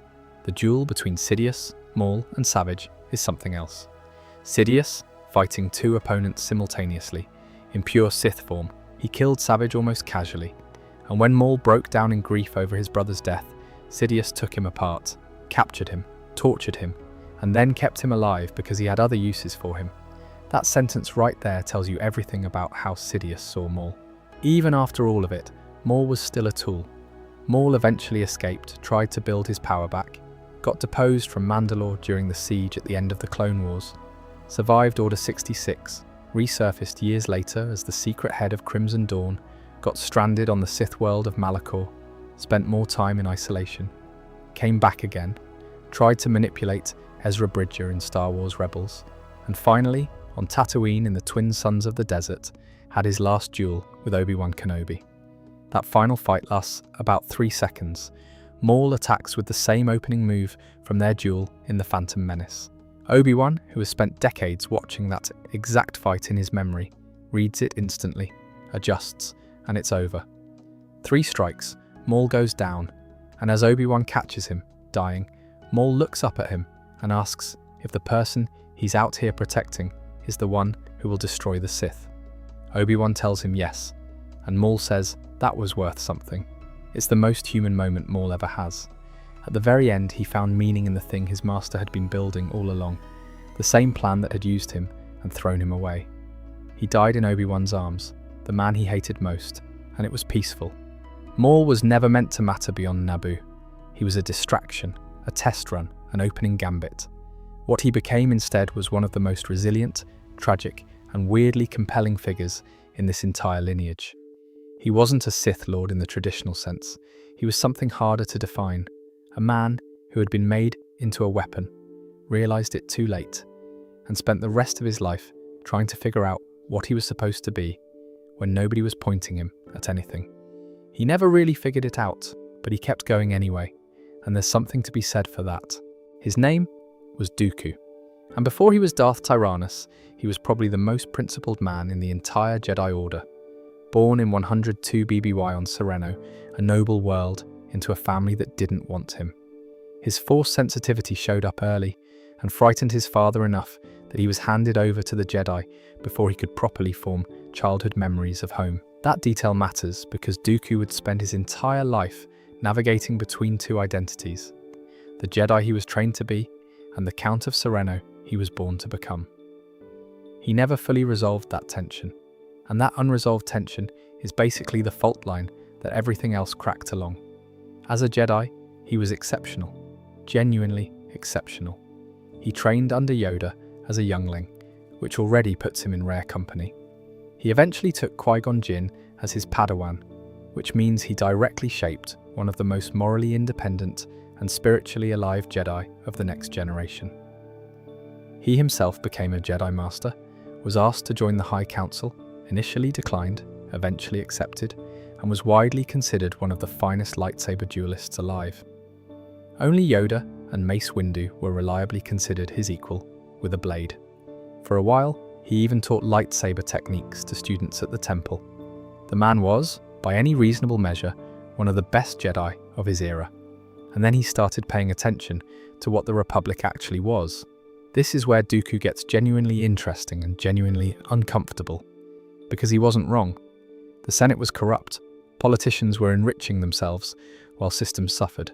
The duel between Sidious, Maul, and Savage is something else. Sidious, fighting two opponents simultaneously, in pure Sith form, he killed Savage almost casually, and when Maul broke down in grief over his brother's death, Sidious took him apart, captured him, tortured him, and then kept him alive because he had other uses for him. That sentence right there tells you everything about how Sidious saw Maul. Even after all of it, Maul was still a tool. Maul eventually escaped, tried to build his power back, got deposed from Mandalore during the siege at the end of the Clone Wars, survived Order 66, resurfaced years later as the secret head of Crimson Dawn, got stranded on the Sith world of Malachor, spent more time in isolation, came back again, tried to manipulate Ezra Bridger in Star Wars Rebels, and finally, on Tatooine in the Twin Sons of the Desert, had his last duel with Obi-Wan Kenobi. That final fight lasts about 3 seconds. Maul attacks with the same opening move from their duel in The Phantom Menace. Obi-Wan, who has spent decades watching that exact fight in his memory, reads it instantly, adjusts, and it's over. 3 strikes, Maul goes down, and as Obi-Wan catches him, dying, Maul looks up at him and asks if the person he's out here protecting is the one who will destroy the Sith. Obi-Wan tells him yes, and Maul says that was worth something. It's the most human moment Maul ever has. At the very end, he found meaning in the thing his master had been building all along, the same plan that had used him and thrown him away. He died in Obi-Wan's arms, the man he hated most, and it was peaceful. Maul was never meant to matter beyond Naboo. He was a distraction, a test run, an opening gambit. What he became instead was one of the most resilient, tragic, and weirdly compelling figures in this entire lineage. He wasn't a Sith Lord in the traditional sense. He was something harder to define. A man who had been made into a weapon, realized it too late, and spent the rest of his life trying to figure out what he was supposed to be when nobody was pointing him at anything. He never really figured it out, but he kept going anyway, and there's something to be said for that. His name was Dooku, and before he was Darth Tyrannus, he was probably the most principled man in the entire Jedi Order. Born in 102 BBY on Sereno, a noble world, into a family that didn't want him. His Force sensitivity showed up early and frightened his father enough that he was handed over to the Jedi before he could properly form childhood memories of home. That detail matters because Dooku would spend his entire life navigating between 2 identities, the Jedi he was trained to be and the Count of Sereno he was born to become. He never fully resolved that tension, and that unresolved tension is basically the fault line that everything else cracked along. As a Jedi, he was exceptional, genuinely exceptional. He trained under Yoda as a youngling, which already puts him in rare company. He eventually took Qui-Gon Jinn as his Padawan, which means he directly shaped one of the most morally independent and spiritually alive Jedi of the next generation. He himself became a Jedi Master, was asked to join the High Council, initially declined, eventually accepted, and was widely considered one of the finest lightsaber duelists alive. Only Yoda and Mace Windu were reliably considered his equal, with a blade. For a while, he even taught lightsaber techniques to students at the temple. The man was, by any reasonable measure, one of the best Jedi of his era. And then he started paying attention to what the Republic actually was. This is where Dooku gets genuinely interesting and genuinely uncomfortable, because he wasn't wrong. The Senate was corrupt. Politicians were enriching themselves while systems suffered.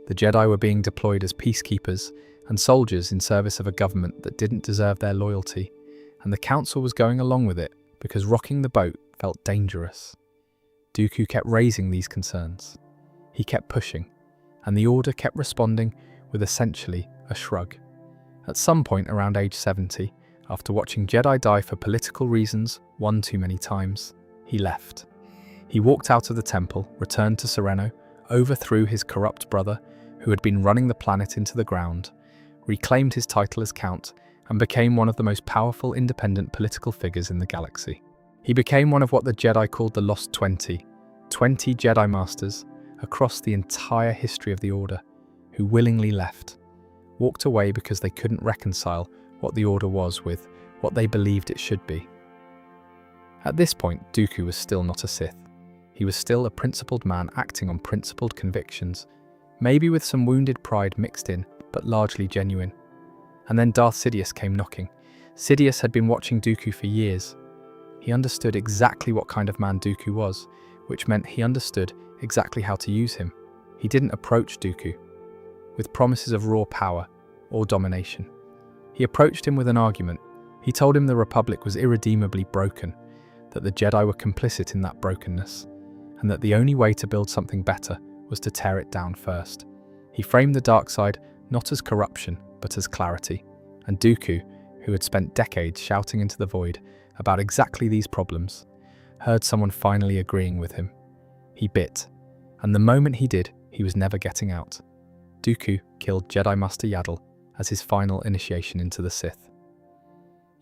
The Jedi were being deployed as peacekeepers and soldiers in service of a government that didn't deserve their loyalty, and the Council was going along with it because rocking the boat felt dangerous. Dooku kept raising these concerns. He kept pushing, and the Order kept responding with essentially a shrug. At some point around age 70, after watching Jedi die for political reasons one too many times, he left. He walked out of the temple, returned to Sereno, overthrew his corrupt brother, who had been running the planet into the ground, reclaimed his title as Count, and became one of the most powerful independent political figures in the galaxy. He became one of what the Jedi called the Lost 20 Jedi Masters across the entire history of the Order, who willingly left, walked away because they couldn't reconcile what the Order was with what they believed it should be. At this point, Dooku was still not a Sith. He was still a principled man acting on principled convictions, maybe with some wounded pride mixed in, but largely genuine. And then Darth Sidious came knocking. Sidious had been watching Dooku for years. He understood exactly what kind of man Dooku was, which meant he understood exactly how to use him. He didn't approach Dooku with promises of raw power or domination. He approached him with an argument. He told him the Republic was irredeemably broken, that the Jedi were complicit in that brokenness, and that the only way to build something better was to tear it down first. He framed the dark side not as corruption, but as clarity. And Dooku, who had spent decades shouting into the void about exactly these problems, heard someone finally agreeing with him. He bit, and the moment he did, he was never getting out. Dooku killed Jedi Master Yaddle as his final initiation into the Sith.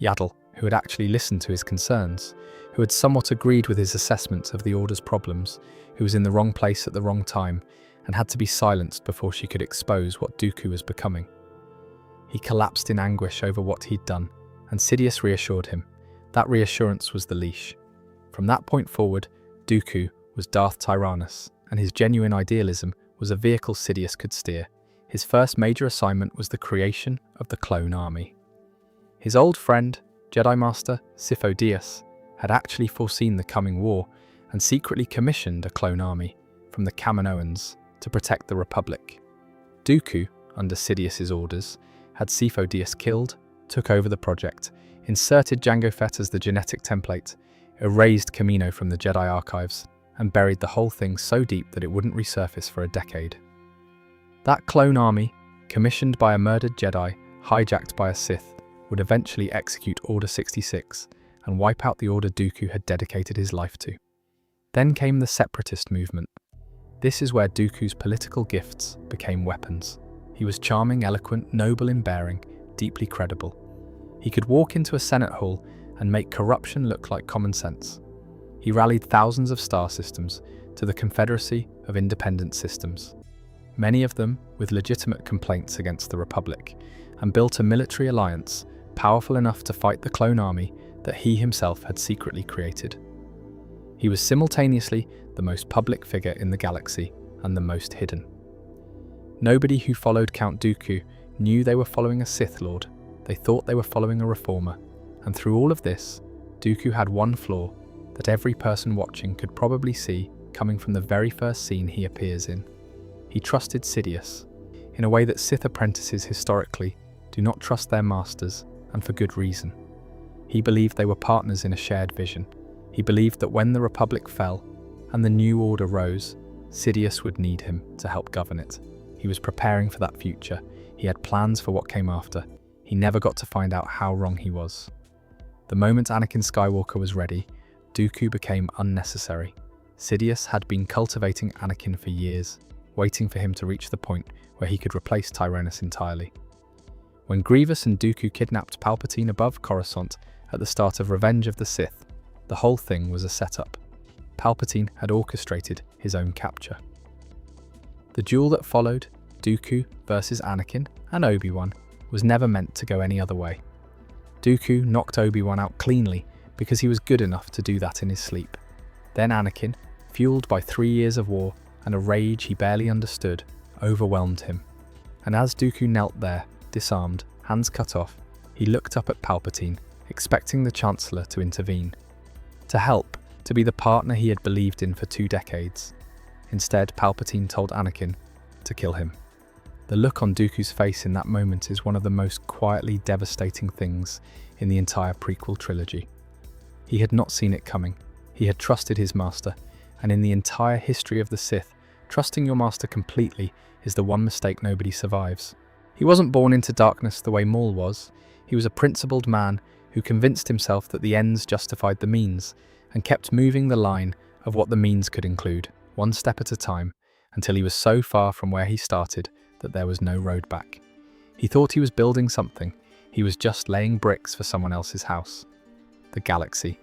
Yaddle, who had actually listened to his concerns, who had somewhat agreed with his assessment of the Order's problems, who was in the wrong place at the wrong time, and had to be silenced before she could expose what Dooku was becoming. He collapsed in anguish over what he'd done, and Sidious reassured him. That reassurance was the leash. From that point forward, Dooku was Darth Tyrannus, and his genuine idealism was a vehicle Sidious could steer. His first major assignment was the creation of the clone army. His old friend, Jedi Master Sidious, had actually foreseen the coming war and secretly commissioned a clone army from the Kaminoans to protect the Republic. Dooku, under Sidious's orders, had Sidious killed, took over the project, inserted Jango Fett as the genetic template, erased Kamino from the Jedi archives, and buried the whole thing so deep that it wouldn't resurface for a decade. That clone army, commissioned by a murdered Jedi, hijacked by a Sith, would eventually execute Order 66 and wipe out the Order Dooku had dedicated his life to. Then came the Separatist movement. This is where Dooku's political gifts became weapons. He was charming, eloquent, noble in bearing, deeply credible. He could walk into a Senate hall and make corruption look like common sense. He rallied thousands of star systems to the Confederacy of Independent Systems, many of them with legitimate complaints against the Republic, and built a military alliance powerful enough to fight the clone army that he himself had secretly created. He was simultaneously the most public figure in the galaxy and the most hidden. Nobody who followed Count Dooku knew they were following a Sith Lord. They thought they were following a reformer. And through all of this, Dooku had one flaw that every person watching could probably see coming from the very first scene he appears in. He trusted Sidious, in a way that Sith apprentices historically do not trust their masters, and for good reason. He believed they were partners in a shared vision. He believed that when the Republic fell and the new order rose, Sidious would need him to help govern it. He was preparing for that future. He had plans for what came after. He never got to find out how wrong he was. The moment Anakin Skywalker was ready, Dooku became unnecessary. Sidious had been cultivating Anakin for years, waiting for him to reach the point where he could replace Tyranus entirely. When Grievous and Dooku kidnapped Palpatine above Coruscant at the start of Revenge of the Sith, the whole thing was a setup. Palpatine had orchestrated his own capture. The duel that followed, Dooku versus Anakin and Obi-Wan, was never meant to go any other way. Dooku knocked Obi-Wan out cleanly because he was good enough to do that in his sleep. Then Anakin, fueled by 3 years of war and a rage he barely understood, overwhelmed him. And as Dooku knelt there, disarmed, hands cut off, he looked up at Palpatine, expecting the Chancellor to intervene. To help, to be the partner he had believed in for 2 decades. Instead, Palpatine told Anakin to kill him. The look on Dooku's face in that moment is one of the most quietly devastating things in the entire prequel trilogy. He had not seen it coming. He had trusted his master, and in the entire history of the Sith, trusting your master completely is the one mistake nobody survives. He wasn't born into darkness the way Maul was. He was a principled man who convinced himself that the ends justified the means, and kept moving the line of what the means could include, one step at a time, until he was so far from where he started that there was no road back. He thought he was building something. He was just laying bricks for someone else's house. The galaxy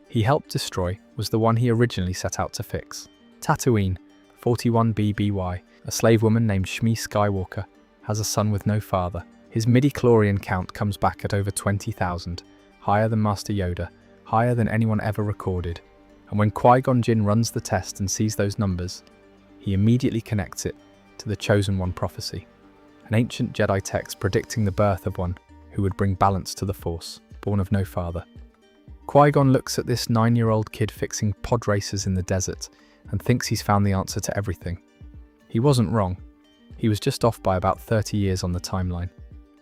he helped destroy was the one he originally set out to fix. Tatooine, 41 BBY, a slave woman named Shmi Skywalker, has a son with no father. His midi-chlorian count comes back at over 20,000, higher than Master Yoda, higher than anyone ever recorded. And when Qui-Gon Jinn runs the test and sees those numbers, he immediately connects it to the Chosen One prophecy, an ancient Jedi text predicting the birth of one who would bring balance to the Force, born of no father. Qui-Gon looks at this 9-year-old kid fixing pod racers in the desert and thinks he's found the answer to everything. He wasn't wrong. He was just off by about 30 years on the timeline.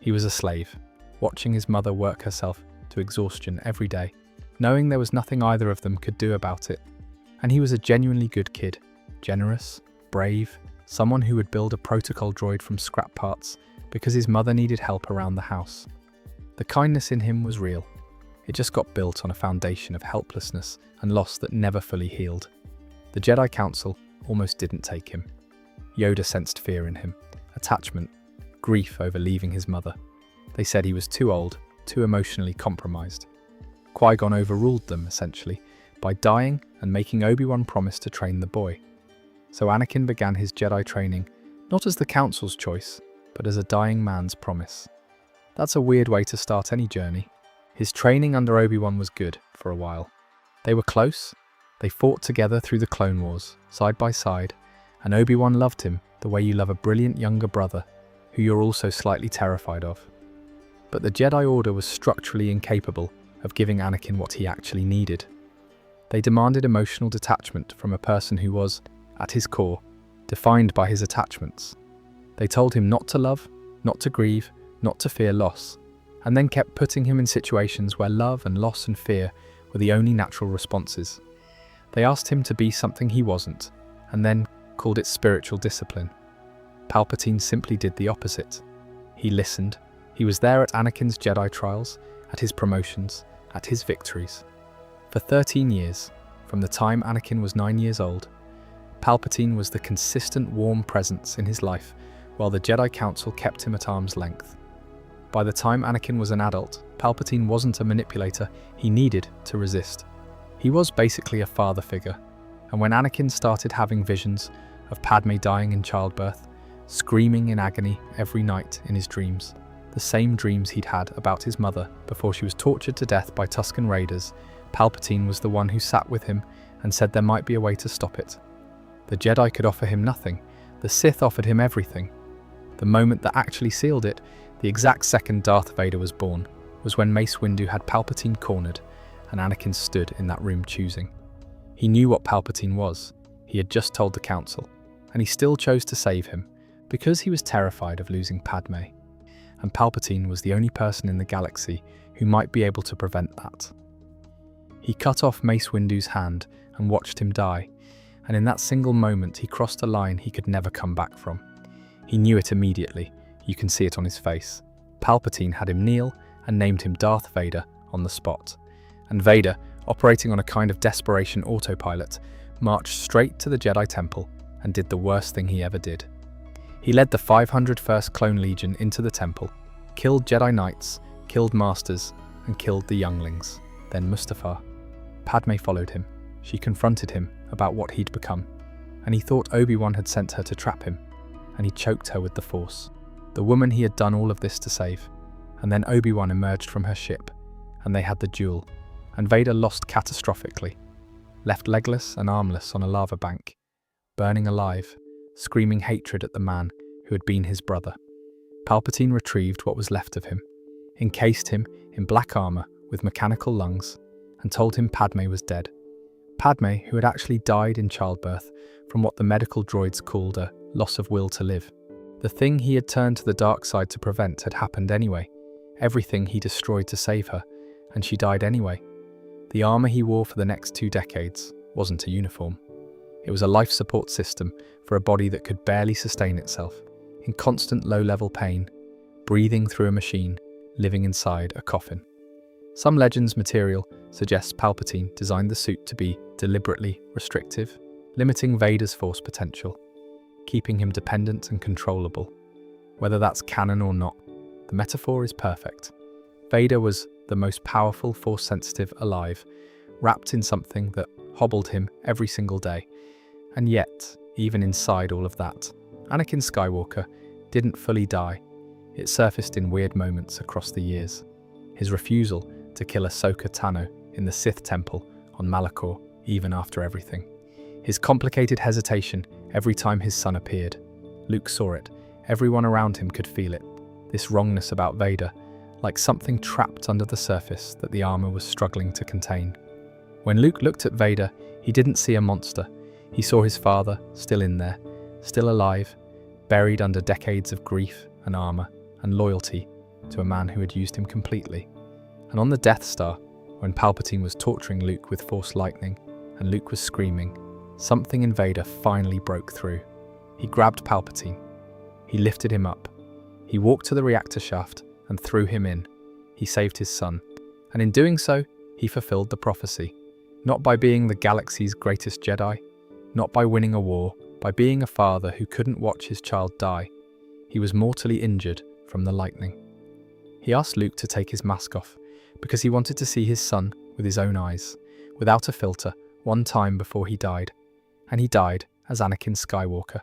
He was a slave, watching his mother work herself to exhaustion every day, knowing there was nothing either of them could do about it. And he was a genuinely good kid, generous, brave, someone who would build a protocol droid from scrap parts because his mother needed help around the house. The kindness in him was real. It just got built on a foundation of helplessness and loss that never fully healed. The Jedi Council almost didn't take him. Yoda sensed fear in him. attachment, grief over leaving his mother. They said he was too old, too emotionally compromised. Qui-Gon overruled them, essentially, by dying and making Obi-Wan promise to train the boy. So Anakin began his Jedi training, not as the Council's choice, but as a dying man's promise. That's a weird way to start any journey. His training under Obi-Wan was good, for a while. They were close, they fought together through the Clone Wars, side by side, and Obi-Wan loved him the way you love a brilliant younger brother, who you're also slightly terrified of. But the Jedi Order was structurally incapable of giving Anakin what he actually needed. They demanded emotional detachment from a person who was, at his core, defined by his attachments. They told him not to love, not to grieve, not to fear loss, and then kept putting him in situations where love and loss and fear were the only natural responses. They asked him to be something he wasn't, and then called it spiritual discipline. Palpatine simply did the opposite. He listened. He was there at Anakin's Jedi trials, at his promotions, at his victories. For 13 years, from the time Anakin was 9 years old, Palpatine was the consistent warm presence in his life, while the Jedi Council kept him at arm's length. By the time Anakin was an adult, Palpatine wasn't a manipulator he needed to resist. He was basically a father figure, and when Anakin started having visions of Padme dying in childbirth, screaming in agony every night in his dreams, the same dreams he'd had about his mother before she was tortured to death by Tusken Raiders, Palpatine was the one who sat with him and said there might be a way to stop it. The Jedi could offer him nothing, the Sith offered him everything. The moment that actually sealed it, the exact second Darth Vader was born, was when Mace Windu had Palpatine cornered, and Anakin stood in that room choosing. He knew what Palpatine was, he had just told the Council, and he still chose to save him, because he was terrified of losing Padme. And Palpatine was the only person in the galaxy who might be able to prevent that. He cut off Mace Windu's hand and watched him die, and in that single moment he crossed a line he could never come back from. He knew it immediately, you can see it on his face. Palpatine had him kneel and named him Darth Vader on the spot. And Vader, operating on a kind of desperation autopilot, marched straight to the Jedi Temple and did the worst thing he ever did. He led the 501st Clone Legion into the temple, killed Jedi Knights, killed Masters, and killed the younglings, then Mustafar. Padme followed him. She confronted him about what he'd become, and he thought Obi-Wan had sent her to trap him, and he choked her with the Force. The woman he had done all of this to save. And then Obi-Wan emerged from her ship, and they had the duel, and Vader lost catastrophically, left legless and armless on a lava bank, burning alive, screaming hatred at the man who had been his brother. Palpatine retrieved what was left of him, encased him in black armor with mechanical lungs, and told him Padme was dead. Padme, who had actually died in childbirth from what the medical droids called a loss of will to live. The thing he had turned to the dark side to prevent had happened anyway. Everything he destroyed to save her, and she died anyway. The armor he wore for the next 2 decades wasn't a uniform. It was a life support system for a body that could barely sustain itself, in constant low-level pain, breathing through a machine, living inside a coffin. Some Legends material suggests Palpatine designed the suit to be deliberately restrictive, limiting Vader's Force potential, keeping him dependent and controllable. Whether that's canon or not, the metaphor is perfect. Vader was the most powerful Force-sensitive alive, wrapped in something that hobbled him every single day. And yet, even inside all of that, Anakin Skywalker didn't fully die. It surfaced in weird moments across the years. His refusal to kill Ahsoka Tano in the Sith Temple on Malachor, even after everything. His complicated hesitation every time his son appeared. Luke saw it. Everyone around him could feel it. This wrongness about Vader, like something trapped under the surface that the armor was struggling to contain. When Luke looked at Vader, he didn't see a monster. He saw his father, still in there, still alive, buried under decades of grief and armor and loyalty to a man who had used him completely. And on the Death Star, when Palpatine was torturing Luke with Force lightning and Luke was screaming, something in Vader finally broke through. He grabbed Palpatine. He lifted him up. He walked to the reactor shaft and threw him in. He saved his son. And in doing so, he fulfilled the prophecy. Not by being the galaxy's greatest Jedi, not by winning a war, by being a father who couldn't watch his child die. he was mortally injured from the lightning. He asked Luke to take his mask off because he wanted to see his son with his own eyes, without a filter, one time before he died. And he died as Anakin Skywalker.